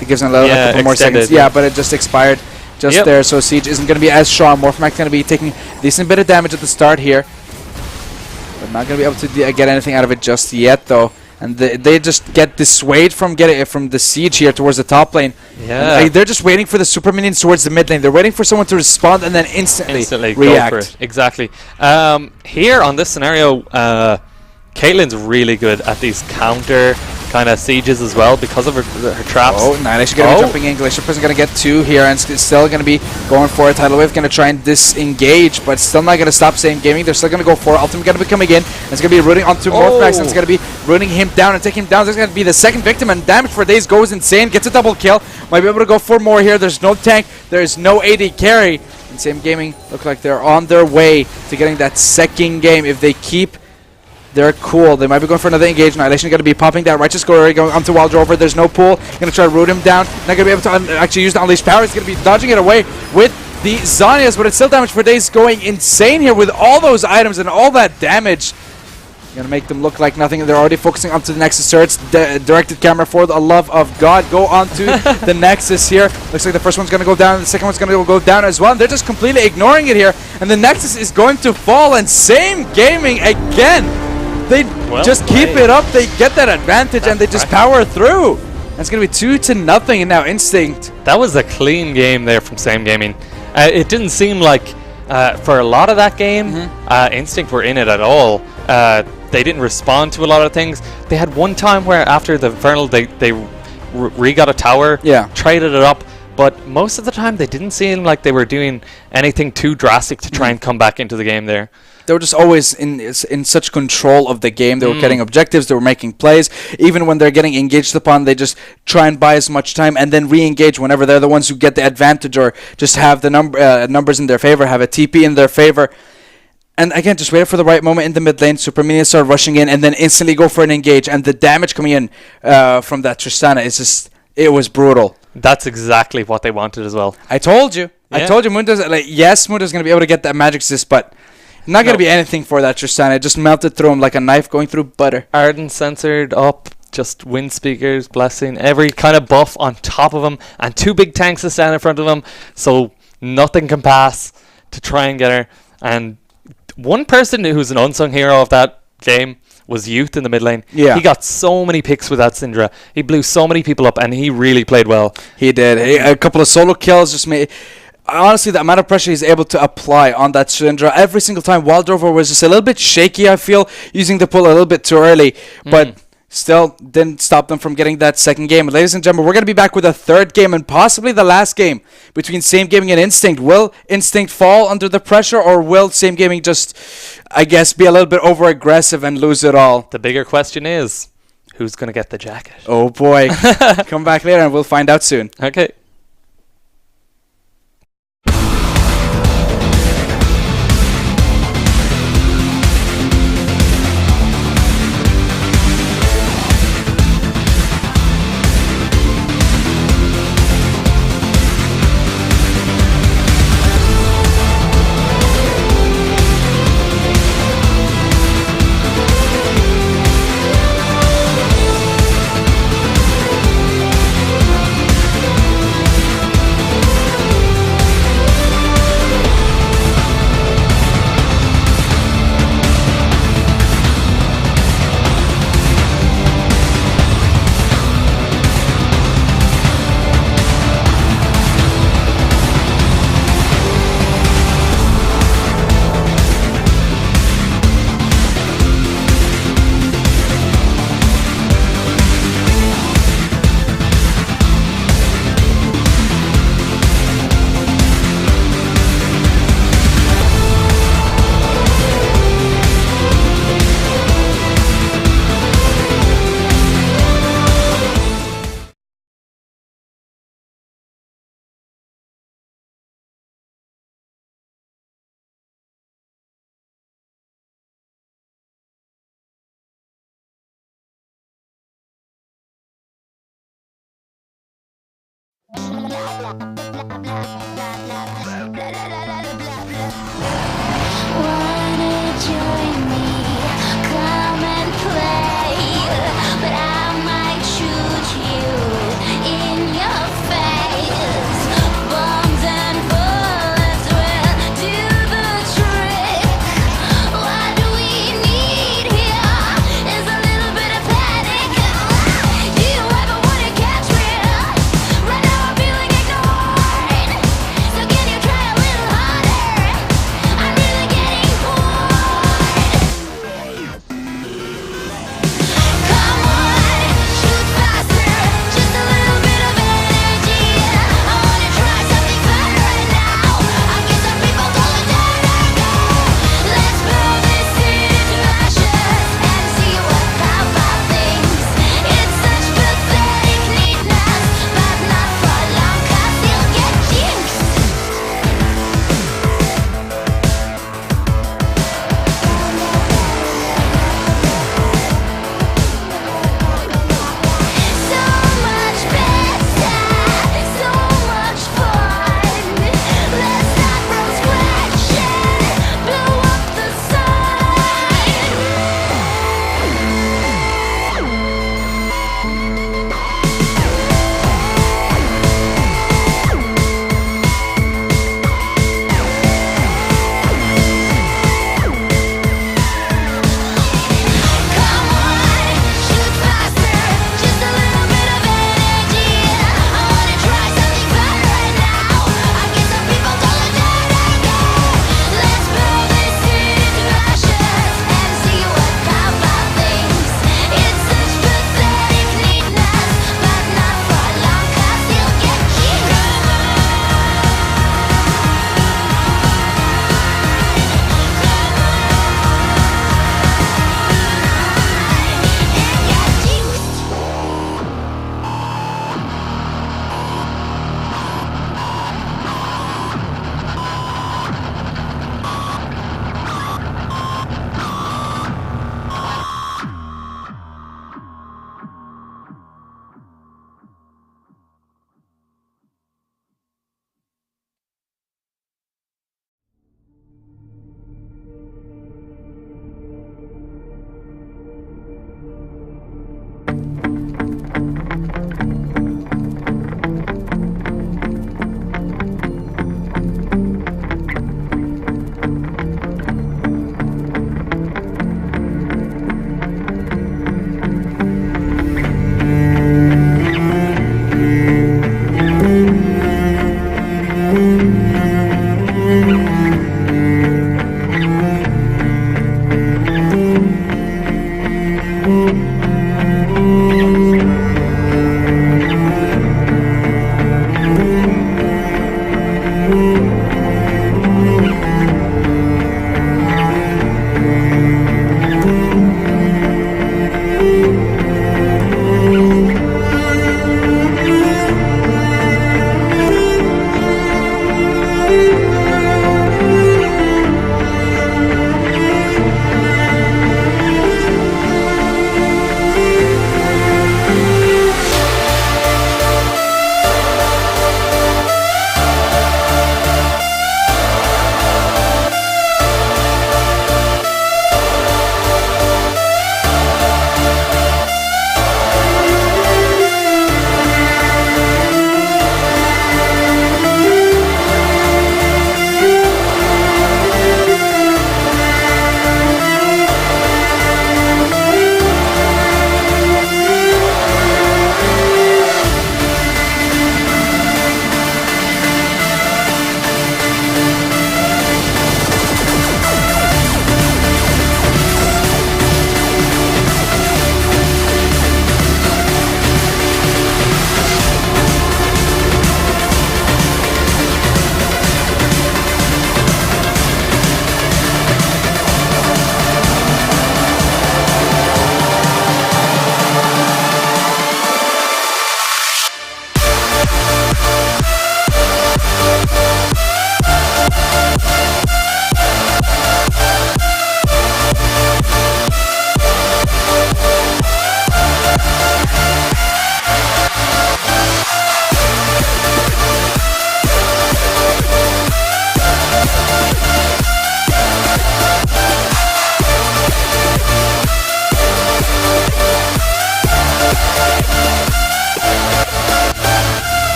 It gives them a couple more seconds. Yeah, but it just expired just there, so Siege isn't going to be as strong. Morphmax going to be taking a decent bit of damage at the start here, but not going to be able to get anything out of it just yet, though. And they just get dissuaded from getting it from the Siege here towards the top lane. Yeah, they're just waiting for the super minions towards the mid lane. They're waiting for someone to respond and then instantly react. Go for it. Exactly. Here on this scenario, Caitlyn's really good at these counter kind of sieges as well because of her traps. Oh, Annihilation going to be jumping in. Glacier Prison going to get 2 here, and still going to be going for a Tidal Wave. Going to try and disengage, but still not going to stop Same Gaming. They're still going to go for it. Ultimate going to be coming in. And it's going to be rooting onto Morphmax, and it's going to be rooting him down and taking him down. There's going to be the second victim, and damage for Daze goes insane. Gets a double kill. Might be able to go for more here. There's no tank. There's no AD carry. And Same Gaming look like they're on their way to getting that second game. If they keep they're cool. They might be going for another engage. Annihilation going to be popping that Righteous Glory going onto Wild Rover. There's no pull. Going to try to root him down. Not going to be able to actually use the Unleashed Power. He's going to be dodging it away with the Zhonya's, but it's still damage for Daze going insane here with all those items and all that damage. Going to make them look like nothing. They're already focusing onto the Nexus turrets. Directed camera for the love of God. Go onto the Nexus here. Looks like the first one's going to go down. The second one's going to go down as well. And they're just completely ignoring it here. And the Nexus is going to fall. And Same Gaming again. They just keep it up. They get that advantage and they just power through. And it's going to be 2-0 and now Instinct. That was a clean game there from Same Gaming. It didn't seem like for a lot of that game, Instinct were in it at all. They didn't respond to a lot of things. They had one time where after the Infernal, they re-got a tower, traded it up. But most of the time, they didn't seem like they were doing anything too drastic to try and come back into the game there. they were just always in such control of the game. They were getting objectives, they were making plays. Even when they're getting engaged upon, they just try and buy as much time and then re-engage whenever they're the ones who get the advantage or just have the numbers in their favor, have a TP in their favor. And again, just wait for the right moment in the mid lane. Super Minions start rushing in and then instantly go for an engage. And the damage coming in from that Tristana is just, it was brutal. That's exactly what they wanted as well. I told you. Yeah. I told you Munda's yes, Munda's going to be able to get that magic assist, but not going to be anything for that Tristana. It just melted through him like a knife going through butter. Arden censored up, just wind speakers, blessing, every kind of buff on top of him, and 2 big tanks to stand in front of him, so nothing can pass to try and get her. And one person who's an unsung hero of that game was Youth in the mid lane. Yeah. He got so many picks with that Syndra. He blew so many people up, and he really played well. He did. A couple of solo kills just made... Honestly, the amount of pressure he's able to apply on that Syndra every single time. Wildrover was just a little bit shaky, I feel, using the pull a little bit too early. But still didn't stop them from getting that second game. Ladies and gentlemen, we're going to be back with a third game and possibly the last game between Same Gaming and Instinct. Will Instinct fall under the pressure, or will Same Gaming just, I guess, be a little bit over aggressive and lose it all? The bigger question is, who's going to get the jacket? Oh boy. Come back later and we'll find out soon. Okay. Wanna join me? Come and play, but I might shoot you in your face. Bombs and bullets will do the trick. What we need here is a little bit of panic. Do you ever wanna catch me? Right now I'm feeling ignored. So can you try a little harder?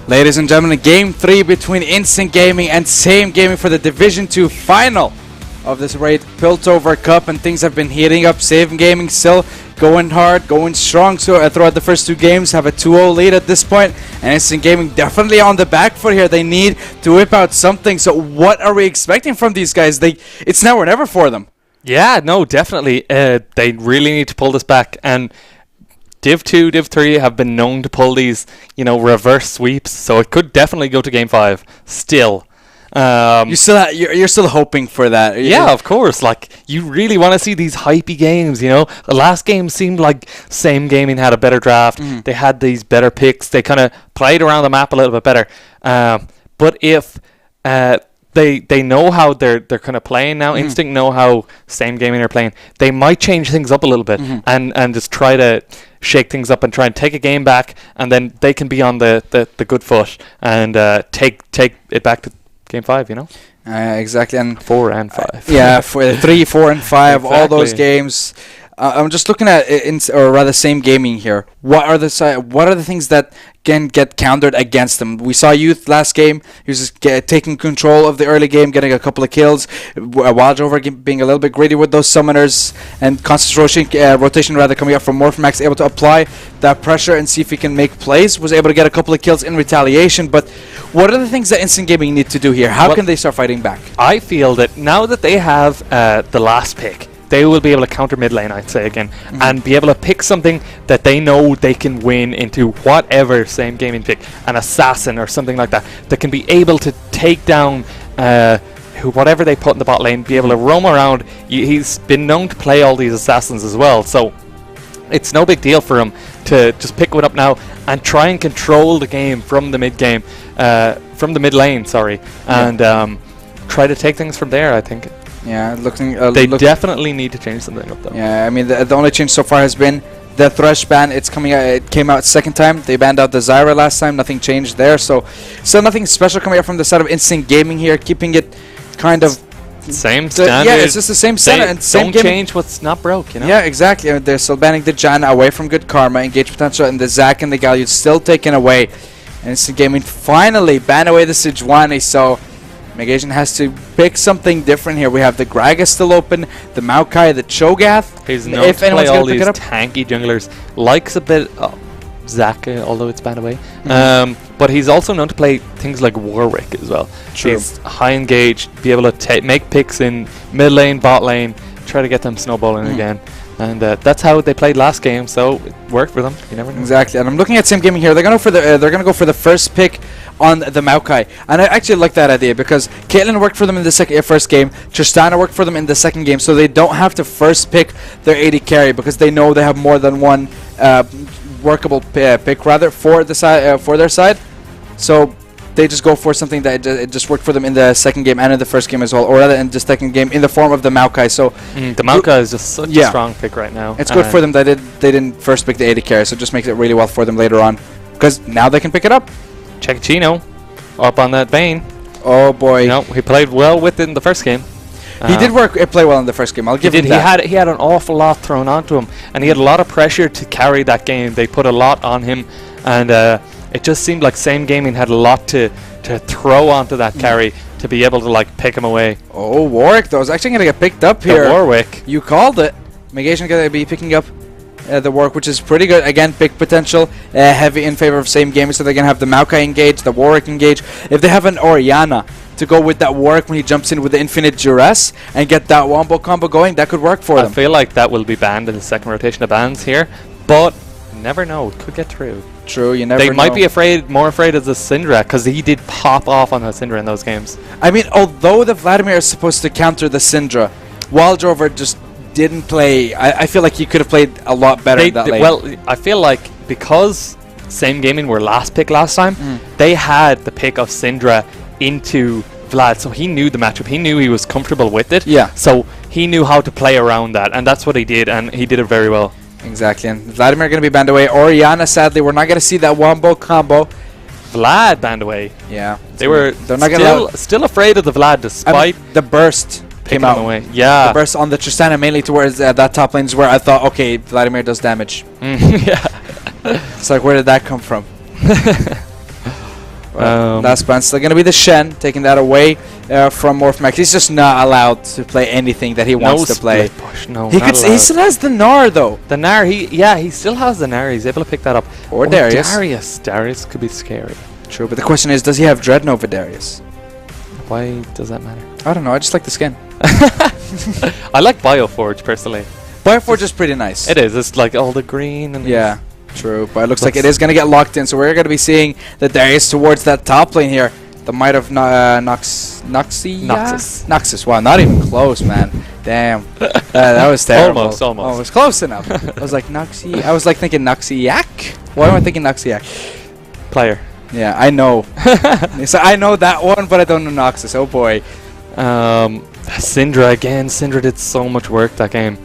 Ladies and gentlemen, Game 3 between Instant Gaming and Same Gaming for the Division 2 final of this Raid Piltover Cup, and things have been heating up. Same Gaming still going hard, going strong so throughout the first two games, have a 2-0 lead at this point, and Instant Gaming definitely on the back foot here. They need to whip out something. So what are we expecting from these guys? It's now or never for them. Yeah, no, definitely. They really need to pull this back, and Div 2, Div 3 have been known to pull these, reverse sweeps, so it could definitely go to Game 5 still. You're still hoping for that. Yeah, of course. Like, you really want to see these hypey games, The last game seemed like Same Gaming had a better draft. They had these better picks. They kind of played around the map a little bit better. But if they know how they're kind of playing now, Instinct know how Same Gaming are playing, they might change things up a little bit and just try to shake things up and try and take a game back, and then they can be on the good foot and take it back to Game 5, Exactly. And 4 and 5. Yeah, for 3, 4, and 5, Exactly. all those games. I'm just looking at Same Gaming here. What are the things that can get countered against them? We saw Youth last game. He was just taking control of the early game, getting a couple of kills. Wildrover being a little bit greedy with those summoners, and rotation coming up from Morphmax, able to apply that pressure and see if he can make plays. Was able to get a couple of kills in retaliation. But what are the things that Instant Gaming need to do here? How can they start fighting back? I feel that now that they have the last pick, they will be able to counter mid lane, I'd say again, and be able to pick something that they know they can win into whatever Same Gaming pick, an assassin or something like that can be able to take down whatever they put in the bot lane, be able to roam around. He's been known to play all these assassins as well, so it's no big deal for him to just pick one up now and try and control the game from the mid game, from the mid lane, sorry, and try to take things from there. I think. Yeah, they definitely need to change something up though. Yeah, I mean the only change so far has been the Thresh ban. It's coming out. It came out second time. They banned out the Zyra last time. Nothing changed there. So nothing special coming out from the side of Instinct Gaming here, keeping it kind of same standard. Yeah, it's just the same center and same don't change what's not broke, you know? Yeah, exactly. And they're still banning the Janna away from good karma, engage potential, and the Zac and the Galio still taken away. And Instant Gaming finally ban away the Sejuani, so Megasian has to pick something different here. We have the Gragas still open, the Maokai, the Cho'Gath. He's known to play all these tanky junglers. Likes a bit of Zaka, although it's banned away. But he's also known to play things like Warwick as well. True. He's high engaged, be able to make picks in mid lane, bot lane, try to get them snowballing again. And that's how they played last game, so it worked for them. You never know. Exactly. And I'm looking at Sim Gaming here. They're gonna go for the first pick on the Maokai, and I actually like that idea because Caitlyn worked for them in the first game. Tristana worked for them in the second game, so they don't have to first pick their AD carry because they know they have more than one workable pick rather for the side for their side. So they just go for something that it just worked for them in the second game and in the first game as well, or rather in the second game in the form of the Maokai. So the Maokai is just such a strong pick right now. It's good for them that they didn't first pick the AD carry, so it just makes it really well for them later on because now they can pick it up. Check Chino up on that Bane. Oh boy! No, he played well with it in the first game. He did play well in the first game. I'll give him that. He had an awful lot thrown onto him, and he had a lot of pressure to carry that game. They put a lot on him, and it just seemed like Same Gaming had a lot to throw onto that carry to be able to like pick him away. Oh, Warwick though is actually going to get picked up here. The Warwick. You called it. Megasian going to be picking up the Warwick, which is pretty good. Again, big potential, heavy in favor of Same Gaming, so they're going to have the Maokai engage, the Warwick engage. If they have an Orianna to go with that Warwick when he jumps in with the infinite duress and get that wombo combo going, that could work for them. I feel like that will be banned in the second rotation of bans here, but you never know, it could get through. True, you never know. They might be more afraid of the Syndra, because he did pop off on the Syndra in those games. I mean, although the Vladimir is supposed to counter the Syndra, Wildrover just didn't play. I feel like he could have played a lot better in that lane. Well, I feel like because Same Gaming were last pick last time, they had the pick of Syndra into Vlad, so he knew the matchup. He knew he was comfortable with it. Yeah. So he knew how to play around that, and that's what he did, and he did it very well. Exactly. And Vladimir going to be banned away. Orianna, sadly, we're not going to see that wombo combo. Vlad banned away. Yeah. They're not still afraid of the Vlad, despite the burst came out away. Yeah. The burst on the Tristana mainly towards that top lane is where I thought, okay, Vladimir does damage. Yeah. It's like, where did that come from? Last ban still going to be the Shen, taking that away from Morphmax. He's just not allowed to play anything that he wants to play. Push, no, he still has the Gnar though. The Gnar, he still has the Gnar. He's able to pick that up. Or Darius. Darius could be scary. True, but the question is, does he have Dread Nova Darius? Why does that matter? I don't know. I just like the skin. I like Bioforge personally. Bioforge is pretty nice. It is. It's like all the green and yeah. True, but it looks like it is going to get locked in, so we're going to be seeing the Darius towards that top lane here. The might of Noxus. Wow, not even close, man. Damn. That was terrible. Almost. Oh, it was close enough. I was like, I was like thinking Noxiac? Why am I thinking Noxiac? Player. Yeah, I know. So I know that one, but I don't know Noxus. Oh, boy. Syndra again. Syndra did so much work that game.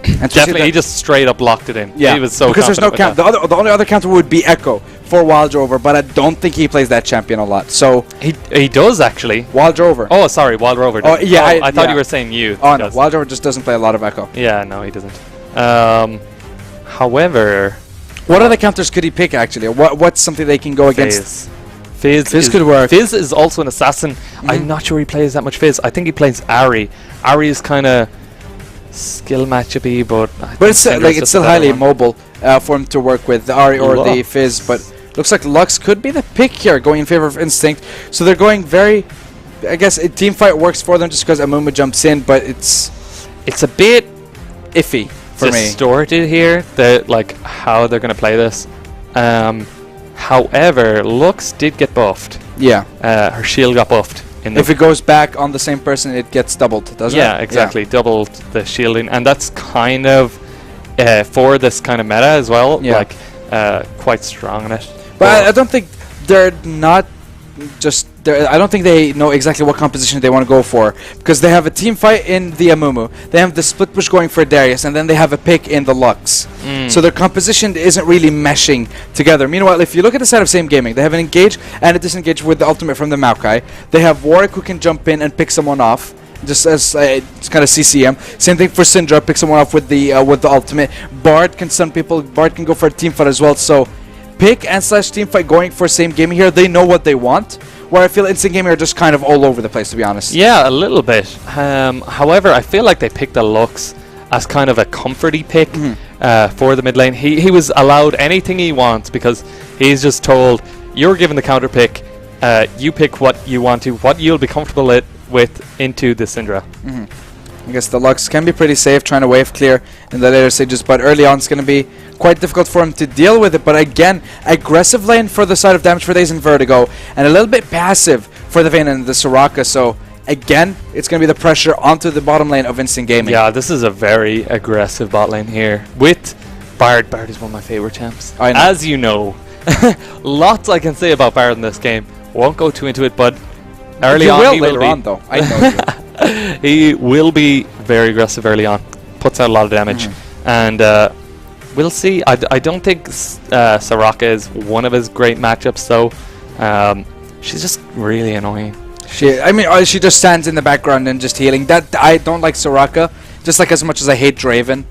And definitely, he just straight up locked it in. Yeah, he was so because there's no count. The only other counter would be Echo for Wildrover, but I don't think he plays that champion a lot. So he does actually. Wildrover. Oh, sorry, Wildrover. Oh yeah, I thought you were saying you. Oh no, Wildrover just doesn't play a lot of Echo. Yeah, no, he doesn't. However, what other counters could he pick actually? What's something they can go against? Fizz could work. Fizz is also an assassin. I'm not sure he plays that much Fizz. I think he plays Ahri. Ahri is kind of skill matchup-y, but it's still highly mobile for him to work with the Ahri or the Fizz. But looks like Lux could be the pick here, going in favor of Instinct. So they're going very. I guess a team fight works for them just because Amumu jumps in, but it's a bit iffy for me. Distorted here, how they're gonna play this. However, Lux did get buffed. Yeah. Her shield got buffed. If it goes back on the same person, it gets doubled, doesn't it? Yeah, exactly. Doubled the shielding. And that's kind of for this kind of meta as well. Yeah. Like quite strong in it. But I don't think they're not just. I don't think they know exactly what composition they want to go for, because they have a team fight in the Amumu, they have the split push going for Darius, and then they have a pick in the Lux. So their composition isn't really meshing together. Meanwhile, if you look at the side of Same Gaming, they have an engage and a disengage with the ultimate from the Maokai. They have Warwick who can jump in and pick someone off, just as it's kind of CCM. Same thing for Syndra, pick someone off with the ultimate. Bard can stun people. Bard can go for a team fight as well. So pick and slash team fight going for Same Gaming here. They know what they want. Where I feel Instant Gaming are just kind of all over the place, to be honest. Yeah, a little bit. However, I feel like they picked the Lux as kind of a comforty pick for the mid lane. He was allowed anything he wants because he's just told, you're given the counter pick, you pick what you want to, what you'll be comfortable with into the Syndra. I guess the Lux can be pretty safe trying to wave clear in the later stages, but early on it's going to be quite difficult for him to deal with it. But again, aggressive lane for the side of Damage for Days and Vertigo, and a little bit passive for the Vayne and the Soraka. So again, it's going to be the pressure onto the bottom lane of Instant Gaming. Yeah, this is a very aggressive bot lane here with Bard. Bard is one of my favorite champs. I know. As you know, lots I can say about Bard in this game. Won't go too into it, but early on he later will on, though. I know you. He will be very aggressive early on. Puts out a lot of damage. And we'll see. I don't think Soraka is one of his great matchups, though. She's just really annoying. She just stands in the background and just healing. That I don't like Soraka, just like as much as I hate Draven.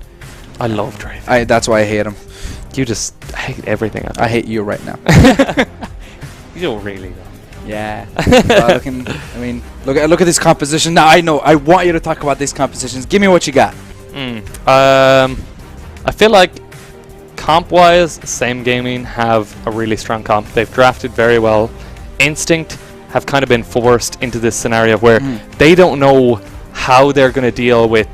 I love Draven. That's why I hate him. You just hate everything. I hate you right now. You don't really, though. Yeah. Look at this composition. Now I know. I want you to talk about these compositions. Give me what you got. I feel like comp-wise, Same Gaming have a really strong comp. They've drafted very well. Instinct have kind of been forced into this scenario where they don't know how they're going to deal with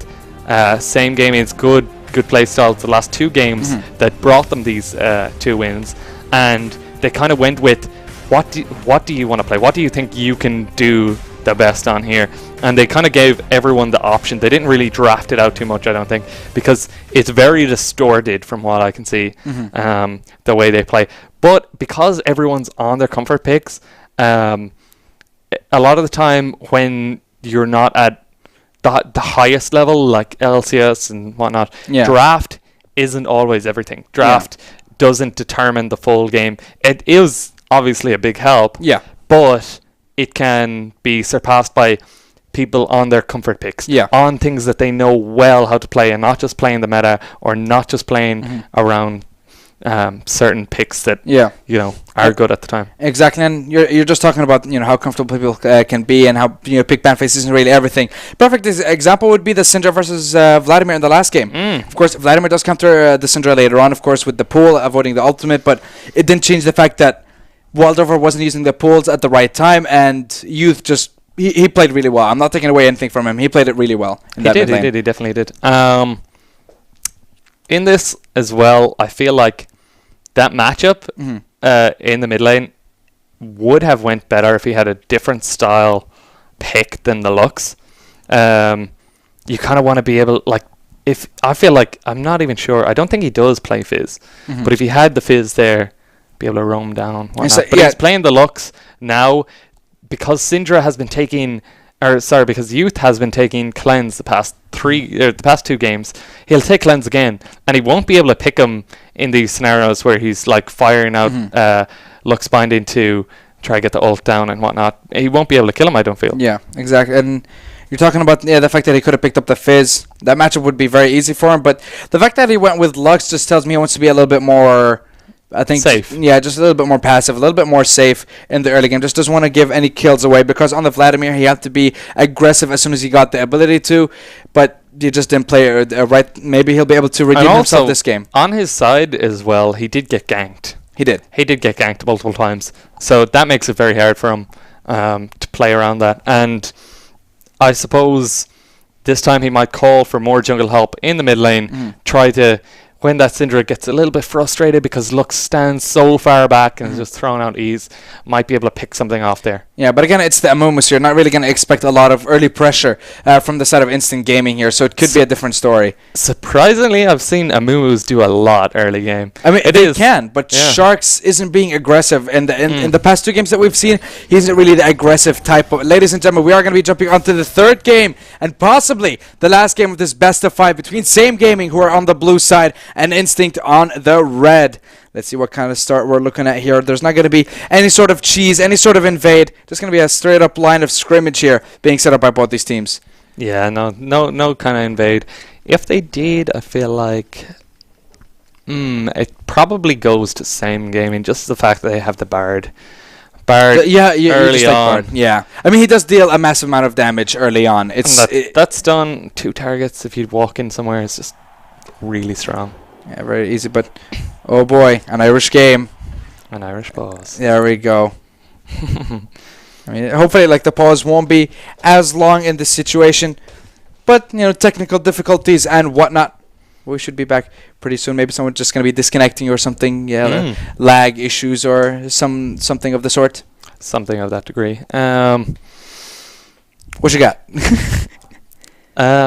Same Gaming's good play styles the last two games that brought them these 2 wins, and they kind of went with what do you want to play? What do you think you can do the best on here? And they kind of gave everyone the option. They didn't really draft it out too much, I don't think, because it's very distorted from what I can see, the way they play. But because everyone's on their comfort picks, a lot of the time when you're not at the highest level, like LCS and whatnot, draft isn't always everything. Draft doesn't determine the full game. It is obviously a big help, but it can be surpassed by people on their comfort picks, on things that they know well how to play, and not just playing the meta or not just playing around certain picks that are good at the time. Exactly, and you're just talking about how comfortable people can be, and how pick ban face isn't really everything. Perfect example would be the Syndra versus Vladimir in the last game. Of course, Vladimir does counter the Syndra later on, of course, with the pool avoiding the ultimate, but it didn't change the fact that Waldover wasn't using the pools at the right time, and Youth just he played really well. I'm not taking away anything from him. He played it really well. He definitely did. In this as well, I feel like that matchup in the mid lane would have went better if he had a different style pick than the Lux. You kind of want to be able, like, if I feel like, I'm not even sure, I don't think he does play Fizz, but if he had the Fizz there, be able to roam down, whatnot. But he's playing the Lux now because Syndra has been taking, because Youth has been taking Cleanse the past 2 games. He'll take Cleanse again, and he won't be able to pick him in these scenarios where he's like firing out Lux binding to try to get the ult down and whatnot. He won't be able to kill him, I don't feel. Yeah, exactly. And you're talking about the fact that he could have picked up the Fizz. That matchup would be very easy for him, but the fact that he went with Lux just tells me he wants to be a little bit more, I think, safe. Yeah, just a little bit more passive, a little bit more safe in the early game. Just doesn't want to give any kills away, because on the Vladimir he had to be aggressive as soon as he got the ability to, but he just didn't play right. Maybe he'll be able to redeem himself this game. On his side as well, he did get ganked. He did get ganked multiple times, so that makes it very hard for him to play around that. And I suppose this time he might call for more jungle help in the mid lane, try to, when that Syndra gets a little bit frustrated because Lux stands so far back and is just throwing out E's, might be able to pick something off there. Yeah, but again, it's the Amumu, so you're not really going to expect a lot of early pressure from the side of Instinct Gaming here, so it could be a different story. Surprisingly, I've seen Amumus do a lot early game. I mean, they can, but Sharks isn't being aggressive. In the past 2 games that we've seen, he isn't really the aggressive type. Ladies and gentlemen, we are going to be jumping onto the 3rd game, and possibly the last game of this best of 5 between Same Gaming, who are on the blue side, and Instinct on the red. Let's see what kind of start we're looking at here. There's not going to be any sort of cheese, any sort of invade. Just going to be a straight up line of scrimmage here being set up by both these teams. Yeah, no kind of invade. If they did, I feel like it probably goes to Same Gaming, just the fact that they have the Bard. Yeah, early just on. Bard. Yeah, I mean, he does deal a massive amount of damage early on. That's done 2 targets. If you walk in somewhere, it's just really strong. Yeah, very easy, but oh boy, an Irish game. An Irish pause. There we go. I mean, hopefully, like, the pause won't be as long in this situation, but, technical difficulties and whatnot. We should be back pretty soon. Maybe someone's just going to be disconnecting or something. Yeah, lag issues or something of the sort. Something of that degree. What you got?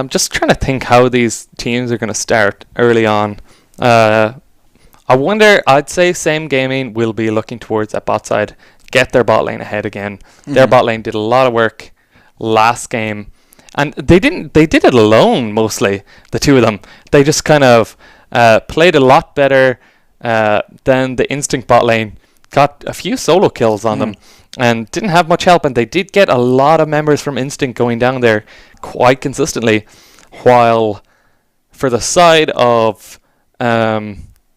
Just trying to think how these teams are going to start early on. I wonder, I'd say Same Gaming will be looking towards that bot side, get their bot lane ahead again. Their bot lane did a lot of work last game, and they did it alone mostly, the 2 of them. They just kind of played a lot better than the Instinct bot lane, got a few solo kills on them, and didn't have much help, and they did get a lot of members from Instinct going down there quite consistently, while for the side of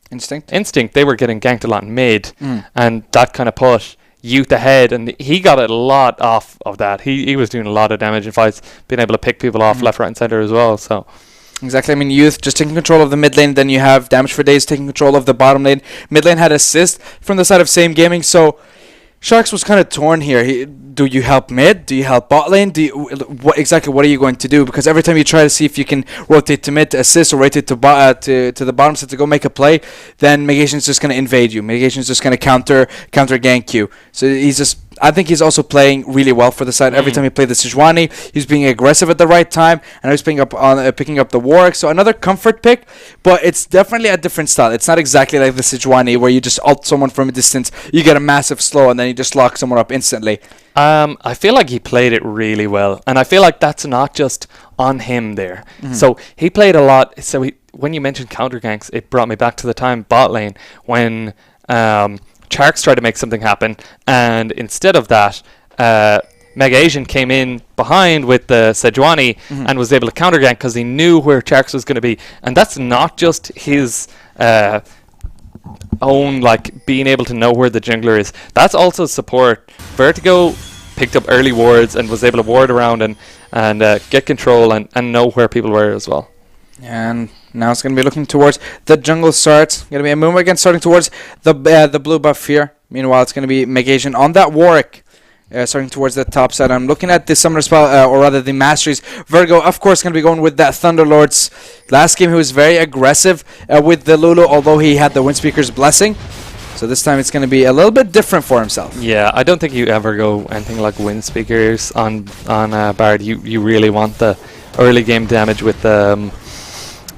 Instinct, they were getting ganked a lot in mid, and that kind of put Youth ahead, and he got a lot off of that. He was doing a lot of damage in fights, being able to pick people off left, right, and center as well. So exactly. I mean, Youth just taking control of the mid lane, then you have Damage for Days taking control of the bottom lane. Mid lane had assist from the side of Same Gaming, so Sharks was kind of torn here. Do you help mid? Do you help bot lane? What are you going to do? Because every time you try to see if you can rotate to mid to assist or rotate to the bottom side to go make a play, then Megation's just going to invade you. Megation's just going to counter gank you. So I think he's also playing really well for the side. Every time he played the Sejuani, he's being aggressive at the right time, and he's picking up the Warwick. So another comfort pick, but it's definitely a different style. It's not exactly like the Sejuani where you just ult someone from a distance, you get a massive slow, and then you just lock someone up instantly. I feel like he played it really well, and I feel like that's not just on him there. So he played a lot. So when you mentioned counter ganks, it brought me back to the time bot lane when Sharks tried to make something happen, and instead of that, Mega Asian came in behind with the Sejuani and was able to counter gank because he knew where Sharks was going to be, and that's not just his own, like, being able to know where the jungler is. That's also support. Vertigo picked up early wards and was able to ward around and get control and know where people were as well. And now it's going to be looking towards the jungle start. Going to be a Amumu again starting towards the blue buff here. Meanwhile, it's going to be Megasian on that Warwick. Starting towards the top side. I'm looking at the summoner spell, or rather the masteries. Virgo, of course, going to be going with that Thunderlords. Last game, he was very aggressive with the Lulu, although he had the Windspeaker's Blessing. So this time, it's going to be a little bit different for himself. Yeah, I don't think you ever go anything like Windspeakers on Bard. You really want the early game damage with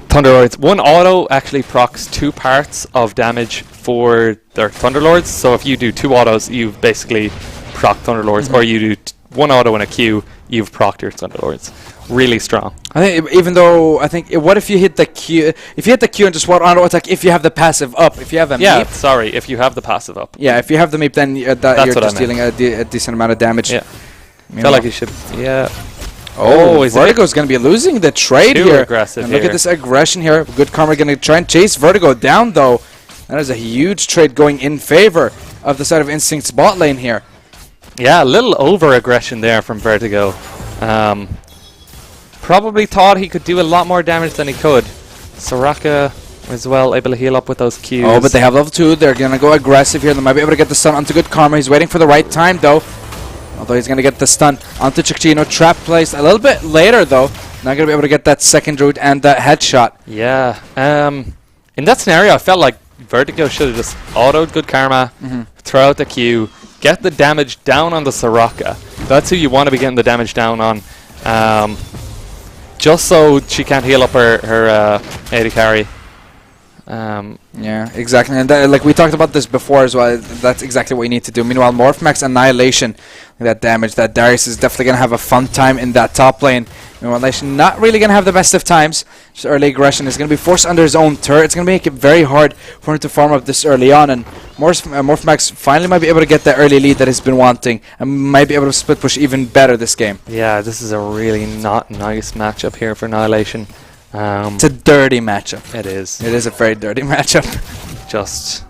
Thunderlords. One auto actually procs 2 parts of damage for their Thunderlords. So if you do 2 autos, you've basically proc Thunderlords, or you do 1 auto and a Q, you've procced your Thunderlords. Really strong. I think what if you hit the Q? If you hit the Q and just one auto attack, if you have the passive up, if you have a meep. If you have the passive up. Yeah, if you have the meep, then you're just dealing a decent amount of damage. Yeah. I feel like you should. Yeah. Oh, Vertigo's going to be losing the trade here. Aggressive and look at this aggression here. Good Karma going to try and chase Vertigo down, though. That is a huge trade going in favor of the side of Instinct's bot lane here. Yeah, a little over-aggression there from Vertigo. Probably thought he could do a lot more damage than he could. Soraka as well, able to heal up with those Qs. Oh, but they have level 2. They're going to go aggressive here. They might be able to get the stun onto Good Karma. He's waiting for the right time, though. Although he's going to get the stun onto Chikchino. Trap placed a little bit later, though. Not going to be able to get that second root and that headshot. Yeah. In that scenario, I felt like Vertigo should have just autoed Good Karma, throw out the Q, get the damage down on the Soraka. That's who you want to be getting the damage down on. Just so she can't heal up her AD carry. Yeah, exactly. And like we talked about this before as well, that's exactly what you need to do. Meanwhile, Morphmax Annihilation, that damage, that Darius is definitely going to have a fun time in that top lane. Meanwhile, Annihilation not really going to have the best of times. Just early aggression is going to be forced under his own turret. It's going to make it very hard for him to farm up this early on. And Morphmax finally might be able to get that early lead that he's been wanting and might be able to split push even better this game. Yeah, this is a really not nice matchup here for Annihilation. It's a dirty matchup. It is. It is a very dirty matchup. Just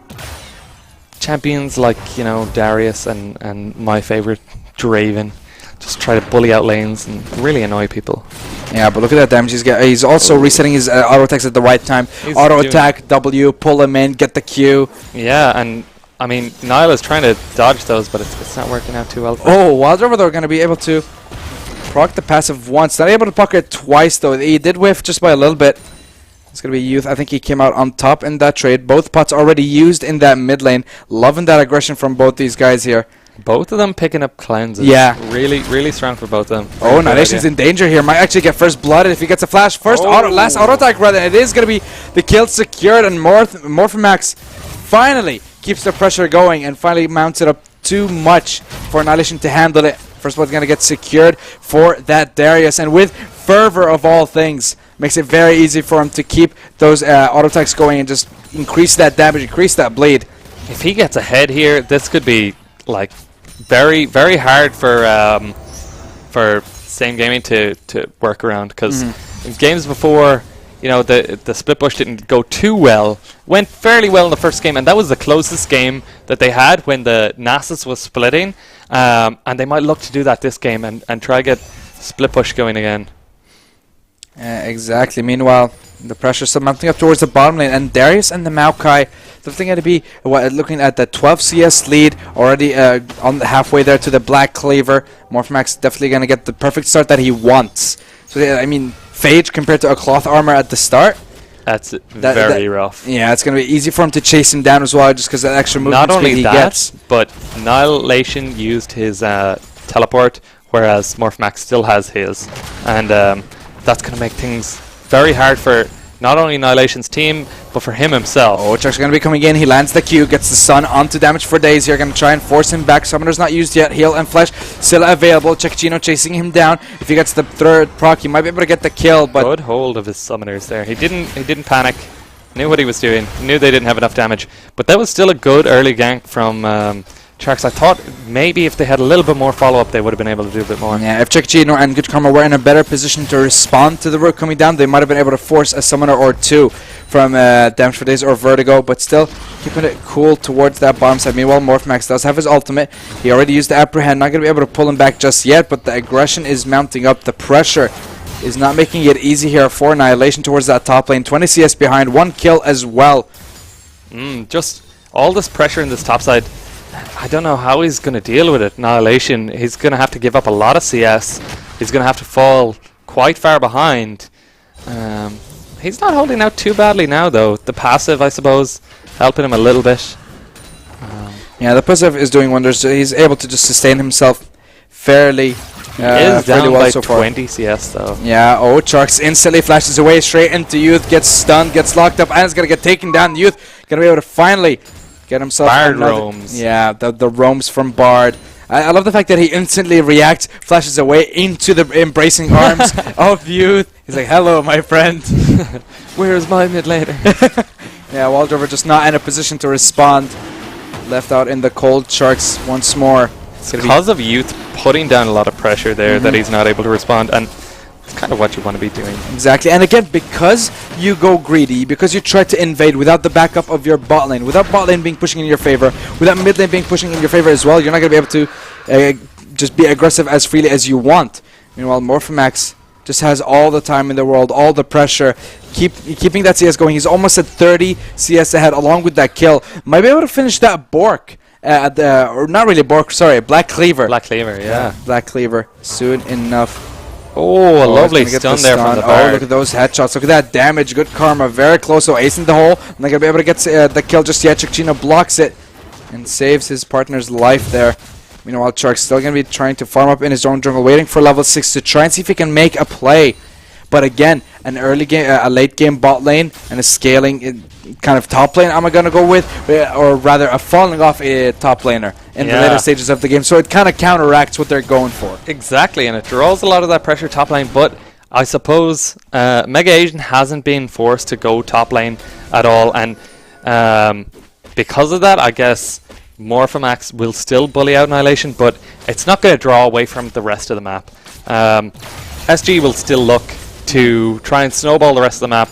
champions like, you know, Darius and my favorite, Draven, just try to bully out lanes and really annoy people. Yeah, but look at that damage he's getting. He's also resetting his auto attacks at the right time. He's auto attack, W, pull him in, get the Q. Yeah, and I mean, Niall is trying to dodge those, but it's not working out too well for him. Oh, Wild Rover, they're going to be able to proc the passive once. Not able to proc it twice, though. He did whiff just by a little bit. It's going to be Youth. I think he came out on top in that trade. Both pots already used in that mid lane. Loving that aggression from both these guys here. Both of them picking up cleanses. Yeah. Really, really strong for both of them. Oh, Annihilation's in danger here. Might actually get first blood if he gets a flash. First last auto attack, rather. It is going to be the kill secured, and Morphimax finally keeps the pressure going and finally mounts it up too much for Annihilation to handle it. First blood's going to get secured for that Darius, and with Fervor of all things, makes it very easy for him to keep those auto attacks going and just increase that damage, increase that bleed. If he gets ahead here, this could be like very, very hard for Same Gaming to work around, because in games before, you know, the split push didn't go too well. Went fairly well in the first game, and that was the closest game that they had when the Nasus was splitting. And they might look to do that this game and try get split push going again. Exactly. Meanwhile, the pressure still mounting up towards the bottom lane, and Darius and the Maokai, the thing to be looking at the 12 CS lead already on the halfway there to the Black Cleaver. Morphimax definitely going to get the perfect start that he wants. So I mean, Phage compared to a cloth armor at the start. That's very rough. Yeah, it's going to be easy for him to chase him down as well, just because that extra movement speed he gets. But Annihilation used his teleport, whereas Morphmax still has his. And that's going to make things very hard for not only Annihilation's team, but for him himself. Oh, Chuck's going to be coming in. He lands the Q, gets the Sun onto damage for days here. Going to try and force him back. Summoner's not used yet. Heal and Flesh still available. Cecchino chasing him down. If he gets the third proc, he might be able to get the kill. But good hold of his Summoners there. He didn't panic. Knew what he was doing. Knew they didn't have enough damage. But that was still a good early gank from Sharks. I thought maybe if they had a little bit more follow-up, they would have been able to do a bit more. Yeah, if Cecchino and Good Karma were in a better position to respond to the rook coming down, they might have been able to force a Summoner or two from Damage for Days or Vertigo, but still keeping it cool towards that bottom side. Meanwhile, Morphmax does have his ultimate. He already used the Apprehend. Not going to be able to pull him back just yet, but the aggression is mounting up. The pressure is not making it easy here for Annihilation towards that top lane. 20 CS behind, 1 kill as well. Just all this pressure in this top side. I don't know how he's going to deal with it. Annihilation, he's going to have to give up a lot of CS. He's going to have to fall quite far behind. He's not holding out too badly now, though. The passive, I suppose, helping him a little bit. Yeah, the passive is doing wonders. He's able to just sustain himself fairly. He is down well by so far. 20 CS, though. Yeah, Charks instantly flashes away straight into Youth, gets stunned, gets locked up, and is going to get taken down. Youth going to be able to finally get himself Bard roams. Yeah, the roams from Bard. I love the fact that he instantly reacts, flashes away into the embracing arms of Youth. He's like, hello, my friend. Where's my mid laner? Yeah, Waldrover just not in a position to respond. Left out in the cold. Sharks once more. It's because of Youth putting down a lot of pressure there that he's not able to respond. And it's kind of what you want to be doing. Exactly, and again, because you go greedy, because you try to invade without the backup of your bot lane, without bot lane being pushing in your favor, without mid lane being pushing in your favor as well, you're not going to be able to just be aggressive as freely as you want. Meanwhile, Morphimax just has all the time in the world, all the pressure, keeping that CS going. He's almost at 30 CS ahead, along with that kill. Might be able to finish that Bork. Or not really Bork, sorry, Black Cleaver. Black Cleaver, yeah. Black Cleaver, soon enough. Oh, a lovely stun there from the Bard. Oh, look at those headshots. Look at that damage. Good Karma. Very close. So acing the hole. I'm not going to be able to get the kill just yet. Cecchino blocks it. and saves his partner's life there. Meanwhile, Shark's still going to be trying to farm up in his own jungle, waiting for level 6 to try and see if he can make a play. But again, an early game, a late game bot lane, and a scaling kind of top lane I'm going to go with, or rather a falling off a top laner in the later stages of the game. So it kind of counteracts what they're going for. Exactly, and it draws a lot of that pressure top lane, but I suppose Mega Asian hasn't been forced to go top lane at all, and because of that, I guess Morphomax will still bully out Annihilation, but it's not going to draw away from the rest of the map. SG will still look to try and snowball the rest of the map,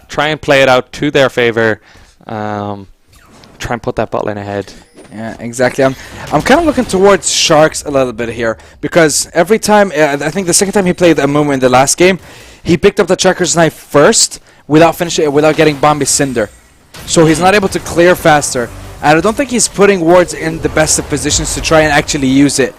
try and play it out to their favor, try and put that bot lane ahead. Yeah, exactly. I'm kind of looking towards Sharks a little bit here, because every time, I think the second time he played Amumu in the last game, he picked up the Checker's Knife first without finishing it, without getting Bombi Cinder. So he's not able to clear faster, and I don't think he's putting wards in the best of positions to try and actually use it.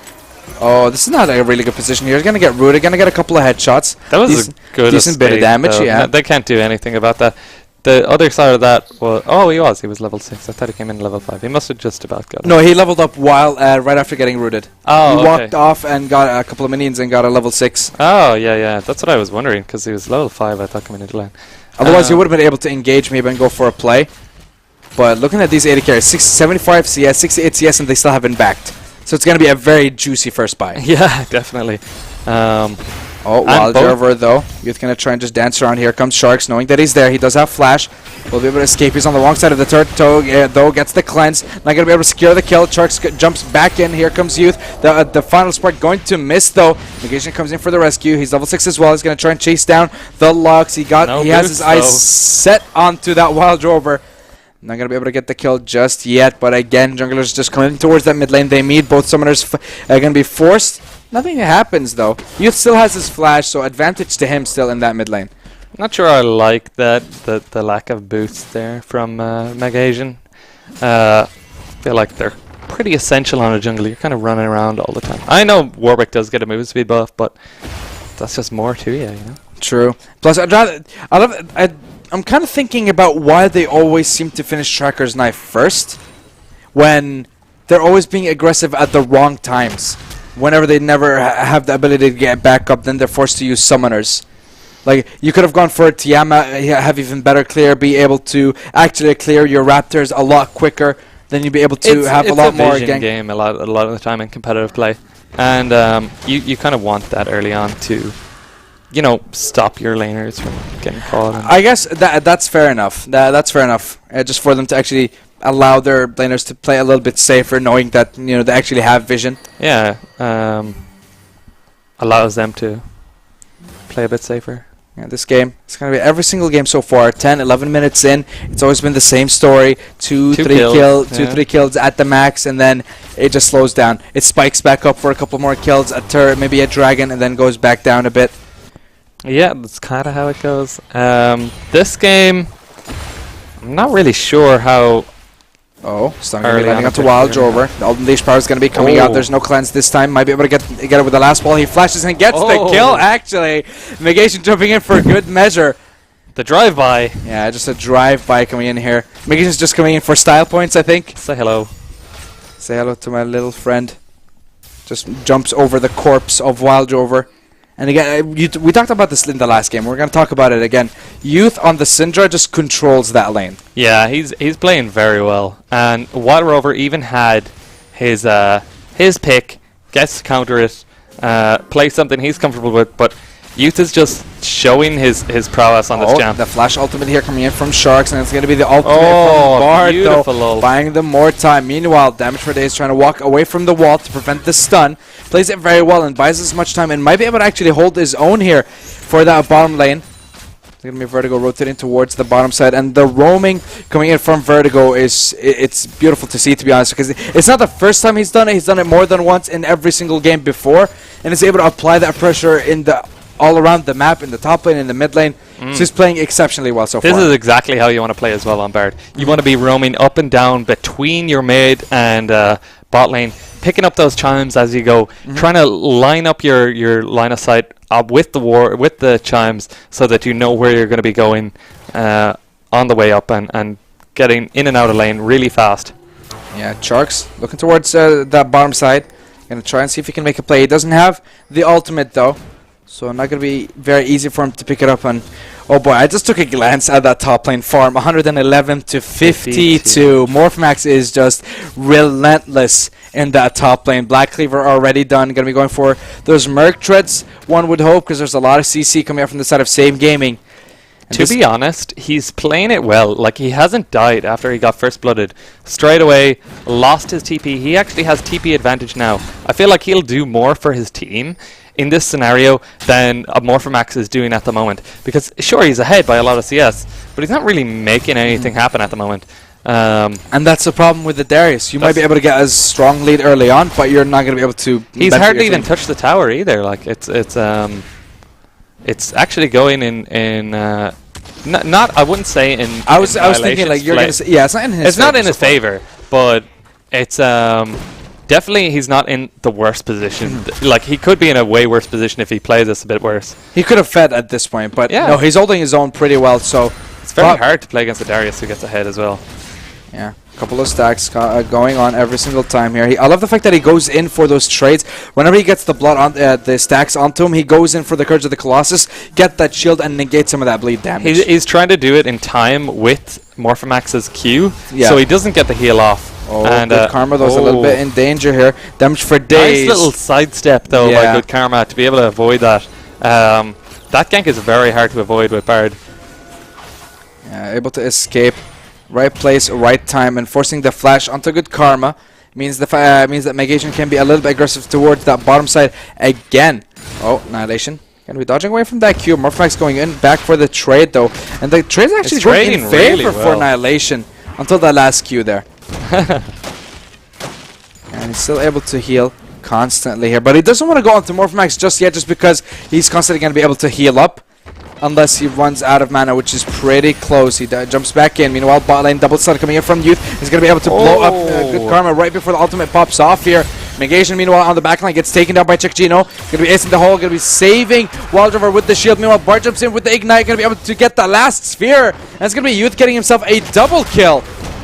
Oh, this is not a really good position here. He's going to get rooted, going to get a couple of headshots. That was a good decent bit of damage, though. yeah. They can't do anything about that. The other side of that was... Oh, he was level 6. I thought he came in level 5. He must have just about got it. No, he leveled up while right after getting rooted. Oh, he walked off and got a couple of minions and got a level 6. Oh, yeah. That's what I was wondering, because he was level 5, I thought, coming into lane. Otherwise, he would have been able to engage maybe and go for a play. But looking at these 80 carries, 75 CS, 68 CS, and they still have been backed. So it's going to be a very juicy first buy. Yeah, definitely. Wild Rover though. Youth going to try and just dance around. Here comes Sharks, knowing that he's there. He does have flash. Will be able to escape. He's on the wrong side of the turret, though. Gets the cleanse. Not going to be able to secure the kill. Sharks jumps back in. Here comes Youth. The final spark going to miss though. Negation comes in for the rescue. He's level 6 as well. He's going to try and chase down the Lux. He has his eyes set onto that Wild Rover. Not going to be able to get the kill just yet, but again, junglers just coming towards that mid lane. They meet. Both summoners are going to be forced. Nothing happens, though. Youth still has his flash, so advantage to him still in that mid lane. Not sure I like that, the lack of boost there from Mega Asian. Feel like they're pretty essential on a jungle. You're kind of running around all the time. I know Warwick does get a move speed buff, but that's just more to you, you know? True. Plus, I'm kind of thinking about why they always seem to finish Tracker's Knife first, when they're always being aggressive at the wrong times. Whenever they never have the ability to get back up, then they're forced to use summoners. Like, you could have gone for Tiamat, have even better clear, be able to actually clear your Raptors a lot quicker, then you'd be able to have a lot more vision game a lot of the time in competitive play. And you kind of want that early on to, you know, stop your laners from getting caught. I guess that's fair enough. That's fair enough. Just for them to actually allow their laners to play a little bit safer, knowing that, you know, they actually have vision. Yeah, allows them to play a bit safer. Yeah, this game, it's going to be every single game so far, 10, 11 minutes in, it's always been the same story, 2, 3 kills at the max, and then it just slows down. It spikes back up for a couple more kills, a turret, maybe a dragon, and then goes back down a bit. Yeah, that's kind of how it goes. This game, I'm not really sure how... Oh, Stun going to be landing onto Wild Drover. The Unleashed Power is going to be coming out. There's no cleanse this time. Might be able to get it with the last ball. He flashes and gets the kill, actually. Negation jumping in for good measure. The drive-by. Yeah, just a drive-by coming in here. Negation's just coming in for style points, I think. Say hello. Say hello to my little friend. Just jumps over the corpse of Wild Drover. And again, we talked about this in the last game. We're going to talk about it again. Youth on the Syndra just controls that lane. Yeah, he's playing very well. And Wild Rover even had his pick, gets to counter it, play something he's comfortable with, but Youth is just showing his prowess on this jam. The flash ultimate here coming in from Sharks, and it's going to be the ultimate from Bard, though, buying them more time. Meanwhile, Damage for Days trying to walk away from the wall to prevent the stun. Plays it very well and buys as much time and might be able to actually hold his own here for that bottom lane. It's going to be Vertigo rotating towards the bottom side, and the roaming coming in from Vertigo it's beautiful to see, to be honest, because it's not the first time he's done it. He's done it more than once in every single game before, and is able to apply that pressure in the all around the map, in the top lane, in the mid lane. So he's playing exceptionally well so far. This is exactly how you want to play as well on Bard. You want to be roaming up and down between your mid and bot lane, picking up those chimes as you go, trying to line up your line of sight with the chimes so that you know where you're going to be going on the way up and getting in and out of lane really fast. Yeah, Charks looking towards that bottom side. Gonna try and see if he can make a play. He doesn't have the ultimate though, so not gonna be very easy for him to pick it up. And oh boy, I just took a glance at that top lane farm. 111 to 52. Morphmax is just relentless in that top lane. Black Cleaver already done. Gonna be going for those Merc Treads, one would hope, because there's a lot of CC coming out from the side of Same Gaming. To be honest, he's playing it well. Like, he hasn't died after he got first blooded. Straight away, lost his TP. He actually has TP advantage now. I feel like he'll do more for his team in this scenario than Morphomax is doing at the moment. Because, sure, he's ahead by a lot of CS, but he's not really making anything happen at the moment. And that's the problem with the Darius. You might be able to get a strong lead early on, but you're not going to be able to... He's hardly even touched the tower either. Like, it's actually going in not I wouldn't say in. I was thinking like you're gonna say, yeah, it's not in his. It's not in his favor, but it's definitely he's not in the worst position. Like, he could be in a way worse position if he plays this a bit worse. He could have fed at this point, but no, he's holding his own pretty well. So it's very hard to play against the Darius who gets ahead as well. Yeah. Couple of stacks going on every single time here. I love the fact that he goes in for those trades. Whenever he gets the blood on the stacks onto him, he goes in for the Courage of the Colossus, get that shield, and negate some of that bleed damage. He's trying to do it in time with Morphomax's Q, so he doesn't get the heal off. Oh, and Good Karma, though, is a little bit in danger here. Damage for days. Nice little sidestep, though, by Good Karma to be able to avoid that. That gank is very hard to avoid with Bard. Yeah, able to escape. Right place, right time, and forcing the flash onto Good Karma means that Megation can be a little bit aggressive towards that bottom side again. Oh, Annihilation. Gonna be dodging away from that Q. Morphomax going in back for the trade though, and the trade's actually going in favor for Annihilation until that last Q there. And he's still able to heal constantly here, but he doesn't want to go onto Morphomax just yet, just because he's constantly going to be able to heal up. Unless he runs out of mana, which is pretty close. He jumps back in. Meanwhile, bot lane double stun coming in from Youth. He's going to be able to blow up Good Karma right before the ultimate pops off here. Negation, meanwhile, on the backline gets taken down by Chikchino. Going to be acing the hole. Going to be saving Wild Driver with the shield. Meanwhile, Bart jumps in with the Ignite. Going to be able to get the last sphere. And it's going to be Youth getting himself a double kill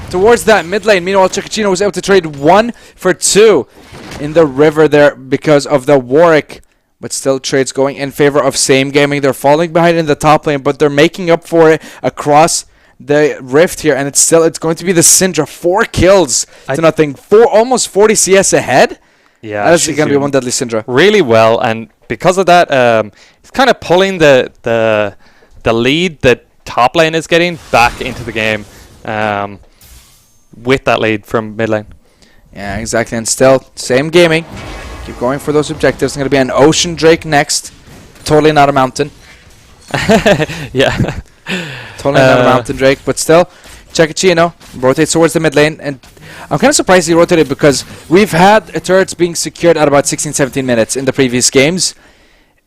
towards that mid lane. Meanwhile, Chikchino was able to trade 1 for 2 in the river there because of the Warwick. But still, trades going in favor of Same Gaming. They're falling behind in the top lane, but they're making up for it across the rift here. And it's going to be the Syndra. 4 kills to nothing. Almost 40 CS ahead. Yeah, that's going to be one deadly Syndra. Really well, and because of that, it's kind of pulling the lead that top lane is getting back into the game with that lead from mid lane. Yeah, exactly. And still, Same Gaming. Keep going for those objectives. It's going to be an Ocean Drake next. Totally not a mountain. Yeah. Totally not a mountain Drake. But still, Chikchino rotates towards the mid lane. And I'm kind of surprised he rotated because we've had turrets being secured at about 16-17 minutes in the previous games.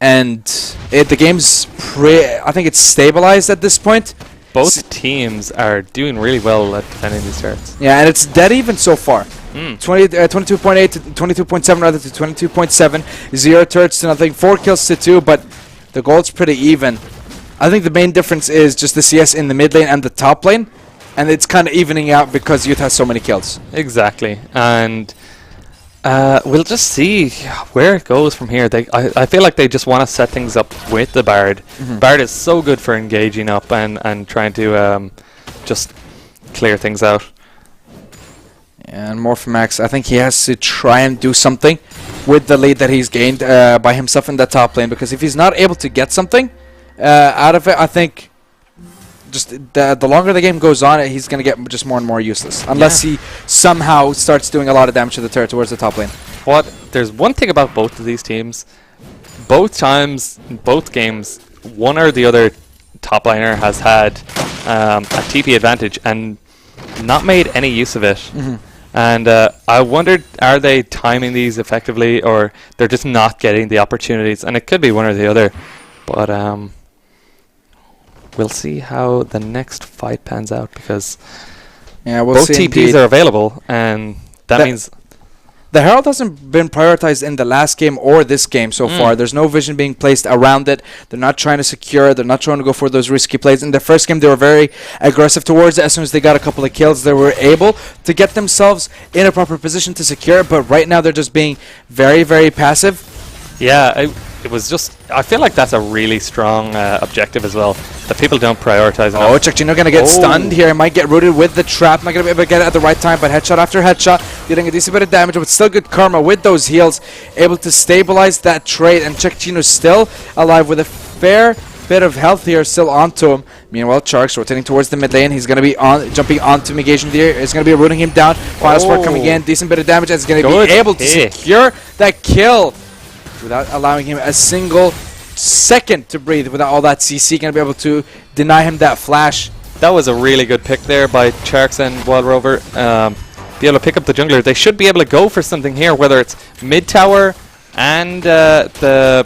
And the game's I think it's stabilized at this point. Both teams are doing really well at defending these turrets. Yeah, and it's dead even so far. 22.8 to 22.7 rather to 22.7. 0 turrets to nothing. 4 kills to 2, but the gold's pretty even. I think the main difference is just the CS in the mid lane and the top lane, and it's kind of evening out because Youth has so many kills. Exactly, and we'll just see where it goes from here. I feel like they just want to set things up with the Bard. Bard is so good for engaging up and trying to just clear things out. And Morphomax, I think he has to try and do something with the lead that he's gained by himself in the top lane. Because if he's not able to get something out of it, I think just the longer the game goes on, he's going to get just more and more useless. Unless he somehow starts doing a lot of damage to the turret towards the top lane. There's one thing about both of these teams. Both times, both games, one or the other top laner has had a TP advantage and not made any use of it. And I wondered, are they timing these effectively, or they're just not getting the opportunities? And it could be one or the other. But we'll see how the next fight pans out, because we'll both see TPs are available, and that means... The Herald hasn't been prioritized in the last game or this game so far. There's no vision being placed around it. They're not trying to secure it. They're not trying to go for those risky plays. In the first game, they were very aggressive towards it. As soon as they got a couple of kills, they were able to get themselves in a proper position to secure it. But right now, they're just being very, very passive. Yeah, it was just... I feel like that's a really strong objective as well, that people don't prioritize enough. Oh, Chakchino going to get stunned here. Might get rooted with the trap. Not going to be able to get it at the right time, but headshot after headshot, dealing a decent bit of damage, but still good karma with those heals. Able to stabilize that trade, and Chakchino still alive with a fair bit of health here still onto him. Meanwhile, Charks rotating towards the mid lane. He's going to be jumping onto Megasian there. He's going to be rooting him down. Final spark coming in. Decent bit of damage, and he's going to be able to secure that kill without allowing him a single second to breathe. Without all that CC, going to be able to deny him that flash. That was a really good pick there by Charks and Wild Rover. Be able to pick up the jungler. They should be able to go for something here, whether it's mid tower and the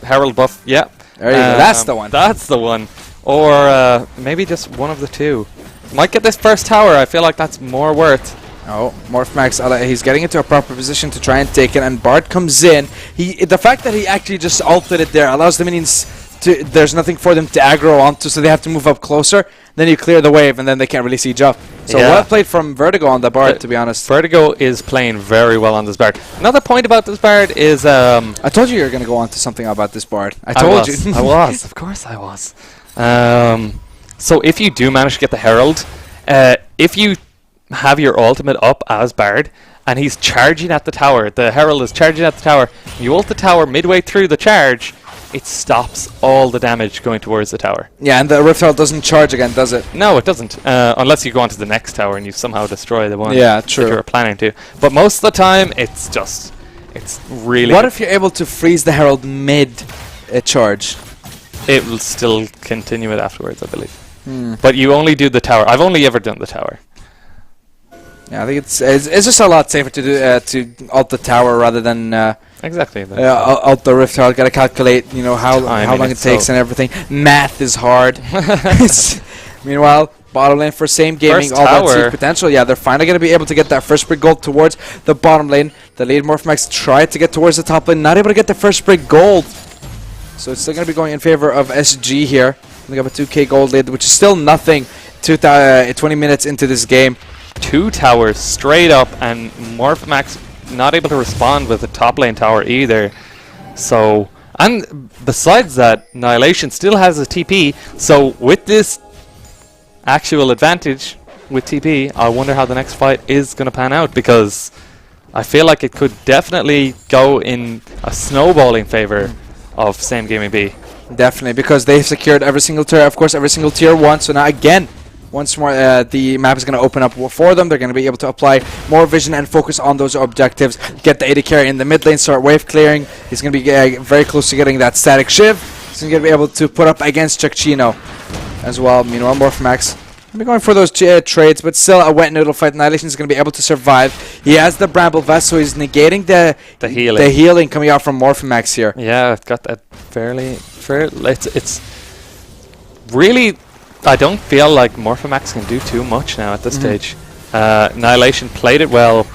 Herald buff. Yeah, there you go. That's the one. That's the one. Or maybe just one of the two. Might get this first tower. I feel like that's more worth. Oh, Morphmax, he's getting into a proper position to try and take it, and Bard comes in. The fact that he actually just ulted it there allows the minions to... There's nothing for them to aggro onto, so they have to move up closer. Then you clear the wave, and then they can't really siege up. So well played from Vertigo on the Bard, to be honest. Vertigo is playing very well on this Bard. Another point about this Bard is... I told you were going to go on to something about this Bard. I told you. I was. Of course I was. So if you do manage to get the Herald, if you have your ultimate up as Bard, and he's charging at the tower, the Herald is charging at the tower, you ult the tower midway through the charge, it stops all the damage going towards the tower. Yeah, and the Rift Herald doesn't charge again, does it? No, it doesn't, unless you go on to the next tower and you somehow destroy the one true. that you were planning to. But most of the time, it's really... What if you're able to freeze the Herald mid-charge? It will still continue it afterwards, I believe. But you only do the tower. I've only ever done the tower. Yeah, I think it's just a lot safer to do to ult the tower rather than exactly ult the Rift Herald. Got to calculate, how long it takes and everything. Math is hard. Meanwhile, bottom lane for Same Gaming, all that siege potential. Yeah, they're finally going to be able to get that first big gold towards the bottom lane. The lead Morphmax tried to get towards the top lane, not able to get the first big gold. So it's still going to be going in favor of SG here. They got a 2k gold lead, which is still nothing 20 minutes into this game. 2 towers straight up, and Morphmax not able to respond with the top lane tower either. So, and besides that, Annihilation still has a TP. So with this actual advantage with TP, I wonder how the next fight is going to pan out, because I feel like it could definitely go in a snowballing favor of Same Gaming B. Definitely, because they've secured every single tier, of course, every single tier 1. So now again, once more, the map is going to open up for them. They're going to be able to apply more vision and focus on those objectives. Get the AD carry in the mid lane, start wave clearing. He's going to be very close to getting that static shiv. He's going to be able to put up against Chakchino as well. Meanwhile, Morphmax be going for those trades, but still a wet noodle fight. Annihilation is going to be able to survive. He has the Bramble Vest, so he's negating the healing coming out from Morphmax here. Yeah, I've got that fairly. It's really... I don't feel like Morphmax can do too much now at this stage. Annihilation played it well.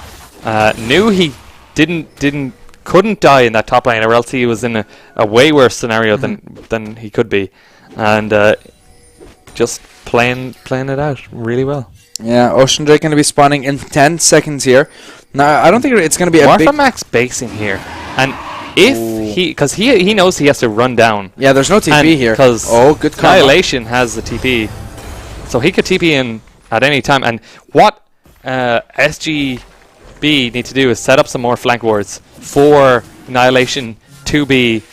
Knew he couldn't die in that top lane, or else he was in a way worse scenario than he could be, and just playing it out really well. Yeah, Ocean Drake going to be spawning in 10 seconds here. Now, I don't think it's going to be a big... Morphmax basing here, and if because he knows he has to run down. Yeah, there's no TP here. Because good Annihilation has the TP, so he could TP in at any time. And what SGB need to do is set up some more flank wards for Annihilation to be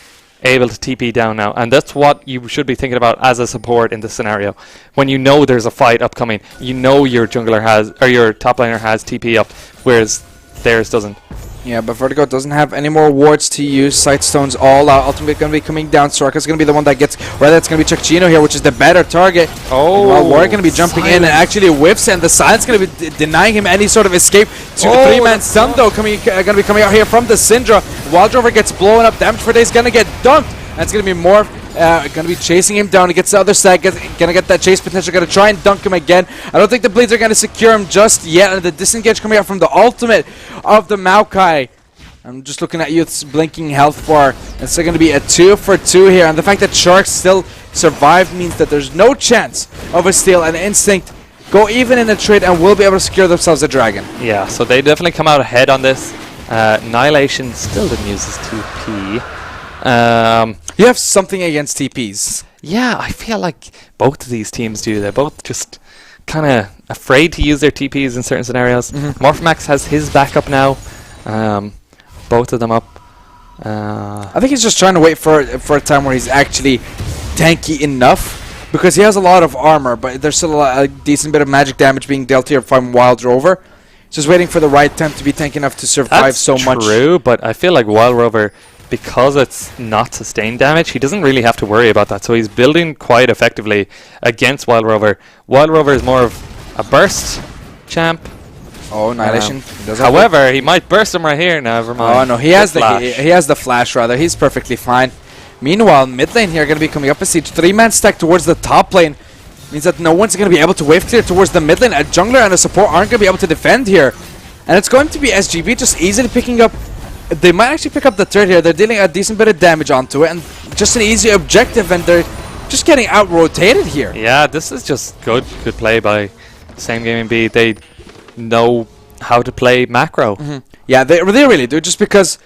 able to TP down now, and that's what you should be thinking about as a support in this scenario. When you know there's a fight upcoming, you know your jungler has, or your top laner has TP up, whereas theirs doesn't. Yeah, but Vertigo doesn't have any more wards to use. Sightstone's all out. Ultimately going to be coming down. Soraka's going to be the one that gets... Rather, it's going to be Chakchino here, which is the better target. Oh, while Warwick going to be jumping in and actually whiffs, and the Silence going to be denying him any sort of escape. Three-man stun, though, going to be coming out here from the Syndra. Wild Rover gets blown up. Damage for Days going to get dunked. And it's going to be Morph Gonna be chasing him down. He gets the other side. Gonna get that chase potential. Gonna try and dunk him again. I don't think the blades are gonna secure him just yet. And the disengage coming out from the ultimate of the Maokai. I'm just looking at Youth's blinking health bar. It's going to be a 2 for 2 here. And the fact that Sharks still survived means that there's no chance of a steal. And Instinct go even in a trade and will be able to secure themselves a dragon. Yeah, so they definitely come out ahead on this. Annihilation still didn't use his TP. You have something against TPs. Yeah, I feel like both of these teams do. They're both just kind of afraid to use their TPs in certain scenarios. Morphmax has his backup now. Both of them up. I think he's just trying to wait for a time where he's actually tanky enough, because he has a lot of armor, but there's still a decent bit of magic damage being dealt here from Wild Rover. Just waiting for the right time to be tanky enough to survive so much. That's true, but I feel like Wild Rover, because it's not sustained damage, he doesn't really have to worry about that. So he's building quite effectively against Wild Rover. Wild Rover is more of a burst champ. Oh, Annihilation. However, he might burst him right here. Never mind. Oh no, he has the flash rather. He's perfectly fine. Meanwhile, mid lane here going to be coming up a siege. 3-man stack towards the top lane. Means that no one's going to be able to wave clear towards the mid lane. A jungler and a support aren't going to be able to defend here. And it's going to be SGB just easily picking up. They might actually pick up the turret here. They're dealing a decent bit of damage onto it. And just an easy objective. And they're just getting out-rotated here. Yeah, this is just good play by Same Gaming B. They know how to play macro. Yeah, they really do. Just because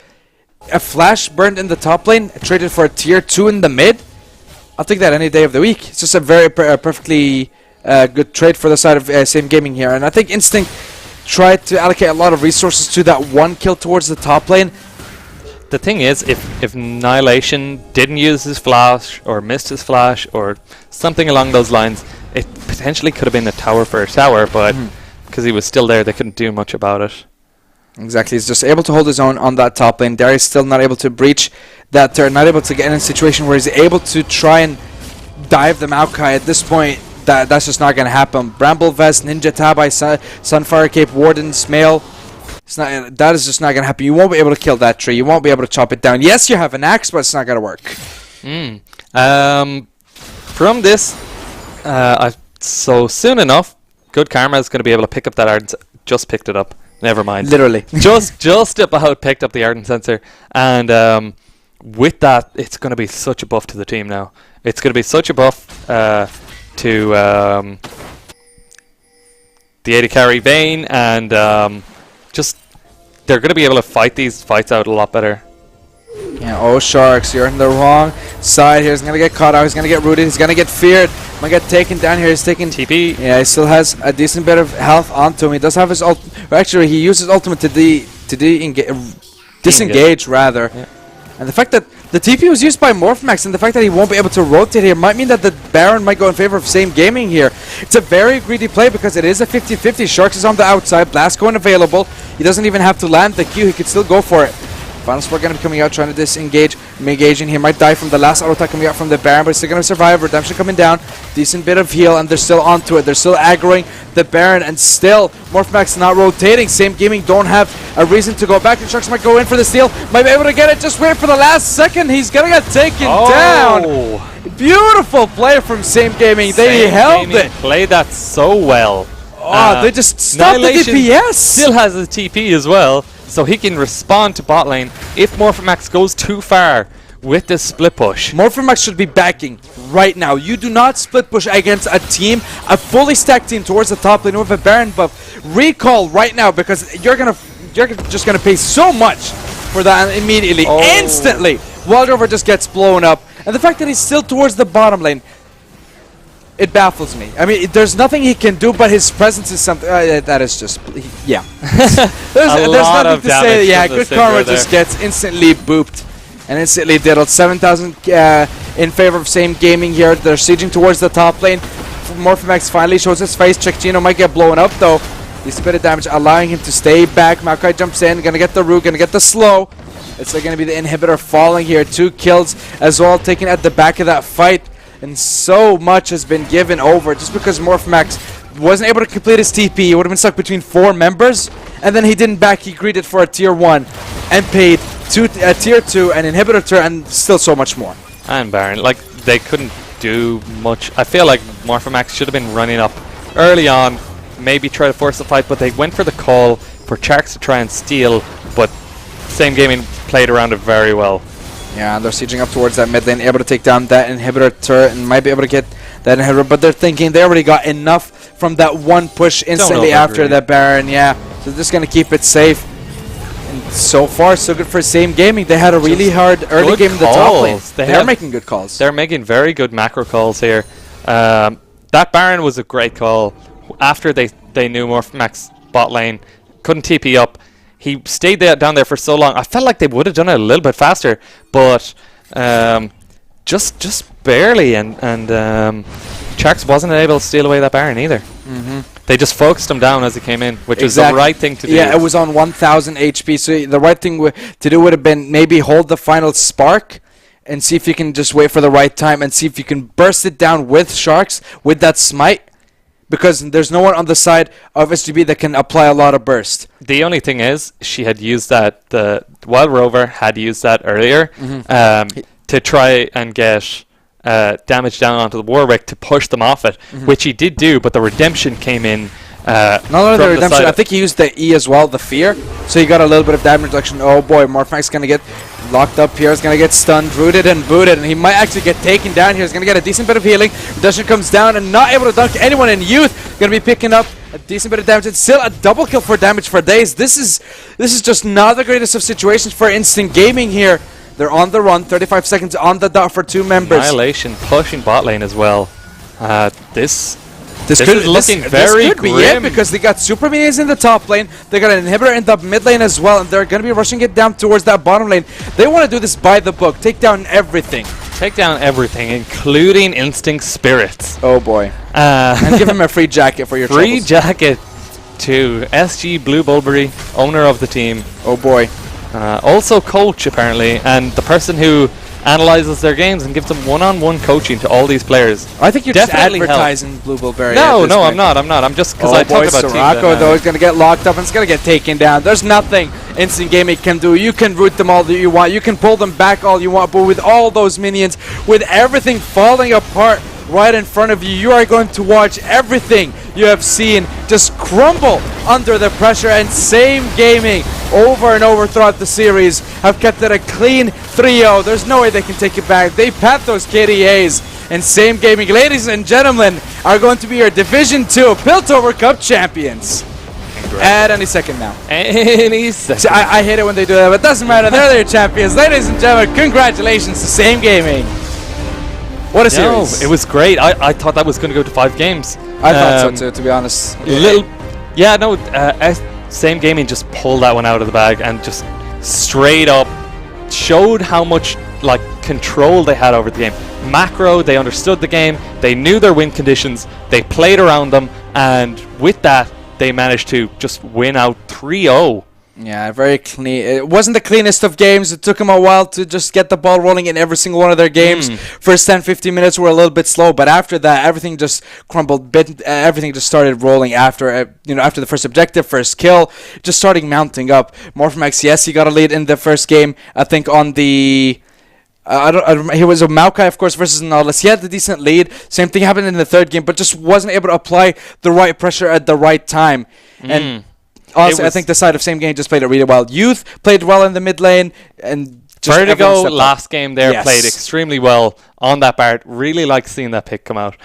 a flash burned in the top lane, traded for a tier 2 in the mid, I'll take that any day of the week. It's just a very perfectly good trade for the side of Same Gaming here. And I think Instinct tried to allocate a lot of resources to that one kill towards the top lane. The thing is, if Annihilation didn't use his flash, or missed his flash, or something along those lines, it potentially could have been a tower for a tower, but because he was still there, they couldn't do much about it. Exactly, he's just able to hold his own on that top lane. Darius still not able to breach that turret, not able to get in a situation where he's able to try and dive the Maokai. At this point, that's just not going to happen. Bramble Vest, Ninja Tabai, Sunfire Cape, Warden, Smail. That is just not going to happen. You won't be able to kill that tree. You won't be able to chop it down. Yes, you have an axe, but it's not going to work. From this, so soon enough, Good Karma is going to be able to pick up that Ardent. Just picked it up. Never mind. Literally. just about picked up the Ardent Sensor. And with that, it's going to be such a buff to the team now. It's going to be such a buff to the AD carry Vayne. And just they're going to be able to fight these fights out a lot better. Yeah, oh Sharks, you're in the wrong side here. He's going to get caught out. He's going to get rooted. He's going to get feared. Might get taken down here. He's taking TP. Yeah, he still has a decent bit of health onto him. He does have his ult. Actually, he uses ultimate to disengage rather. Yeah. And the fact that the TP was used by Morphmax and the fact that he won't be able to rotate here might mean that the Baron might go in favor of Same Gaming here. It's a very greedy play because it is a 50-50. Sharks is on the outside. Blast going available. He doesn't even have to land the Q. He could still go for it. Final Sport going to be coming out, trying to disengage. Engaging. He might die from the last auto attack coming out from the Baron, but he's still going to survive. Redemption coming down. Decent bit of heal, and they're still onto it. They're still aggroing the Baron, and still Morphmax not rotating. Same Gaming don't have a reason to go back. The Sharks might go in for the steal. Might be able to get it. Just wait for the last second. He's going to get taken down. Beautiful play from Same Gaming. They held it. Played that so well. Oh, they just stopped the DPS. Still has a TP as well, so he can respond to bot lane if Morphmax goes too far with this split push. Morphmax should be backing right now. You do not split push against a team, a fully stacked team towards the top lane with a Baron buff. Recall right now because you're just gonna pay so much for that immediately, instantly. Wild Rover just gets blown up, and the fact that he's still towards the bottom lane, it baffles me. I mean, there's nothing he can do, but his presence is something that is just, yeah. there's nothing to say. Yeah, Good Karma just gets instantly booped and instantly diddled. 7,000 in favor of Same Gaming here. They're sieging towards the top lane. Morphmax finally shows his face. Chekchino might get blown up though. He's a bit of damage, allowing him to stay back. Maokai jumps in, gonna get the root, gonna get the slow. It's gonna be the inhibitor falling here. 2 kills as well taken at the back of that fight. And so much has been given over just because Morphmax wasn't able to complete his TP. He would have been stuck between 4 members, and then he didn't back. He greeted for a tier 1 and paid a tier 2, an inhibitor turret, and still so much more. And Baron, like they couldn't do much. I feel like Morphomax should have been running up early on, maybe try to force the fight, but they went for the call for Sharks to try and steal, but Same Gaming played around it very well. Yeah, and they're sieging up towards that mid lane, able to take down that inhibitor turret and might be able to get that inhibitor, but they're thinking they already got enough from that one push instantly after that Baron. Yeah, so they're just going to keep it safe. And so far, so good for Same Gaming. They had a really hard early game in the top lane. They're making good calls. They're making very good macro calls here. That Baron was a great call. After they knew Morphomax bot lane, couldn't TP up. He stayed down there for so long. I felt like they would have done it a little bit faster, but just barely. And Sharks wasn't able to steal away that Baron either. They just focused him down as he came in, which is the right thing to do. Yeah, it was on 1,000 HP, so the right thing to do would have been maybe hold the final spark and see if you can just wait for the right time and see if you can burst it down with Sharks, with that smite. Because there's no one on the side of SGB that can apply a lot of burst. The only thing is, she had used that, the Wild Rover had used that earlier to try and get damage down onto the Warwick to push them off it, which he did do, but the redemption came in. Not only the redemption, I think he used the E as well, the fear, so he got a little bit of damage reduction. Oh boy, Morphomax going to get locked up here. He's going to get stunned, rooted, and booted, and he might actually get taken down here. He's going to get a decent bit of healing. Redemption comes down and not able to dunk anyone in Youth. Going to be picking up a decent bit of damage. It's still a double kill for damage for days. This is just not the greatest of situations for Instant Gaming here. They're on the run, 35 seconds on the dot for two members. Annihilation pushing bot lane as well. This could be looking very grim because they got super minions in the top lane. They got an inhibitor in the mid lane as well, and they're going to be rushing it down towards that bottom lane. They want to do this by the book, take down everything. Take down everything, including Instinct Spirits. Oh boy. And give him a free jacket for your free troubles. Jacket to SG Blue Bulbury, owner of the team. Oh boy. Also coach, apparently, and the person who analyzes their games and gives them one-on-one coaching to all these players. I think you're definitely just advertising Blue Bullberry. No, I'm not. I'm just because I talk about Sorako, though, is going to get locked up and it's going to get taken down. There's nothing Instant Gaming can do. You can root them all that you want. You can pull them back all you want, but with all those minions, with everything falling apart right in front of you, you are going to watch everything you have seen just crumble under the pressure. And Same Gaming, over and over throughout the series, have kept it a clean 3-0. There's no way they can take it back. They pat those KDAs, and Same Gaming, ladies and gentlemen, are going to be your Division 2 Piltover Cup champions. At any second now. Any second. See, I hate it when they do that, but it doesn't matter. They're their champions. Ladies and gentlemen, congratulations to Same Gaming. What a series. It was great. I thought that was going to go to 5 games. I thought so too, to be honest. Same Gaming just pulled that one out of the bag and just straight up showed how much control they had over the game. Macro, they understood the game, they knew their win conditions, they played around them, and with that, they managed to just win out 3-0. Yeah, very clean. It wasn't the cleanest of games. It took them a while to just get the ball rolling in every single one of their games. First 10-15 minutes were a little bit slow, but after that, everything just crumbled. Everything just started rolling after after the first objective, first kill, just starting mounting up. Morphomax, yes, he got a lead in the first game. I think on the he was a Maokai, of course, versus Nautilus. He had a decent lead. Same thing happened in the third game, but just wasn't able to apply the right pressure at the right time. And honestly, I think the side of Same Game just played it really well. Youth played well in the mid lane, and just Vertigo last game there played extremely well on that Bart. Really like seeing that pick come out.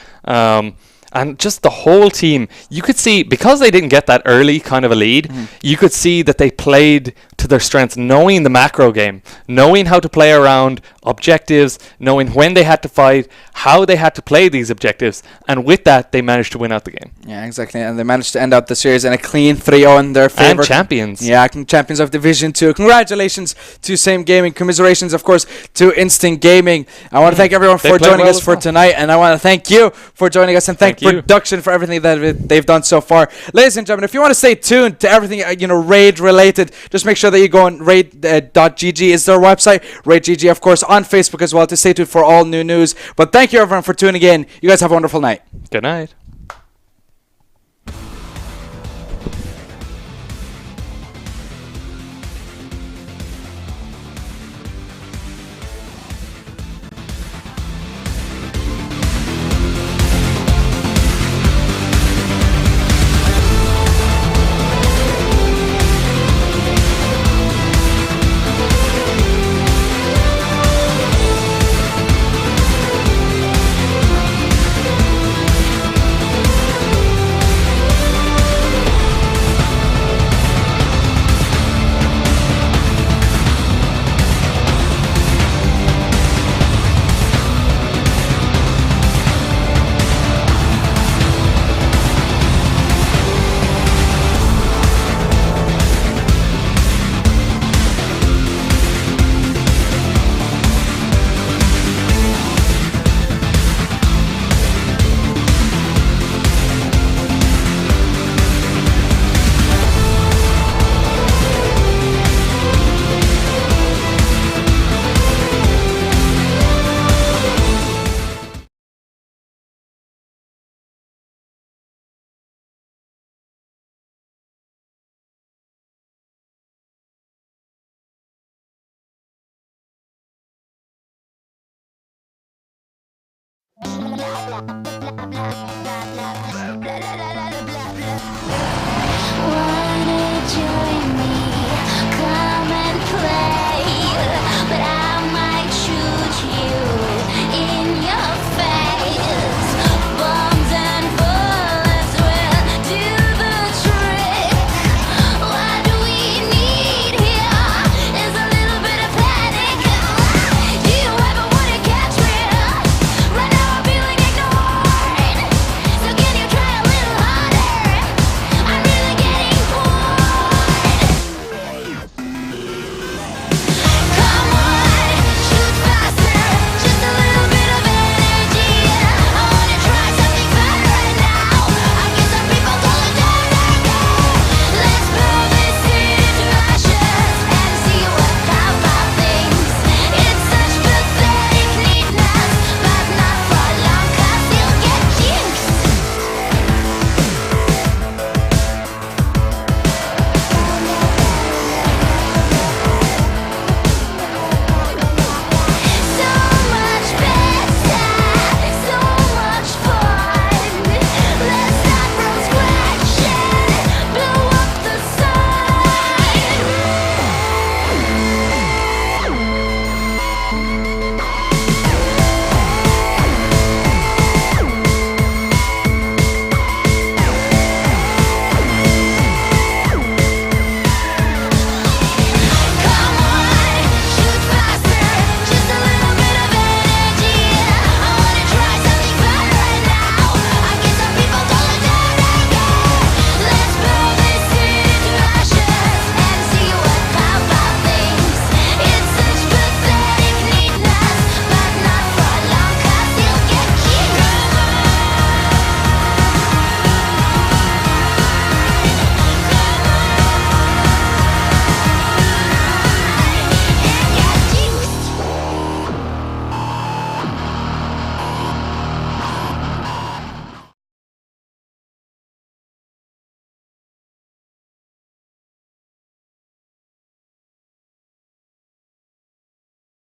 And just the whole team, you could see, because they didn't get that early kind of a lead, you could see that they played to their strengths, knowing the macro game, knowing how to play around objectives, knowing when they had to fight, how they had to play these objectives, and with that, they managed to win out the game. Yeah, exactly, and they managed to end out the series in a clean 3-0 in their favor. And champions. Yeah, champions of Division 2. Congratulations to Same Gaming. Commiserations, of course, to Instant Gaming. I want to thank everyone for joining us for tonight, and I want to thank you for joining us, and thank production for everything that they've done so far. Ladies and gentlemen, if you want to stay tuned to everything Raid related, just make sure that you go on raid.gg is their website. Raid.gg, of course, on Facebook as well, to stay tuned for all new news. But thank you everyone for tuning in. You guys have a wonderful night. Good night. Why